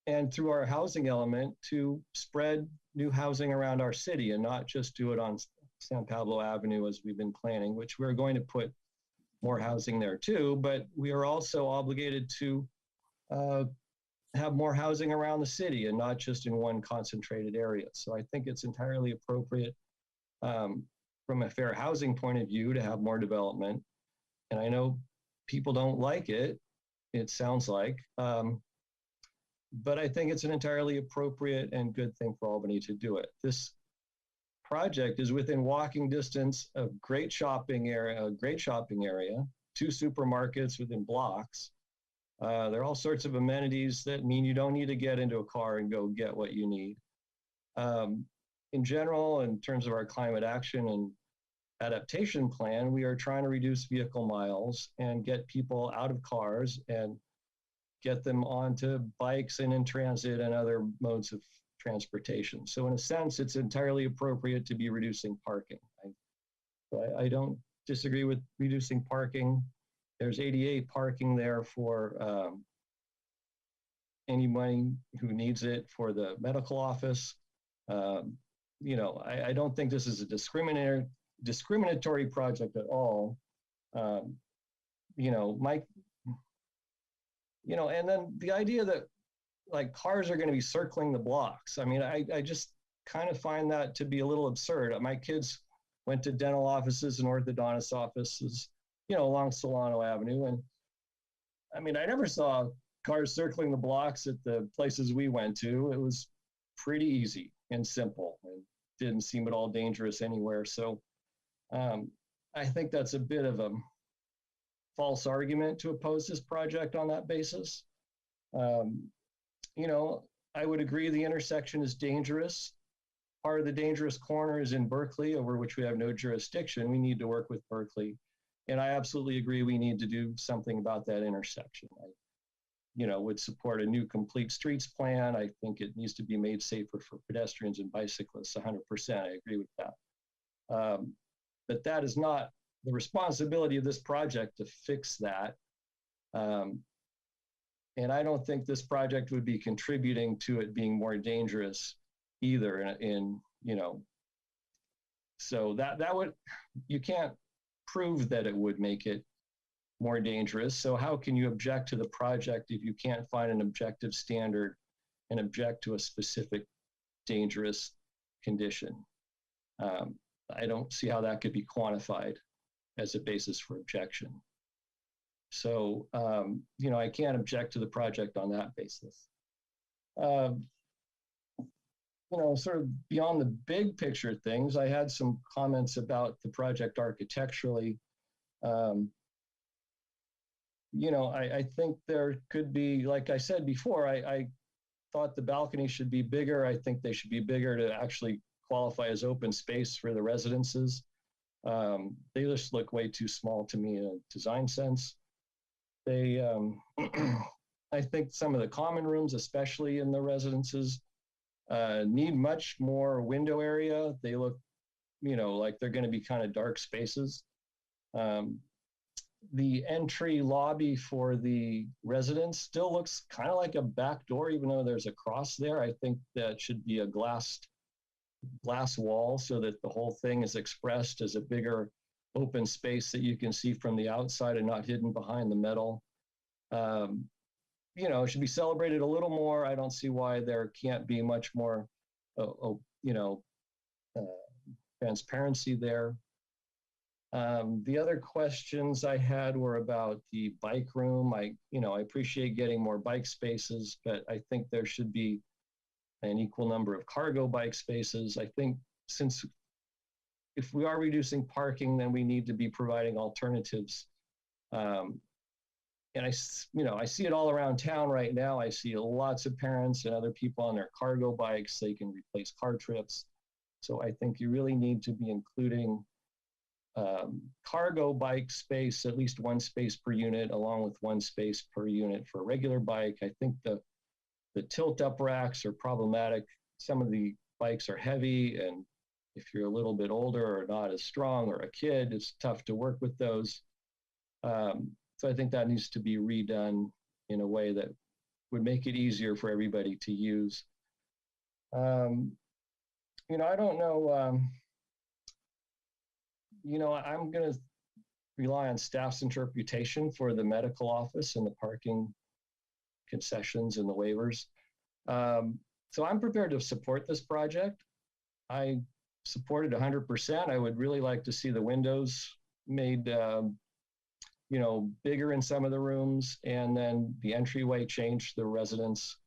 and through our housing element to spread new housing around our city and not just do it on San Pablo Avenue as we've been planning, which we're going to put more housing there too, but we are also obligated to have more housing around the city and not just in one concentrated area. So I think it's entirely appropriate from a fair housing point of view to have more development. And I know people don't like it, it sounds like, but I think it's an entirely appropriate and good thing for Albany to do it. This project is within walking distance of great shopping area, 2 supermarkets within blocks. There are all sorts of amenities that mean you don't need to get into a car and go get what you need. In general, in terms of our climate action and adaptation plan, we are trying to reduce vehicle miles and get people out of cars and get them onto bikes and in transit and other modes of transportation. So in a sense, it's entirely appropriate to be reducing parking. I don't disagree with reducing parking. There's ADA parking there for anyone who needs it for the medical office. I don't think this is a discriminatory project at all. And then the idea that like cars are going to be circling the blocks. I mean, I just kind of find that to be a little absurd. My kids went to dental offices and orthodontist offices, along Solano Avenue. And I mean, I never saw cars circling the blocks at the places we went to. It was pretty easy and simple and didn't seem at all dangerous anywhere. So I think that's a bit of a false argument to oppose this project on that basis. I would agree the intersection is dangerous. Part of the dangerous corner is in Berkeley, over which we have no jurisdiction. We need to work with Berkeley. And I absolutely agree we need to do something about that intersection. I would support a new complete streets plan. I think it needs to be made safer for pedestrians and bicyclists, 100%. I agree with that. But that is not the responsibility of this project to fix that. And I don't think this project would be contributing to it being more dangerous either so that would, you can't prove that it would make it more dangerous. So how can you object to the project if you can't find an objective standard and object to a specific dangerous condition? I don't see how that could be quantified as a basis for objection. So, I can't object to the project on that basis. Sort of beyond the big picture things, I had some comments about the project architecturally. I think there could be, like I said before, I thought the balconies should be bigger. I think they should be bigger to actually qualify as open space for the residences. They just look way too small to me in a design sense. They, I think some of the common rooms, especially in the residences, need much more window area. They look, like they're going to be kind of dark spaces. The entry lobby for the residence still looks kind of like a back door, even though there's a cross there. I think that should be a glass wall so that the whole thing is expressed as a bigger open space that you can see from the outside and not hidden behind the metal. It should be celebrated a little more. I don't see why there can't be much more, transparency there. The other questions I had were about the bike room. I appreciate getting more bike spaces, but I think there should be an equal number of cargo bike spaces. I think since if we are reducing parking, then we need to be providing alternatives. And I see it all around town right now. I see lots of parents and other people on their cargo bikes. They can replace car trips. So I think you really need to be including cargo bike space, at least one space per unit, along with one space per unit for a regular bike. I think the tilt-up racks are problematic. Some of the bikes are heavy, and if you're a little bit older or not as strong or a kid, it's tough to work with those. So I think that needs to be redone in a way that would make it easier for everybody to use. I don't know. I'm going to rely on staff's interpretation for the medical office and the parking concessions and the waivers. So I'm prepared to support this project. I support it 100%. I would really like to see the windows made bigger in some of the rooms, and then the entryway changed, the residence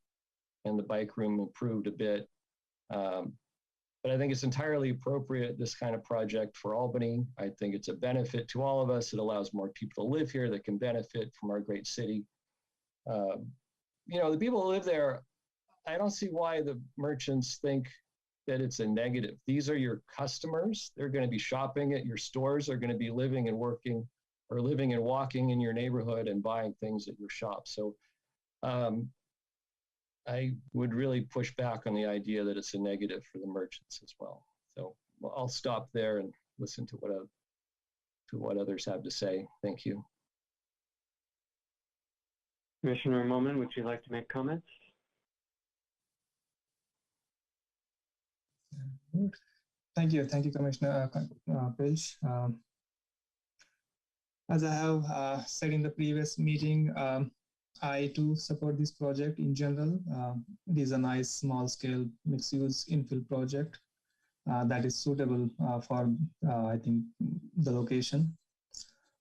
and the bike room improved a bit. But I think it's entirely appropriate, this kind of project for Albany. I think it's a benefit to all of us. It allows more people to live here that can benefit from our great city. The people who live there, I don't see why the merchants think that it's a negative. These are your customers. They're going to be shopping at your stores. They're going to be living and working or living and walking in your neighborhood and buying things at your shop. So I would really push back on the idea that it's a negative for the merchants as well. So I'll stop there and listen to what others have to say. Thank you. Commissioner Momin, would you like to make comments? Thank you, Commissioner Pilch. As I have said in the previous meeting, I too support this project in general. It is a nice small-scale mixed-use infill project that is suitable for, I think, the location.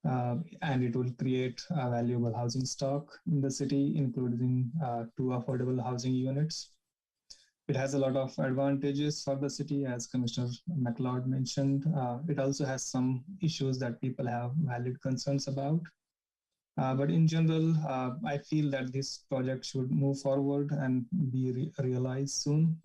And it will create a valuable housing stock in the city, including 2 affordable housing units. It has a lot of advantages for the city, as Commissioner McLeod mentioned. It also has some issues that people have valid concerns about. But in general, I feel that this project should move forward and be realized soon.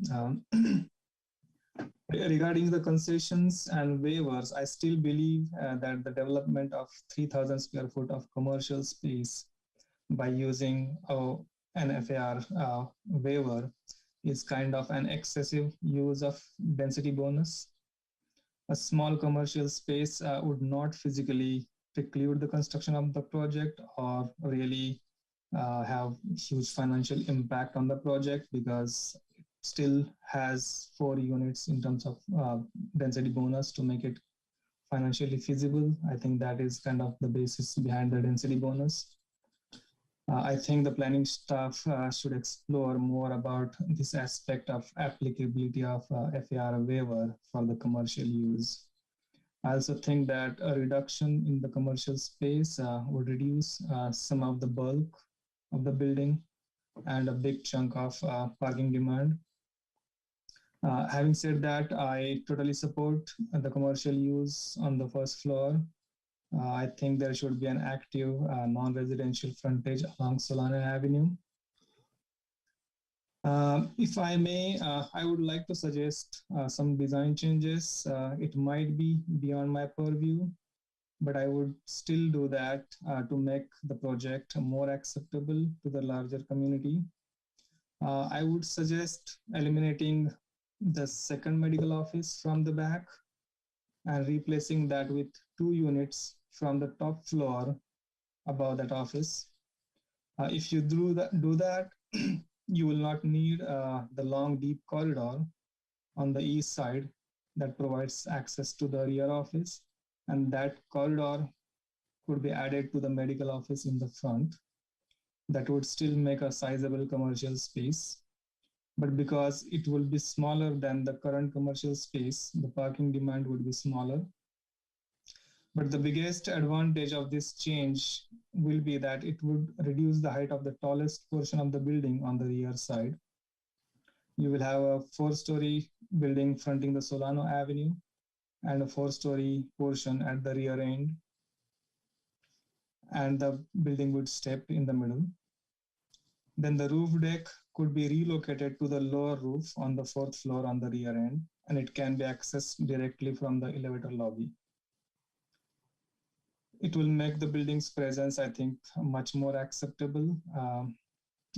Regarding the concessions and waivers, I still believe that the development of 3,000 square foot of commercial space by using an FAR waiver is kind of an excessive use of density bonus. A small commercial space would not physically preclude the construction of the project or really have huge financial impact on the project, because it still has 4 units in terms of density bonus to make it financially feasible. I think that is kind of the basis behind the density bonus. I think the planning staff should explore more about this aspect of applicability of FAR waiver for the commercial use. I also think that a reduction in the commercial space would reduce some of the bulk of the building and a big chunk of parking demand. Having said that, I totally support the commercial use on the first floor. I think there should be an active non-residential frontage along Solano Avenue. If I may, I would like to suggest some design changes. It might be beyond my purview, but I would still do that to make the project more acceptable to the larger community. I would suggest eliminating the second medical office from the back and replacing that with 2 units from the top floor above that office. If you do that, you will not need the long, deep corridor on the east side that provides access to the rear office. And that corridor could be added to the medical office in the front. That would still make a sizable commercial space. But because it will be smaller than the current commercial space, the parking demand would be smaller. But the biggest advantage of this change will be that it would reduce the height of the tallest portion of the building on the rear side. You will have a 4-story building fronting the Solano Avenue and a 4-story portion at the rear end. And the building would step in the middle. Then the roof deck could be relocated to the lower roof on the 4th floor on the rear end, and it can be accessed directly from the elevator lobby. It will make the building's presence, I think, much more acceptable.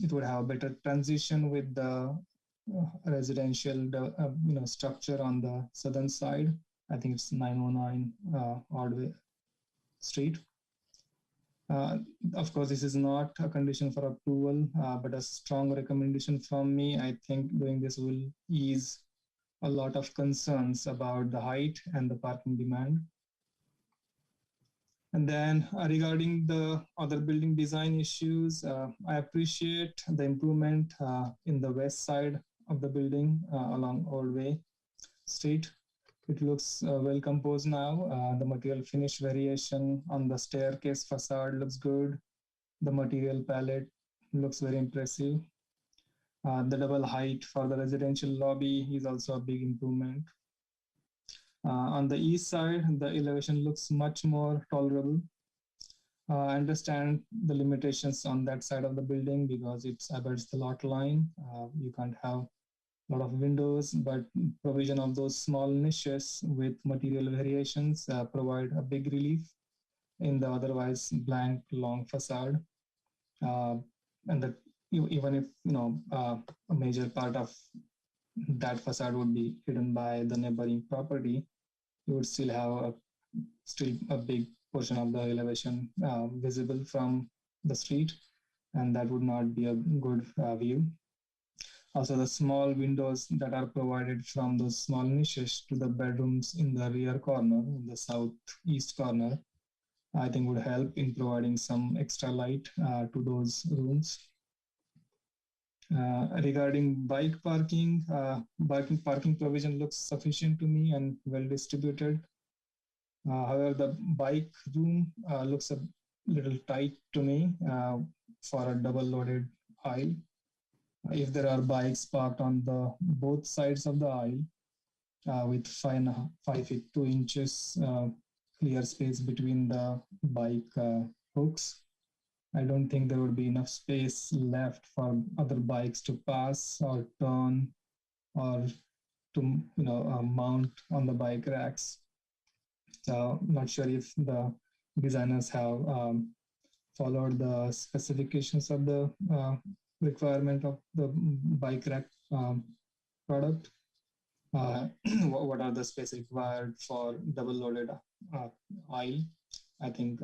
It would have a better transition with the residential structure on the southern side. I think it's 909 Ordway Street. Of course, this is not a condition for approval, but a strong recommendation from me. I think doing this will ease a lot of concerns about the height and the parking demand. And then regarding the other building design issues, I appreciate the improvement in the west side of the building along Ordway Street. It looks well composed now. The material finish variation on the staircase facade looks good. The material palette looks very impressive. The double height for the residential lobby is also a big improvement. On the east side, the elevation looks much more tolerable. I understand the limitations on that side of the building because it abuts the lot line. You can't have a lot of windows, but provision of those small niches with material variations provide a big relief in the otherwise blank long facade. And that even if a major part of that facade would be hidden by the neighboring property, you would still have a big portion of the elevation visible from the street, and that would not be a good view. Also, the small windows that are provided from those small niches to the bedrooms in the rear corner, in the southeast corner, I think would help in providing some extra light to those rooms. Regarding bike parking, parking provision looks sufficient to me and well distributed. However, the bike room looks a little tight to me for a double loaded aisle. If there are bikes parked on the both sides of the aisle with 5 feet 2 inches clear space between the bike hooks, I don't think there would be enough space left for other bikes to pass or turn or to mount on the bike racks. So I'm not sure if the designers have followed the specifications of the requirement of the bike rack product. What are the spaces required for double loaded aisle? I think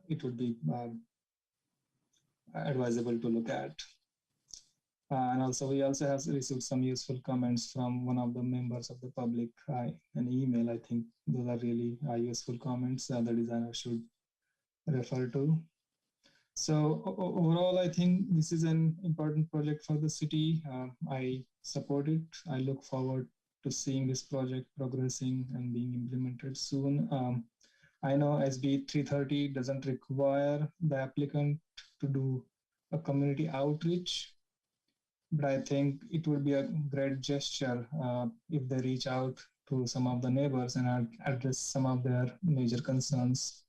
it would be advisable to look at. And also, we also have received some useful comments from one of the members of the public, an email. I think those are really useful comments the designer should refer to. So overall, I think this is an important project for the city. I support it. I look forward to seeing this project progressing and being implemented soon. I know SB 330 doesn't require the applicant to do a community outreach, but I think it would be a great gesture if they reach out to some of the neighbors and address some of their major concerns.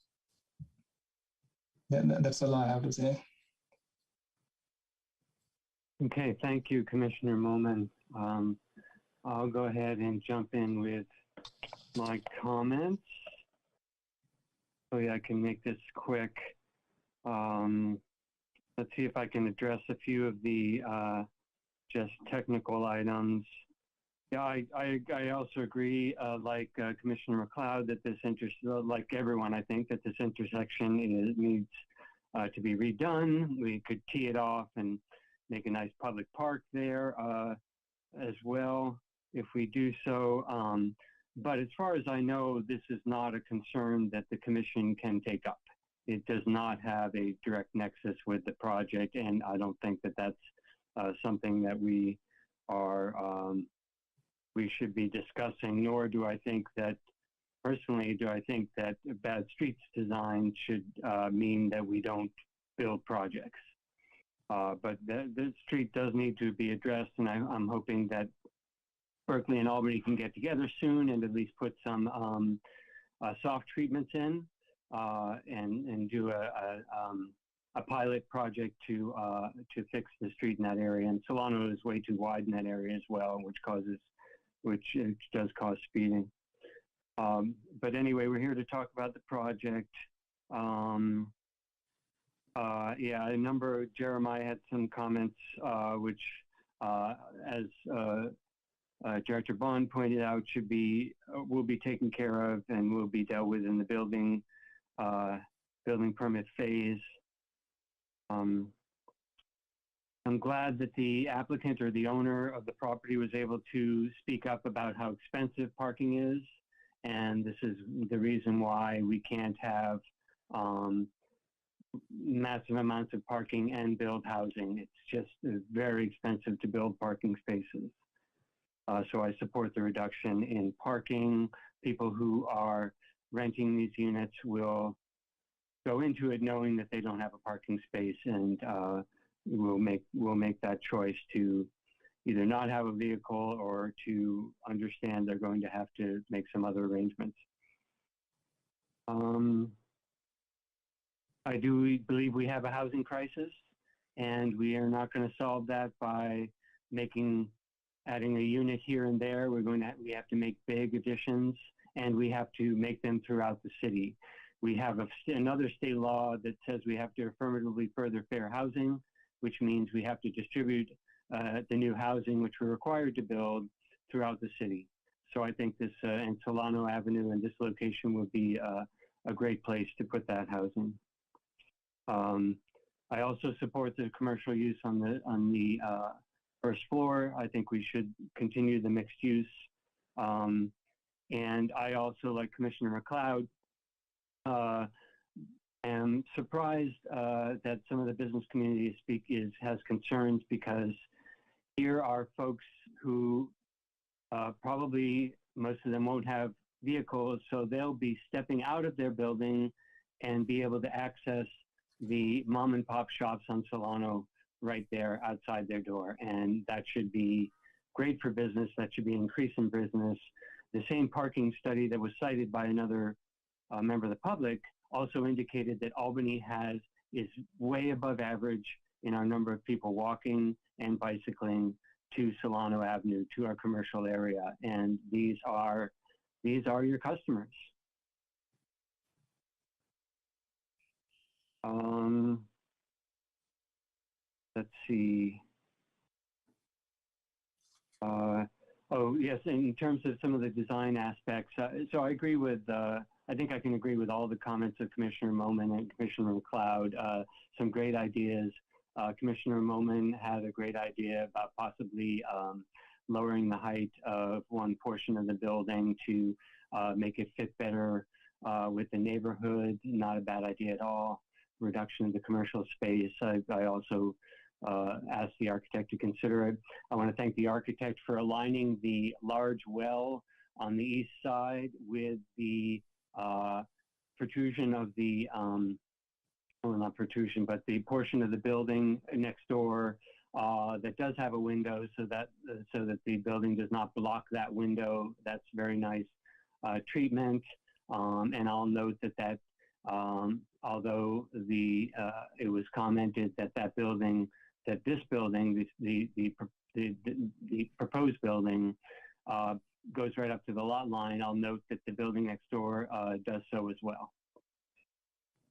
That's all I have to say. Okay, thank you, Commissioner Momin. I'll go ahead and jump in with my comments. I can make this quick. Let's see if I can address a few of the just technical items. Yeah, I also agree, like Commissioner McLeod, that this like everyone, I think that this intersection needs to be redone. We could tee it off and make a nice public park there as well if we do so. But as far as I know, this is not a concern that the commission can take up. It does not have a direct nexus with the project, and I don't think that that's something that we should be discussing, nor do I think that, personally, do I think that bad streets design should mean that we don't build projects. But the street does need to be addressed, and I'm hoping that Berkeley and Albany can get together soon and at least put some soft treatments in and do a pilot project to fix the street in that area. And Solano is way too wide in that area as well, which does cause speeding. But anyway, we're here to talk about the project. Yeah, Jeremiah had some comments, which, as Director Bond pointed out, will be taken care of and will be dealt with in the building permit phase. I'm glad that the applicant or the owner of the property was able to speak up about how expensive parking is. And this is the reason why we can't have massive amounts of parking and build housing. It's just very expensive to build parking spaces. So I support the reduction in parking. People who are renting these units will go into it knowing that they don't have a parking space, and we'll make that choice to either not have a vehicle or to understand they're going to have to make some other arrangements. I do believe we have a housing crisis, and we are not going to solve that by adding a unit here and there. We have to make big additions, and we have to make them throughout the city. We have another state law that says we have to affirmatively further fair housing, which means we have to distribute the new housing, which we're required to build throughout the city. So I think this and Solano Avenue and this location would be a great place to put that housing. I also support the commercial use on the first floor. I think we should continue the mixed use. And I also, like Commissioner McLeod, am surprised that some of the business community has concerns, because here are folks who probably most of them won't have vehicles, so they'll be stepping out of their building and be able to access the mom and pop shops on Solano right there outside their door. And that should be great for business. That should be an increase in business. The same parking study that was cited by another member of the public also indicated that Albany is way above average in our number of people walking and bicycling to Solano Avenue, to our commercial area. And these are your customers. Let's see. Oh, yes, in terms of some of the design aspects. So I agree with, I think I can agree with all the comments of Commissioner Moman and Commissioner McLeod. Some great ideas. Commissioner Moman had a great idea about possibly lowering the height of one portion of the building to make it fit better with the neighborhood. Not a bad idea at all. Reduction of the commercial space. I also asked the architect to consider it. I want to thank the architect for aligning the large well on the east side with the protrusion of the, well, not protrusion, but the portion of the building next door that does have a window, so that the building does not block that window. That's very nice treatment. And I'll note that although it was commented that this building, the proposed building, goes right up to the lot line, I'll note that the building next door does so as well.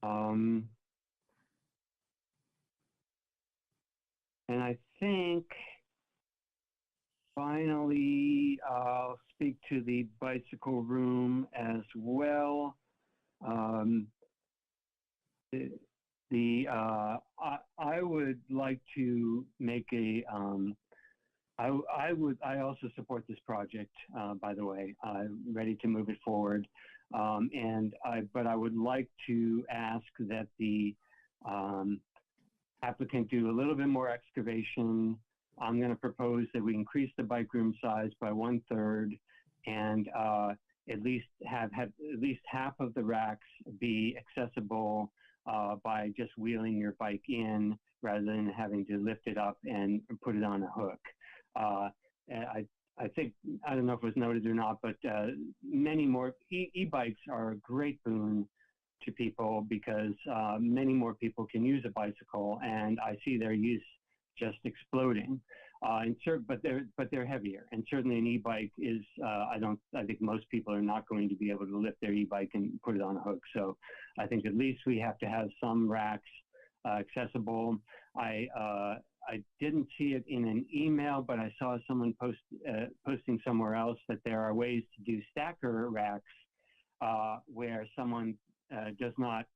And I think finally, I'll speak to the bicycle room as well. I would like to make a, I also support this project, by the way. I'm ready to move it forward. But I would like to ask that the applicant do a little bit more excavation. I'm going to propose that we increase the bike room size by 1/3 and at least have at least half of the racks be accessible by just wheeling your bike in rather than having to lift it up and put it on a hook. I think, I don't know if it was noted or not, but many more e-bikes are a great boon to people because many more people can use a bicycle, and I see their use just exploding. But they're heavier, and certainly an e-bike is. I think most people are not going to be able to lift their e-bike and put it on a hook. So I think at least we have to have some racks accessible. I didn't see it in an email, but I saw someone posting somewhere else that there are ways to do stacker racks where someone does not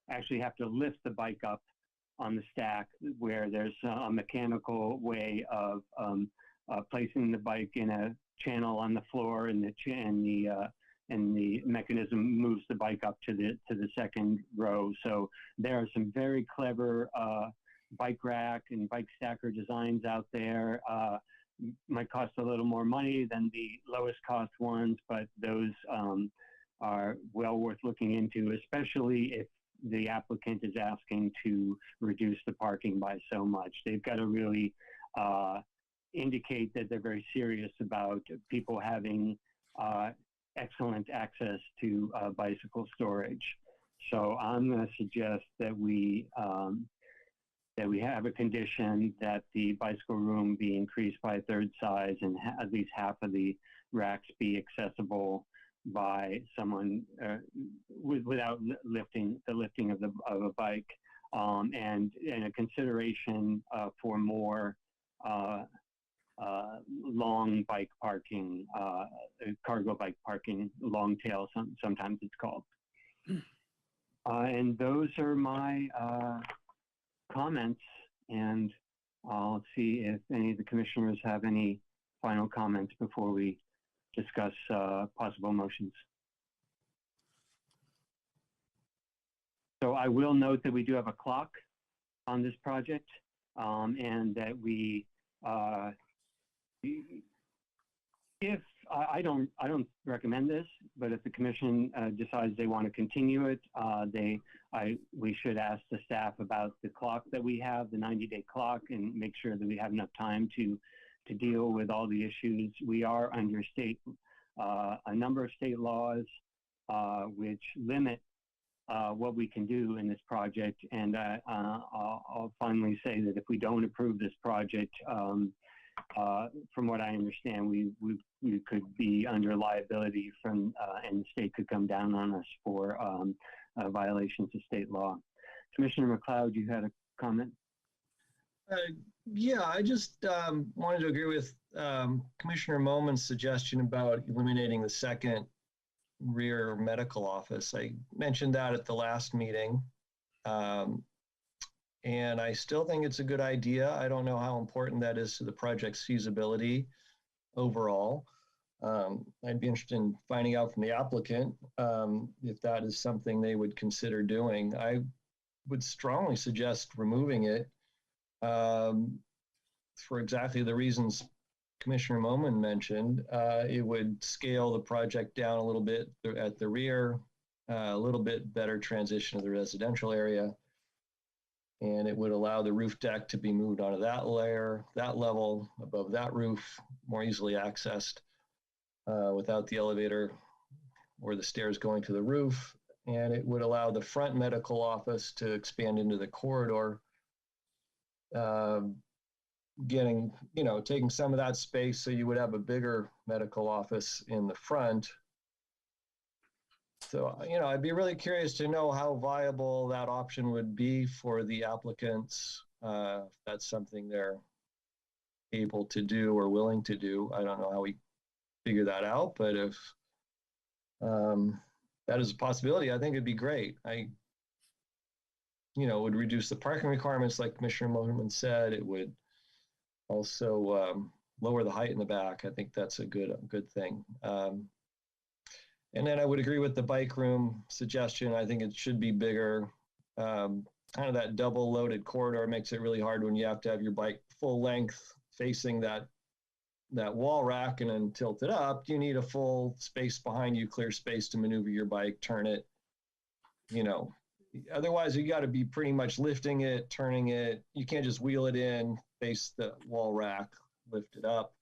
actually have to lift the bike up on the stack, where there's a mechanical way of placing the bike in a channel on the floor, and the mechanism moves the bike up to the second row. So there are some very clever bike rack and bike stacker designs out there. Might cost a little more money than the lowest cost ones, but those are well worth looking into, especially if the applicant is asking to reduce the parking by so much. They've got to really indicate that they're very serious about people having excellent access to bicycle storage. So I'm going to suggest that we have a condition that the bicycle room be increased by 1/3 size and at least half of the racks be accessible by someone without lifting of a bike, and a consideration for more long bike parking, cargo bike parking, long tail, sometimes it's called. And those are my comments, and I'll see if any of the commissioners have any final comments before we discuss possible motions. So I will note that we do have a clock on this project, and that we, if I don't recommend this, but if the commission decides they want to continue it, we should ask the staff about the clock that we have, the 90-day clock, and make sure that we have enough time to deal with all the issues. We are under a number of state laws which limit what we can do in this project. And I'll finally say that if we don't approve this project, from what I understand, we could be under liability and the state could come down on us for violations of state law. Commissioner McLeod, you had a comment? Yeah, I just wanted to agree with Commissioner Moman's suggestion about eliminating the second rear medical office. I mentioned that at the last meeting, and I still think it's a good idea. I don't know how important that is to the project's feasibility overall. I'd be interested in finding out from the applicant if that is something they would consider doing. I would strongly suggest removing it for exactly the reasons Commissioner Moman mentioned. It would scale the project down a little bit at the rear, a little bit better transition to the residential area, and it would allow the roof deck to be moved onto that level above that roof, more easily accessed without the elevator or the stairs going to the roof. And it would allow the front medical office to expand into the corridor, taking some of that space, so you would have a bigger medical office in the front So, you know, I'd be really curious to know how viable that option would be for the applicants. If that's something they're able to do or willing to do. I don't know how we figure that out, but if that is a possibility, I think it'd be great. You know, would reduce the parking requirements, like Commissioner Motorman said. It would also lower the height in the back. I think that's a good thing. And then I would agree with the bike room suggestion. I think it should be bigger. Kind of that double loaded corridor makes it really hard when you have to have your bike full length facing that wall rack and then tilt it up. You need a full space behind you, clear space to maneuver your bike, turn it, you know. Otherwise, you got to be pretty much lifting it, turning it. You can't just wheel it in, face the wall rack, lift it up.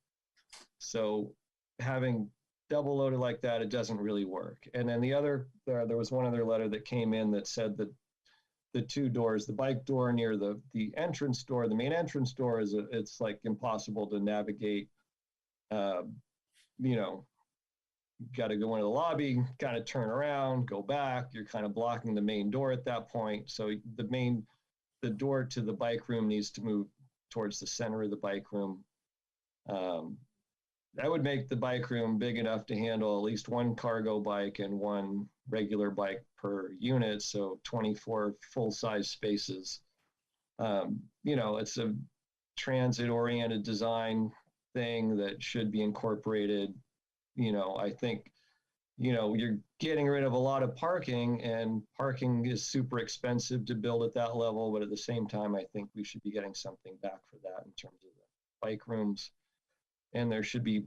So having double loaded like that, it doesn't really work. And then there was one other letter that came in that said that the two doors, the bike door near the entrance door, the main entrance door, it's like impossible to navigate. You know, got to go into the lobby, kind of turn around, go back. You're kind of blocking the main door at that point. So the door to the bike room needs to move towards the center of the bike room. That would make the bike room big enough to handle at least one cargo bike and one regular bike per unit. So 24 full-size spaces. You know, it's a transit-oriented design thing that should be incorporated. You know, I think, you know, you're getting rid of a lot of parking, and parking is super expensive to build at that level. But at the same time, I think we should be getting something back for that in terms of the bike rooms. And there should be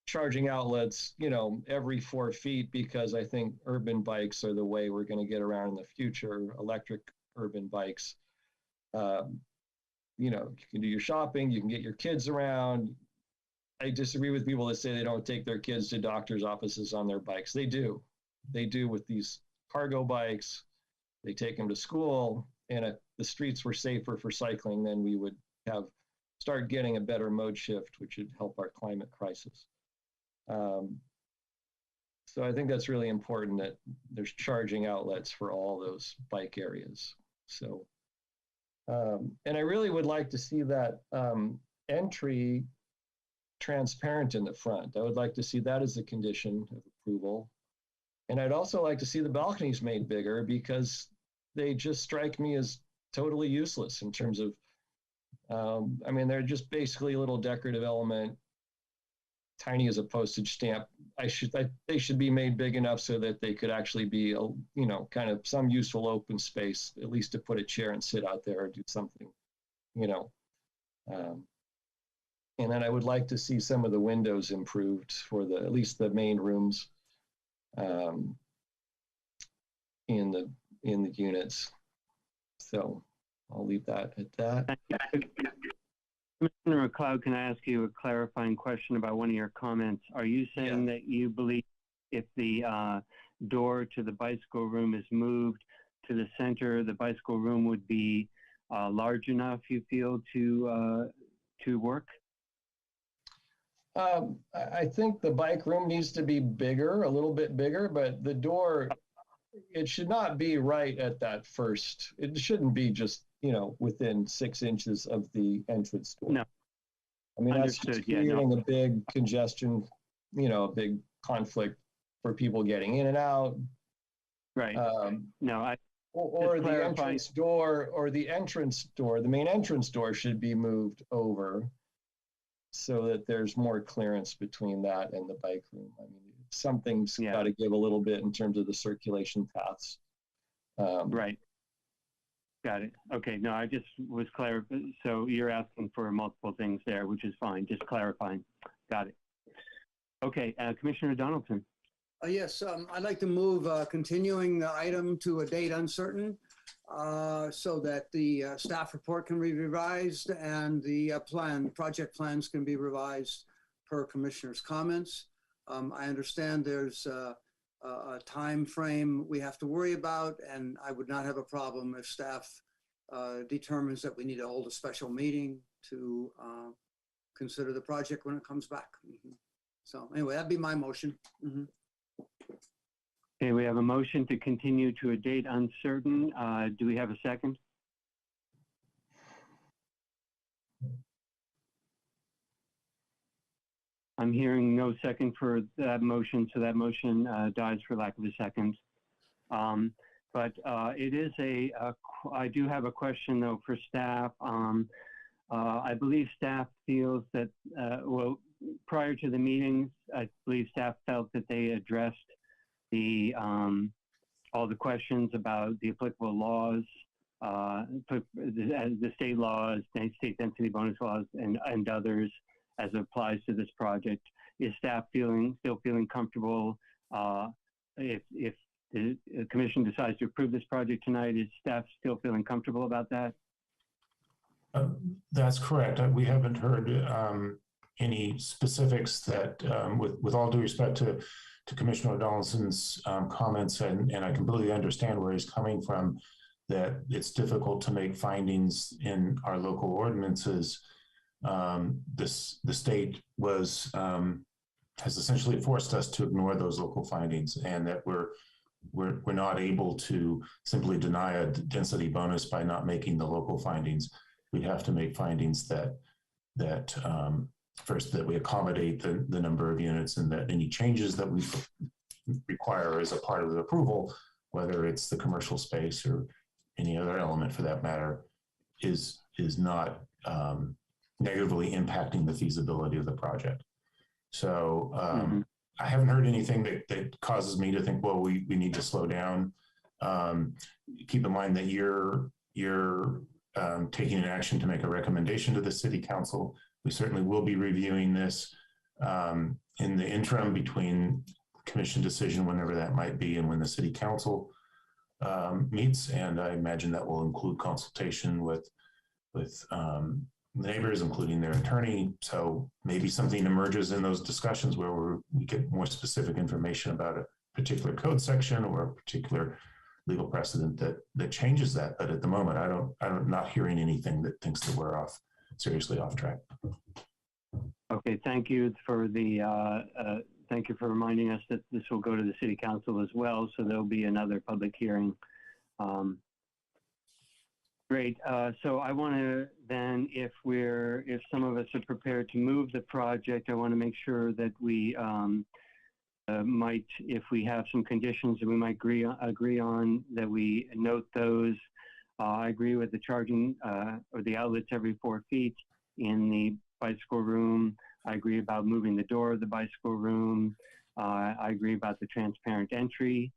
charging outlets, you know, every 4 feet, because I think urban bikes are the way we're going to get around in the future, electric urban bikes. You know, you can do your shopping, you can get your kids around. I disagree with people that say they don't take their kids to doctor's offices on their bikes. They do. They do with these cargo bikes. They take them to school, and if the streets were safer for cycling, then we would start getting a better mode shift, which would help our climate crisis. So I think that's really important that there's charging outlets for all those bike areas. So, and I really would like to see that entry transparent in the front. I would like to see that as a condition of approval. And I'd also like to see the balconies made bigger, because they just strike me as totally useless in terms of, I mean, they're just basically a little decorative element, tiny as a postage stamp. They should be made big enough so that they could actually be, you know, kind of some useful open space, at least to put a chair and sit out there or do something, you know. And then I would like to see some of the windows improved for at least the main rooms in the units. So I'll leave that at that. Commissioner McLeod, can I ask you a clarifying question about one of your comments? Are you saying that you believe if the door to the bicycle room is moved to the center, the bicycle room would be large enough, you feel, to work? I think the bike room needs to be bigger, a little bit bigger, but the door, it should not be right at that first. It shouldn't be just, you know, within 6 inches of the entrance door. No. I mean, that's just creating a big congestion, you know, a big conflict for people getting in and out. Right. Or the entrance door, the main entrance door should be moved over so that there's more clearance between that and the bike room. I mean, something's got to give a little bit in terms of the circulation paths. Right. Got it. Okay. No, I just was clear. So you're asking for multiple things there, which is fine. Just clarifying. Got it. Okay. Commissioner Donaldson. Yes, I'd like to move continuing the item to a date uncertain so that the staff report can be revised and the project plans can be revised per commissioner's comments. I understand there's a time frame we have to worry about, and I would not have a problem if staff determines that we need to hold a special meeting to consider the project when it comes back. So anyway, that'd be my motion. Okay, we have a motion to continue to a date uncertain. Do we have a second? I'm hearing no second for that motion, so that motion dies for lack of a second. But it is I do have a question though for staff. I believe staff feels that, well, prior to the meetings, I believe staff felt that they addressed the all the questions about the applicable laws, the state laws, the state density bonus laws, and others as it applies to this project. Is staff still feeling comfortable if the commission decides to approve this project tonight? Is staff still feeling comfortable about that? That's correct. We haven't heard any specifics that, with all due respect to Commissioner Donaldson's comments, and I completely understand where he's coming from, that it's difficult to make findings in our local ordinances. The state has essentially forced us to ignore those local findings, and that we're not able to simply deny a density bonus by not making the local findings. We'd have to make findings that first, that we accommodate the number of units, and that any changes that we require as a part of the approval, whether it's the commercial space or any other element for that matter, is not negatively impacting the feasibility of the project. So I haven't heard anything that causes me to think, well, we need to slow down. Keep in mind that you're taking an action to make a recommendation to the city council. We certainly will be reviewing this in the interim between commission decision, whenever that might be, and when the city council meets. And I imagine that will include consultation with neighbors, including their attorney. So maybe something emerges in those discussions where we get more specific information about a particular code section or a particular legal precedent that changes that. But at the moment, I'm not hearing anything that thinks that we're seriously off track. Okay, thank you for thank you for reminding us that this will go to the city council as well. So there'll be another public hearing. Great. So I want to then, if some of us are prepared to move the project, I want to make sure that we might, if we have some conditions that we might agree on, that we note those. I agree with the charging or the outlets every 4 feet in the bicycle room. I agree about moving the door of the bicycle room. I agree about the transparent entry.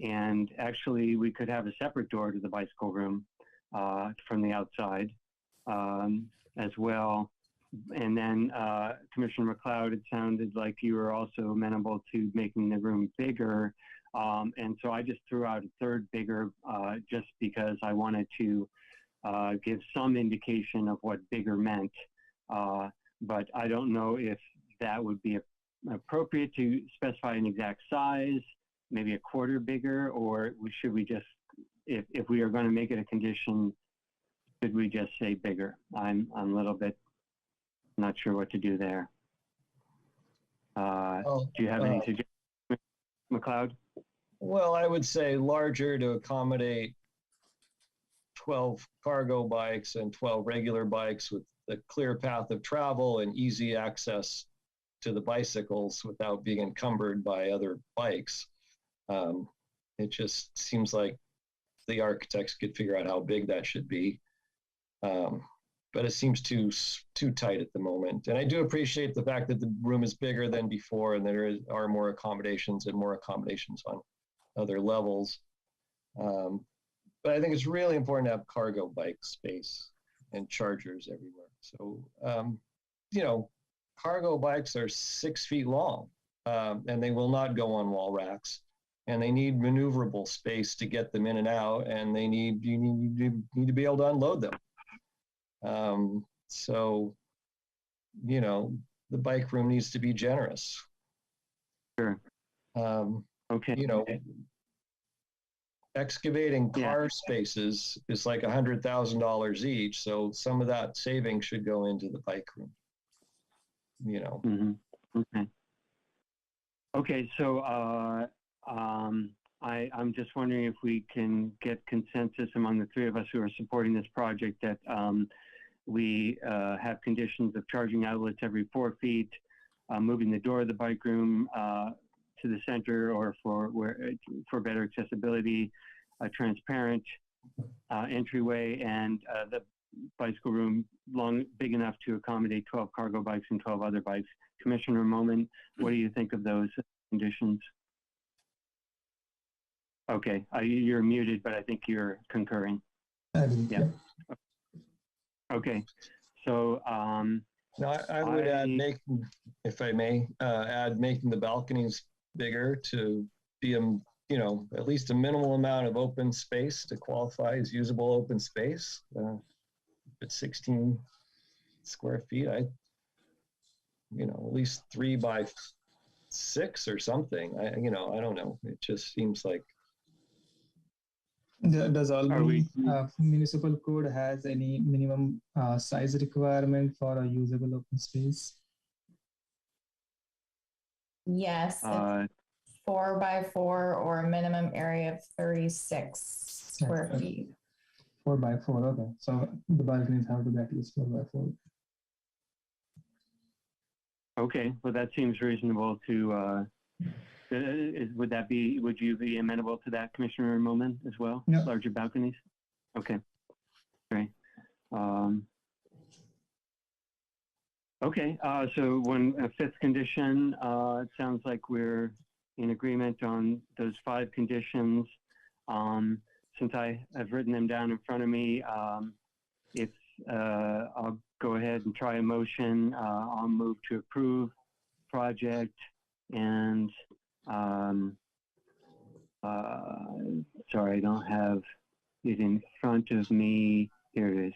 And actually, we could have a separate door to the bicycle room from the outside as well. And then Commissioner McLeod, it sounded like you were also amenable to making the room bigger. And so I just threw out a third bigger just because I wanted to give some indication of what bigger meant. But I don't know if that would be appropriate to specify an exact size, maybe a quarter bigger, or should we just, if we are going to make it a condition, should we just say bigger? I'm a little bit not sure what to do there. Do you have any suggestions, McLeod? Well, I would say larger to accommodate 12 cargo bikes and 12 regular bikes with a clear path of travel and easy access to the bicycles without being encumbered by other bikes. It just seems like the architects could figure out how big that should be. But it seems too tight at the moment. And I do appreciate the fact that the room is bigger than before and there are more accommodations on other levels. But I think it's really important to have cargo bike space and chargers everywhere. So, cargo bikes are 6 feet long and they will not go on wall racks. And they need maneuverable space to get them in and out, and you need to be able to unload them. So, the bike room needs to be generous. Sure. Okay. Excavating car spaces is like $100,000 each, so some of that saving should go into the bike room. Okay. Okay, so I'm just wondering if we can get consensus among the three of us who are supporting this project that we have conditions of charging outlets every 4 feet, moving the door of the bike room to the center, or for better accessibility, a transparent entryway, and the bicycle room big enough to accommodate 12 cargo bikes and 12 other bikes. Commissioner Moman, what do you think of those conditions? Okay, you're muted, but I think you're concurring. Yeah. Okay, so no, I would add making, if I may, add making the balconies bigger to be at least a minimal amount of open space to qualify as usable open space. If it's 16 square feet, at least 3 by 6 or something. I don't know. It just seems like. Does Albany municipal code has any minimum size requirement for a usable open space? Yes, 4 by 4 or a minimum area of 36 square feet. 4 by 4, okay. So the balconies have to be at least 4 by 4. Okay, well, that seems reasonable to, would you be amenable to that, Commissioner Moman, as well? Yeah. Larger balconies? Okay, great. Okay, so a fifth condition, it sounds like we're in agreement on those 5 conditions. Since I have written them down in front of me, if I'll go ahead and try a motion, I'll move to approve project and sorry, I don't have it in front of me. Here it is.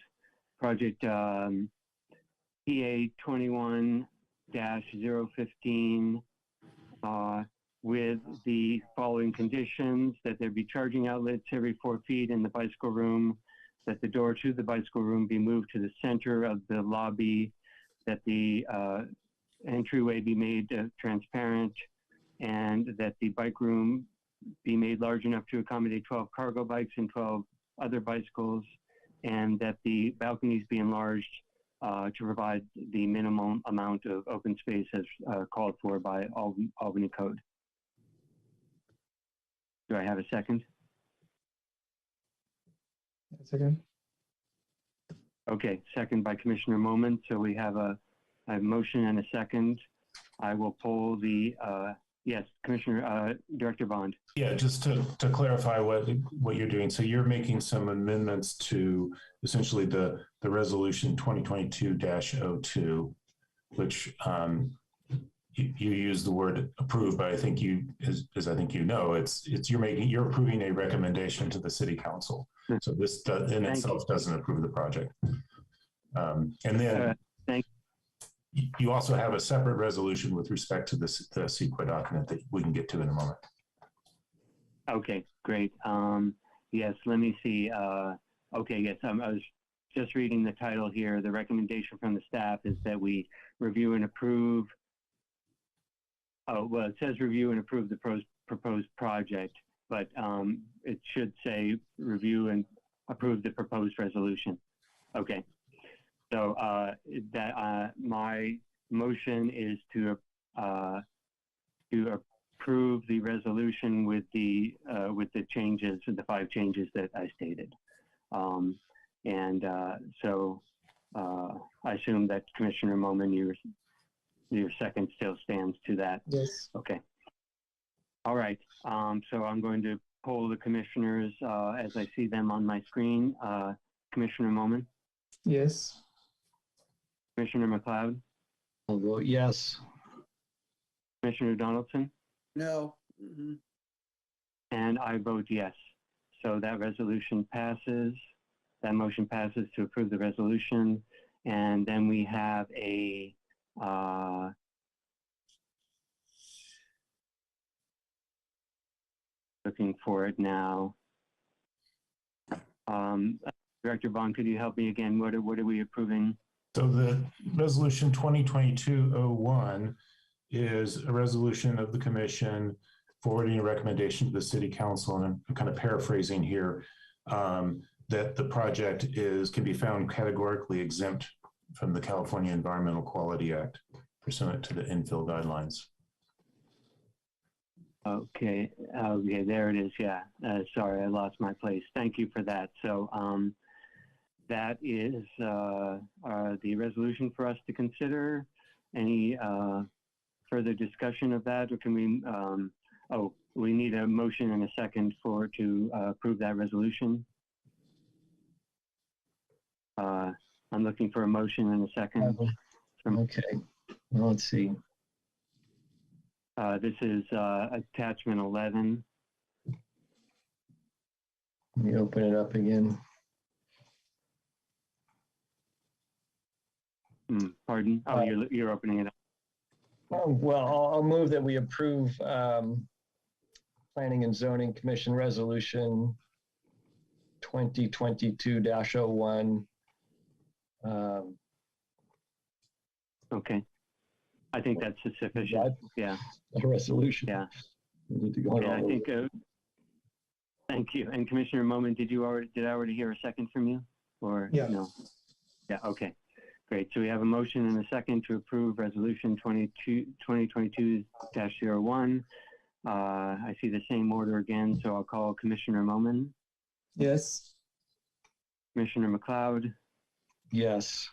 Project PA 21-015 with the following conditions: that there be charging outlets every 4 feet in the bicycle room, that the door to the bicycle room be moved to the center of the lobby, that the entryway be made transparent, and that the bike room be made large enough to accommodate 12 cargo bikes and 12 other bicycles, and that the balconies be enlarged to provide the minimum amount of open space as called for by Albany Code. Do I have a second? Second. Okay, second by Commissioner Moman. So we have a motion and a second. I will poll the, yes, Commissioner, Director Bond. Yeah, just to clarify what you're doing. So you're making some amendments to essentially the resolution 2022-02, which you use the word approve, but I think as I think you know, you're approving a recommendation to the city council. So this in itself doesn't approve the project. And then you also have a separate resolution with respect to the CEQA document that we can get to in a moment. Okay, great. Yes, let me see. Okay, yes, I was just reading the title here. The recommendation from the staff is that we review and approve. Oh, well, it says review and approve the proposed project, but it should say review and approve the proposed resolution. Okay. So my motion is to approve the resolution with the changes, the 5 changes that I stated, so I assume that Commissioner Moman, your second still stands to that. Yes. Okay. All right. So I'm going to poll the commissioners as I see them on my screen. Commissioner Moman. Yes. Commissioner McLeod? I'll vote yes. Commissioner Donaldson? No. Mm-hmm. And I vote yes. So that resolution passes. That motion passes to approve the resolution. And then we have a looking for it now. Director Bond, could you help me again? What are we approving? So the resolution 2022-01 is a resolution of the commission forwarding a recommendation to the city council, and I'm kind of paraphrasing here, that the project can be found categorically exempt from the California Environmental Quality Act pursuant to the infill guidelines. Okay, there it is. Yeah, sorry, I lost my place. Thank you for that. So that is the resolution for us to consider. Any further discussion of that, or can we? We need a motion and a second to approve that resolution. I'm looking for a motion and a second. Okay, well, let's see. This is attachment 11. Let me open it up again. Pardon? Oh, you're opening it up. Well, I'll move that we approve Planning and Zoning Commission Resolution 2022-01. Okay. I think that's sufficient. Yeah. A resolution. Yeah. We need to go on. Yeah, I think. Thank you. And Commissioner Moman, did I already hear a second from you, or no? Yeah. Okay. Great. So we have a motion and a second to approve Resolution 2022-01. I see the same order again, so I'll call Commissioner Moman. Yes. Commissioner McLeod. Yes.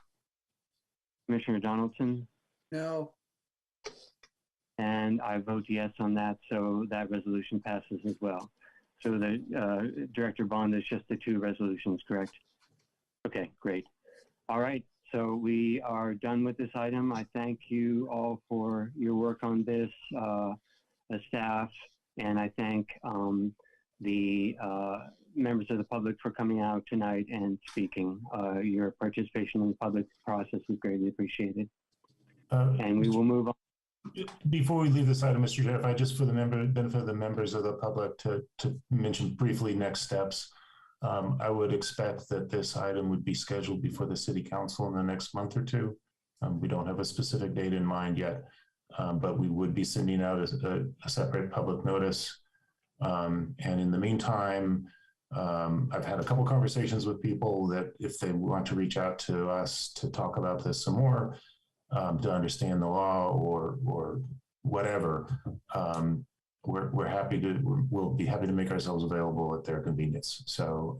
Commissioner Donaldson. No. And I vote yes on that, so that resolution passes as well. So the Director Bond is just the two resolutions, correct? Okay, great. All right, so we are done with this item. I thank you all for your work on this, staff, and I thank the members of the public for coming out tonight and speaking. Your participation in the public process is greatly appreciated. And we will move on. Before we leave this item, Mr. Chair, if I just for the benefit of the members of the public to mention briefly next steps, I would expect that this item would be scheduled before the City Council in the next month or two. We don't have a specific date in mind yet, but we would be sending out a separate public notice. And in the meantime, I've had a couple conversations with people that if they want to reach out to us to talk about this some more, to understand the law or whatever, we'll be happy to make ourselves available at their convenience. So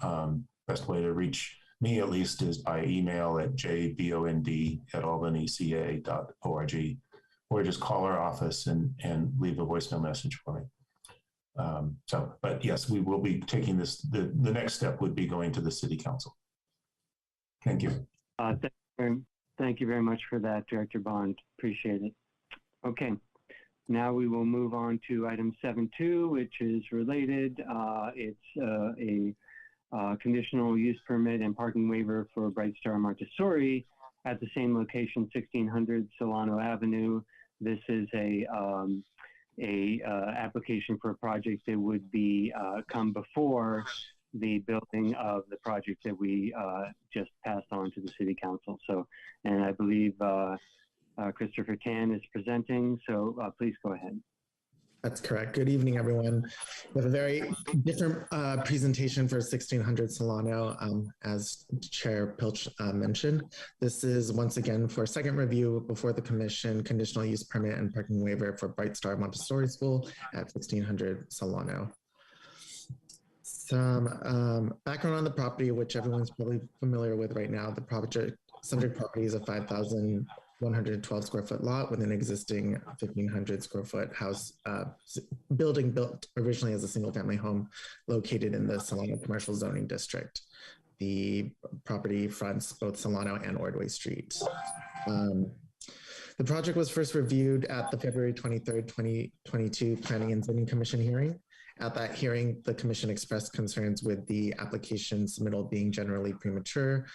best way to reach me at least is by email at jbond@albanyca.org, or just call our office and leave a voicemail message for me. But yes, we will be taking this, the next step would be going to the City Council. Thank you. Thank you very much for that, Director Bond. Appreciate it. Okay, now we will move on to item 7.2, which is related. It's a conditional use permit and parking waiver for Bright Star Montessori at the same location, 1600 Solano Avenue. This is a application for a project that would be come before the building of the project that we just passed on to the City Council. So, and I believe Christopher Tan is presenting, so please go ahead. That's correct. Good evening, everyone. We have a very different presentation for 1600 Solano, as Chair Pilch mentioned. This is once again for second review before the Commission, conditional use permit and parking waiver for Bright Star Montessori School at 1600 Solano. Some background on the property, which everyone's probably familiar with right now. The subject property is a 5,112 square foot lot with an existing 1,500 square foot house building built originally as a single family home located in the Solano Commercial Zoning District. The property fronts both Solano and Ordway Street. The project was first reviewed at the February 23rd, 2022 Planning and Zoning Commission hearing. At that hearing, the Commission expressed concerns with the application submittal being generally premature,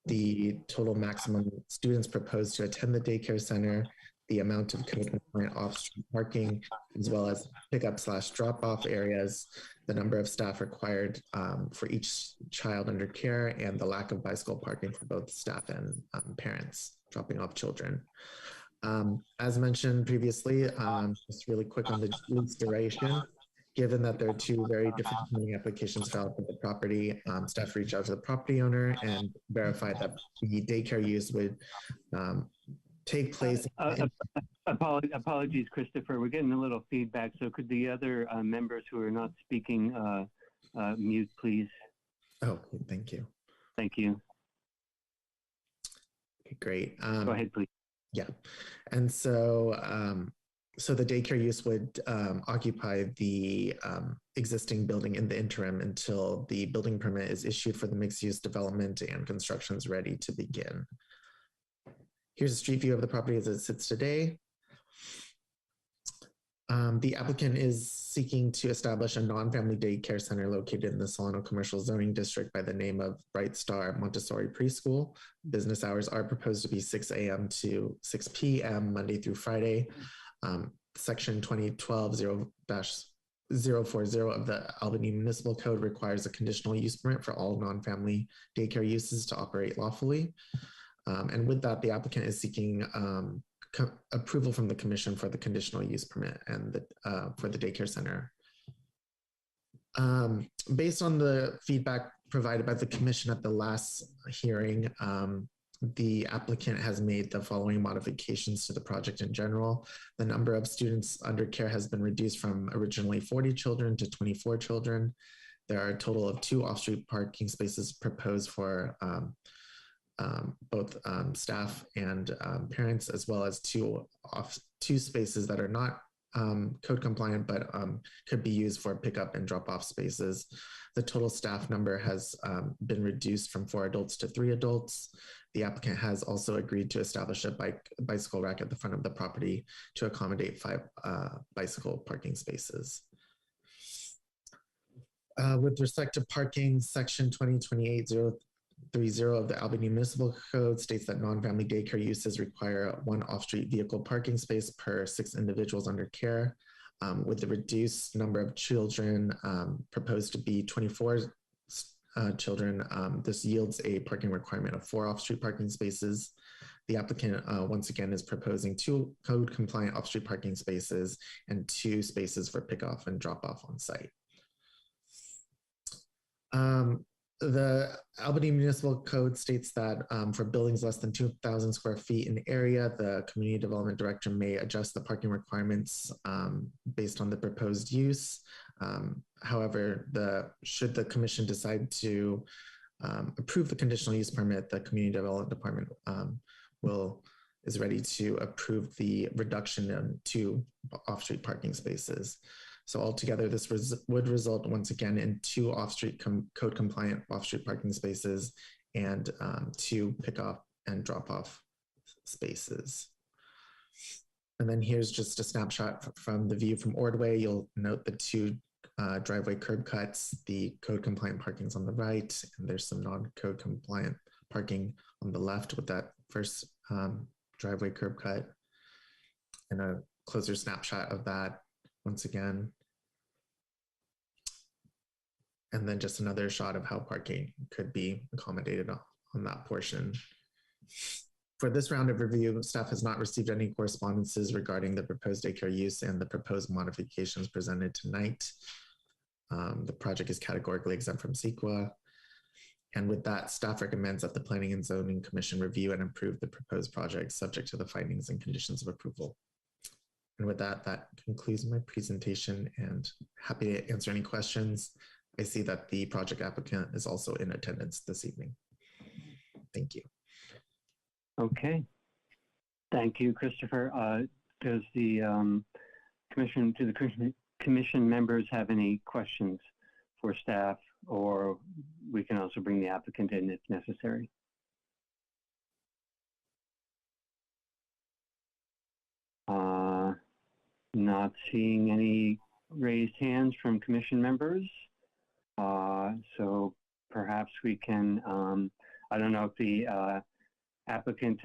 the total maximum students proposed to attend the daycare center, the amount of code-compliant off-street parking, as well as pickup/drop-off areas, the number of staff required for each child under care, and the lack of bicycle parking for both staff and parents dropping off children. As mentioned previously, just really quick on the lease duration. Given that there are two very different zoning applications filed for the property, staff reached out to the property owner and verified that the daycare use would take place. Apologies, Christopher. We're getting a little feedback. So could the other members who are not speaking mute, please? Oh, thank you. Thank you. Okay, great. Go ahead, please. Yeah, and so so the daycare use would occupy the existing building in the interim until the building permit is issued for the mixed-use development and construction is ready to begin. Here's a street view of the property as it sits today. The applicant is seeking to establish a non-family daycare center located in the Solano Commercial Zoning District by the name of Bright Star Montessori Preschool. Business hours are proposed to be 6 a.m. to 6 p.m. Monday through Friday. Section 2012-040 of the Albany Municipal Code requires a conditional use permit for all non-family daycare uses to operate lawfully. And with that, the applicant is seeking approval from the commission for the conditional use permit and for the daycare center. Based on the feedback provided by the commission at the last hearing, the applicant has made the following modifications to the project in general. The number of students under care has been reduced from originally 40 children to 24 children. There are a total of 2 off-street parking spaces proposed for both staff and parents, as well as two spaces that are not code compliant, but could be used for pickup and drop-off spaces. The total staff number has been reduced from 4 adults to 3 adults. The applicant has also agreed to establish a bicycle rack at the front of the property to accommodate 5 bicycle parking spaces. With respect to parking, section 2028-030 of the Albany Municipal Code states that non-family daycare uses require 1 off-street vehicle parking space per 6 individuals under care. With the reduced number of children proposed to be 24 children, this yields a parking requirement of 4 off-street parking spaces. The applicant, once again, is proposing 2 code-compliant off-street parking spaces and 2 spaces for pickoff and drop-off on site. The Albany Municipal Code states that for buildings less than 2,000 square feet in area, the Community Development Director may adjust the parking requirements based on the proposed use. However, should the commission decide to approve the conditional use permit, the Community Development Department is ready to approve the reduction in 2 off-street parking spaces. So altogether, this would result once again in 2 off-street code compliant off-street parking spaces and 2 pick-off and drop-off spaces. And then here's just a snapshot from the view from Ordway. You'll note the 2 driveway curb cuts, the code compliant parking's on the right, and there's some non-code compliant parking on the left with that first driveway curb cut, and a closer snapshot of that once again. And then just another shot of how parking could be accommodated on that portion. For this round of review, staff has not received any correspondences regarding the proposed daycare use and the proposed modifications presented tonight. The project is categorically exempt from CEQA. And with that, staff recommends that the Planning and Zoning Commission review and approve the proposed project subject to the findings and conditions of approval. And with that, that concludes my presentation, and happy to answer any questions. I see that the project applicant is also in attendance this evening. Thank you. Okay. Thank you, Christopher. Does the commission members have any questions for staff, or we can also bring the applicant in if necessary? Not seeing any raised hands from commission members. So perhaps we can, I don't know if the applicant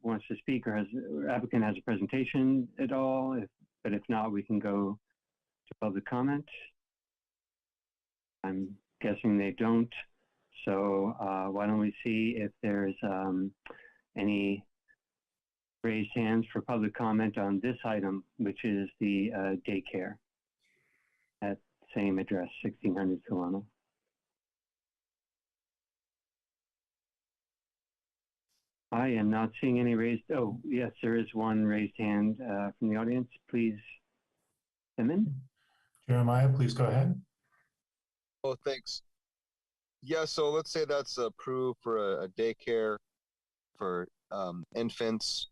wants to speak, or applicant has a presentation at all, but if not, we can go to public comment. I'm guessing they don't. So why don't we see if there's any raised hands for public comment on this item, which is the daycare at same address, 1600 Solano. I am not seeing any raised, oh, yes, there is one raised hand from the audience. Please, Simon. Jeremiah, please go ahead. Oh, thanks. Yeah, so let's say that's approved for a daycare for infants.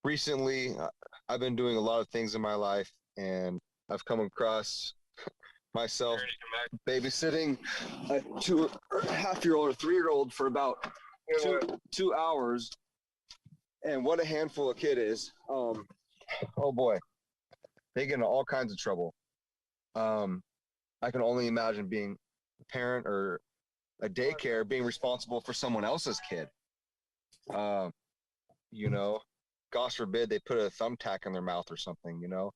Recently, I've been doing a lot of things in my life, and I've come across myself babysitting a 2.5-year-old or 3-year-old for about two hours, and what a handful a kid is. Oh boy, they get into all kinds of trouble. I can only imagine being a parent or a daycare, being responsible for someone else's kid. You know, gosh forbid they put a thumbtack in their mouth or something. You know,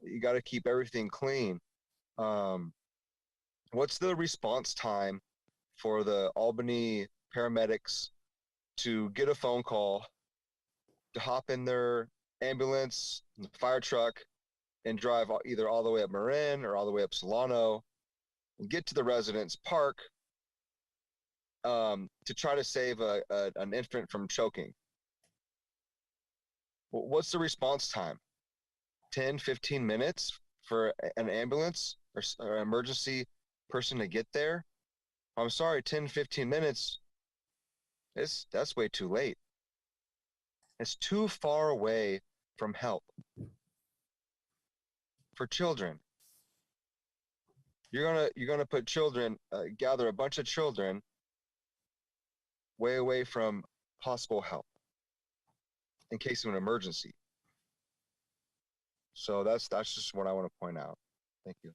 you got to keep everything clean. What's the response time for the Albany paramedics to get a phone call, to hop in their ambulance, the fire truck, and drive either all the way up Marin or all the way up Solano, and get to the residence park to try to save an infant from choking? What's the response time? 10, 15 minutes for an ambulance or emergency person to get there? I'm sorry, 10, 15 minutes, that's way too late. It's too far away from help. For children, you're gonna put children, gather a bunch of children way away from possible help in case of an emergency. So that's just what I want to point out. Thank you.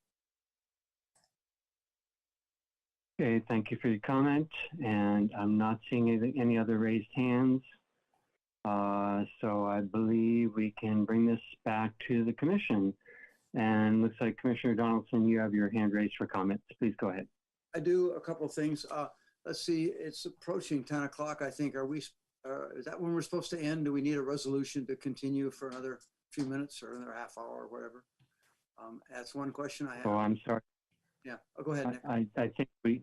Okay, thank you for your comment, and I'm not seeing any other raised hands. So I believe we can bring this back to the commission. And looks like Commissioner Donaldson, you have your hand raised for comments. Please go ahead. I do a couple of things. Let's see, it's approaching 10 o'clock, I think. Are we, is that when we're supposed to end? Do we need a resolution to continue for another few minutes or another half hour or whatever? That's one question I have. Oh, I'm sorry. Yeah, go ahead, Nick. I think we,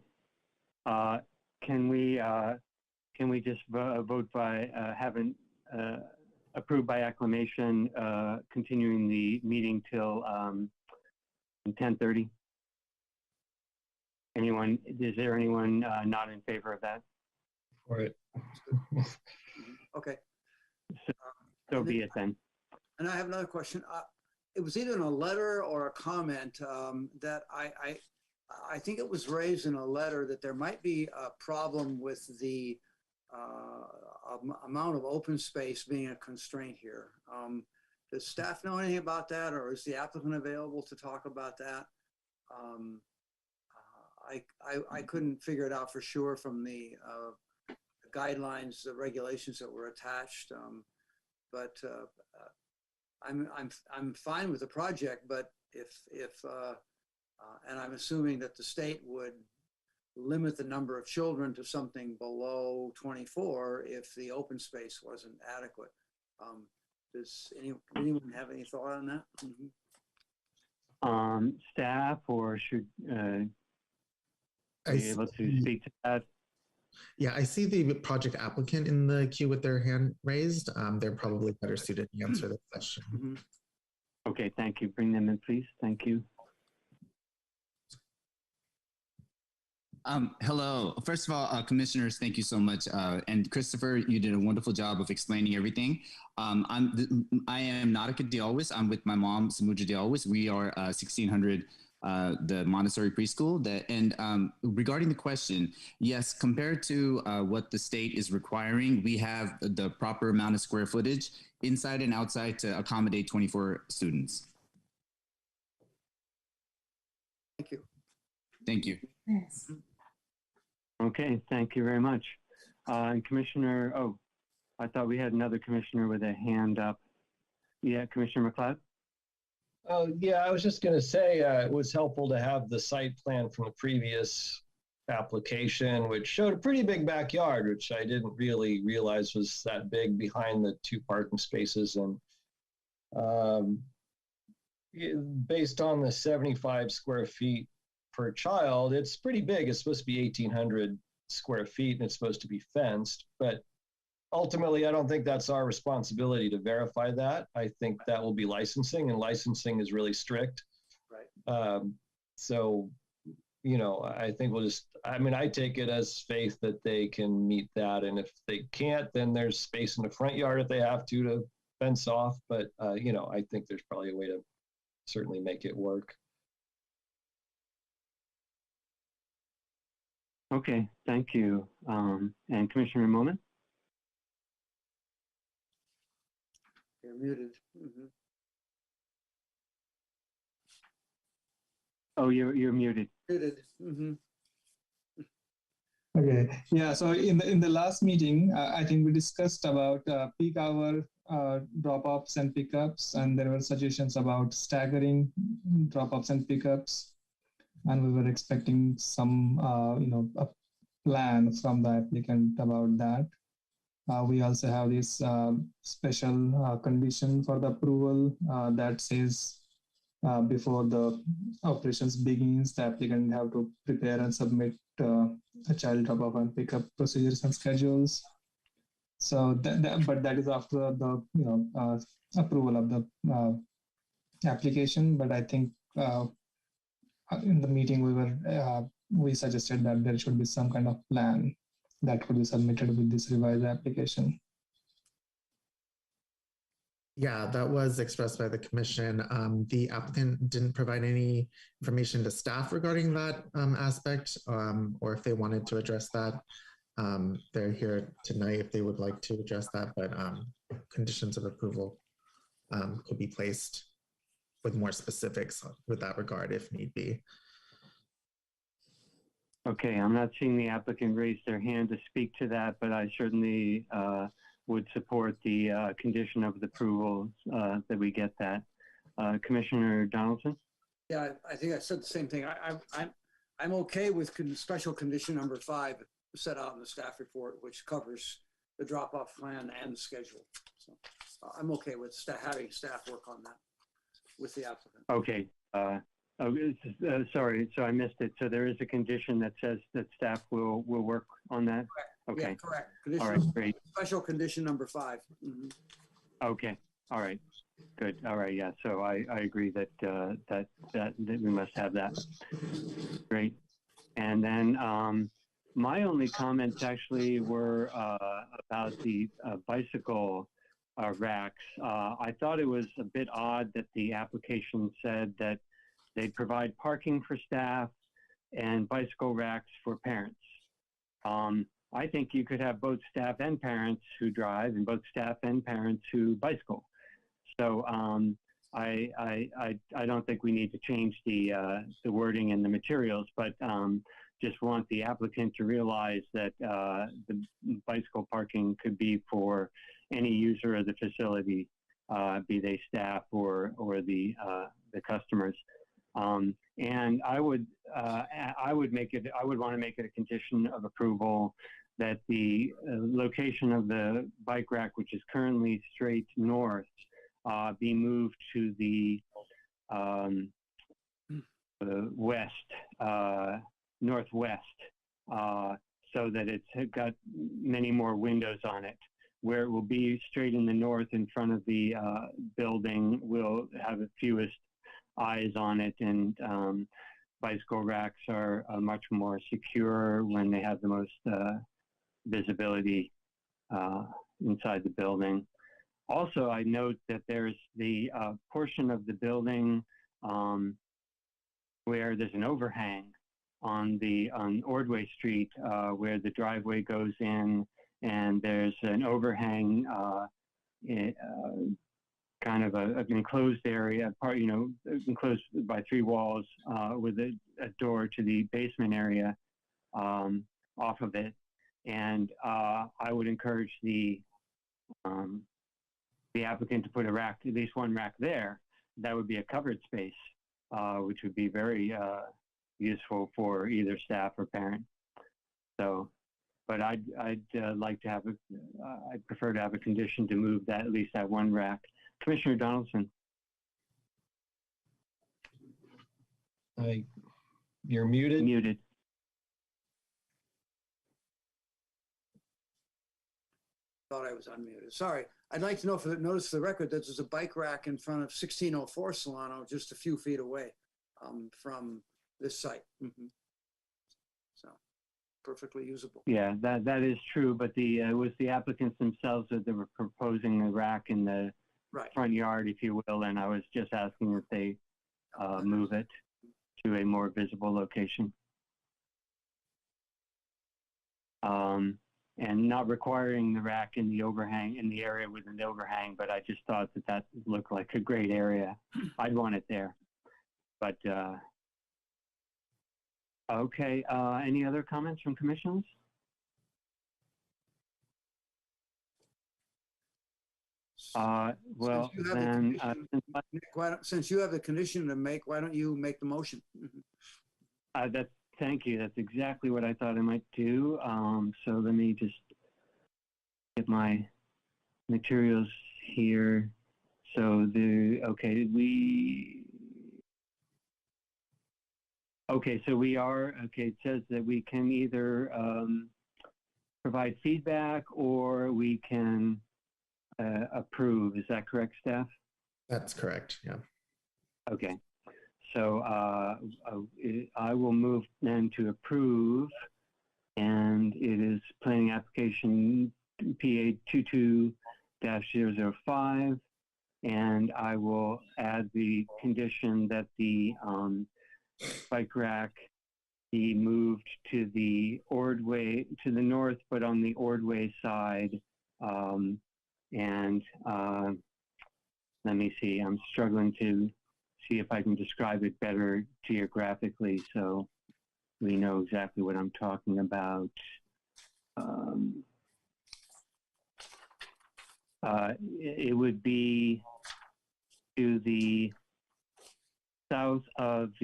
can we just vote by having approved by acclamation, continuing the meeting till 10:30? Anyone, is there anyone not in favor of that? For it. Okay. So be it then. And I have another question. It was either in a letter or a comment that I think it was raised in a letter that there might be a problem with the amount of open space being a constraint here. Does staff know anything about that, or is the applicant available to talk about that? I couldn't figure it out for sure from the guidelines, the regulations that were attached, but I'm fine with the project. But if and I'm assuming that the state would limit the number of children to something below 24 if the open space wasn't adequate. Does anyone have any thought on that? Mm-hmm. Staff, or should be able to speak to that? Yeah, I see the project applicant in the queue with their hand raised. They're probably better suited to answer the question. Mm-hmm. Okay, thank you. Bring them in, please. Thank you. Hello. First of all, commissioners, thank you so much. And Christopher, you did a wonderful job of explaining everything. I am Nautica Dialwis. I'm with my mom, Samuja Dialwis. We are 1600, the Montessori preschool. And regarding the question, yes, compared to what the state is requiring, we have the proper amount of square footage inside and outside to accommodate 24 students. Thank you. Thank you. Yes. Okay, thank you very much. And Commissioner, oh, I thought we had another commissioner with a hand up. Yeah, Commissioner McLeod? Oh, yeah, I was just going to say it was helpful to have the site plan from the previous application, which showed a pretty big backyard, which I didn't really realize was that big behind the 2 parking spaces. And based on the 75 square feet per child, it's pretty big. It's supposed to be 1,800 square feet and it's supposed to be fenced. But ultimately, I don't think that's our responsibility to verify that. I think that will be licensing, and licensing is really strict. Right. So, you know, I think we'll just, I mean, I take it as faith that they can meet that. And if they can't, then there's space in the front yard if they have to fence off. But, you know, I think there's probably a way to certainly make it work. Okay, thank you. And Commissioner Momin? You're muted. Mm-hmm. Oh, you're muted. Muted. Mm-hmm. Okay, yeah, so in the last meeting, I think we discussed about peak hour drop-offs and pickups, and there were suggestions about staggering drop-offs and pickups, and we were expecting some, you know, a plan from the applicant about that. We also have this special condition for the approval that says before the operations begins, the applicant have to prepare and submit a child drop-off and pickup procedures and schedules. So, but that is after the approval of the application. But I think in the meeting we suggested that there should be some kind of plan that could be submitted with this revised application. Yeah, that was expressed by the commission. The applicant didn't provide any information to staff regarding that aspect, or if they wanted to address that. They're here tonight if they would like to address that, but conditions of approval could be placed with more specifics with that regard if need be. Okay, I'm not seeing the applicant raise their hand to speak to that, but I certainly would support the condition of the approval that we get that. Commissioner Donaldson? Yeah, I think I said the same thing. I'm okay with special condition number 5 set out in the staff report, which covers the drop-off plan and the schedule. So I'm okay with having staff work on that with the applicant. Okay. Sorry, so I missed it. So there is a condition that says that staff will work on that? Correct. Okay. Yeah, correct. Condition all right, great. Special condition number 5. Mm-hmm. Okay, all right, good. All right, yeah, so I agree that, that we must have that. Great. And then my only comments actually were about the bicycle racks. I thought it was a bit odd that the application said that they provide parking for staff and bicycle racks for parents. I think you could have both staff and parents who drive and both staff and parents who bicycle. So I don't think we need to change the wording and the materials, but just want the applicant to realize that the bicycle parking could be for any user of the facility, be they staff or the customers. And I would want to make it a condition of approval that the location of the bike rack, which is currently straight north, be moved to the northwest, so that it's got many more windows on it. Where it will be straight in the north in front of the building will have the fewest eyes on it, and bicycle racks are much more secure when they have the most visibility inside the building. Also, I note that there's the portion of the building where there's an overhang on Ordway Street where the driveway goes in, and there's an overhang kind of an enclosed area, enclosed by 3 walls with a door to the basement area off of it. And I would encourage the applicant to put a rack, at least one rack there. That would be a covered space, which would be very useful for either staff or parent. So, but I'd like to have I'd prefer to have a condition to move that, at least that one rack. Commissioner Donaldson. You're muted. Muted. Thought I was unmuted. Sorry. I'd like to know notice for the record that there's a bike rack in front of 1604 Solano, just a few feet away from this site. So perfectly usable. Yeah, that is true, but it was the applicants themselves that they were proposing a rack in the front yard, if you will, and I was just asking if they move it to a more visible location. And not requiring the rack in the overhang, in the area within the overhang, but I just thought that looked like a great area. I'd want it there. But, okay, any other comments from commissions? Well, then, since you have the condition to make, why don't you make the motion? Thank you. That's exactly what I thought I might do. So let me just get my materials here. So okay, so we are, it says that we can either provide feedback or we can approve. Is that correct, staff? That's correct, yeah. Okay. So I will move then to approve, and it is planning application PA 22-005, and I will add the condition that the bike rack be moved to the Ordway, to the north, but on the Ordway side. Let me see, I'm struggling to see if I can describe it better geographically so we know exactly what I'm talking about. It would be to the south of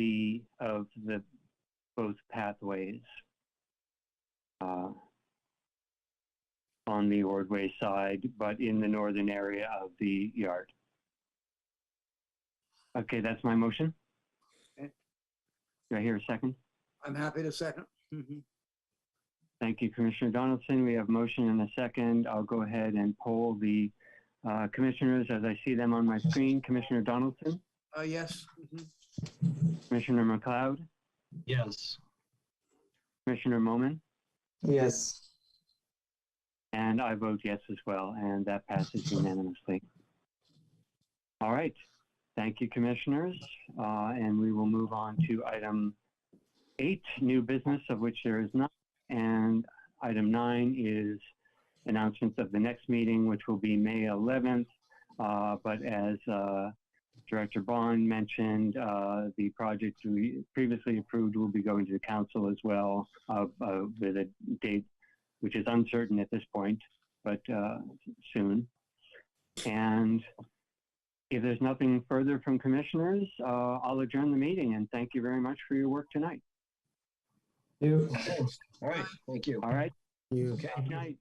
both pathways on the Ordway side, but in the northern area of the yard. Okay, that's my motion. Okay. Do I hear a second? I'm happy to second. Thank you, Commissioner Donaldson. We have motion and a second. I'll go ahead and poll the commissioners as I see them on my screen. Commissioner Donaldson? Yes. Commissioner McLeod? Yes. Commissioner Moman? Yes. And I vote yes as well, and that passes unanimously. All right. Thank you, commissioners. And we will move on to item 8, new business, of which there is none. And item 9 is announcements of the next meeting, which will be May 11th. But as Director Bond mentioned, the project we previously approved will be going to the council as well with a date which is uncertain at this point, but soon. And if there's nothing further from commissioners, I'll adjourn the meeting and thank you very much for your work tonight. All right. Thank you. All right. You. Okay. Good night.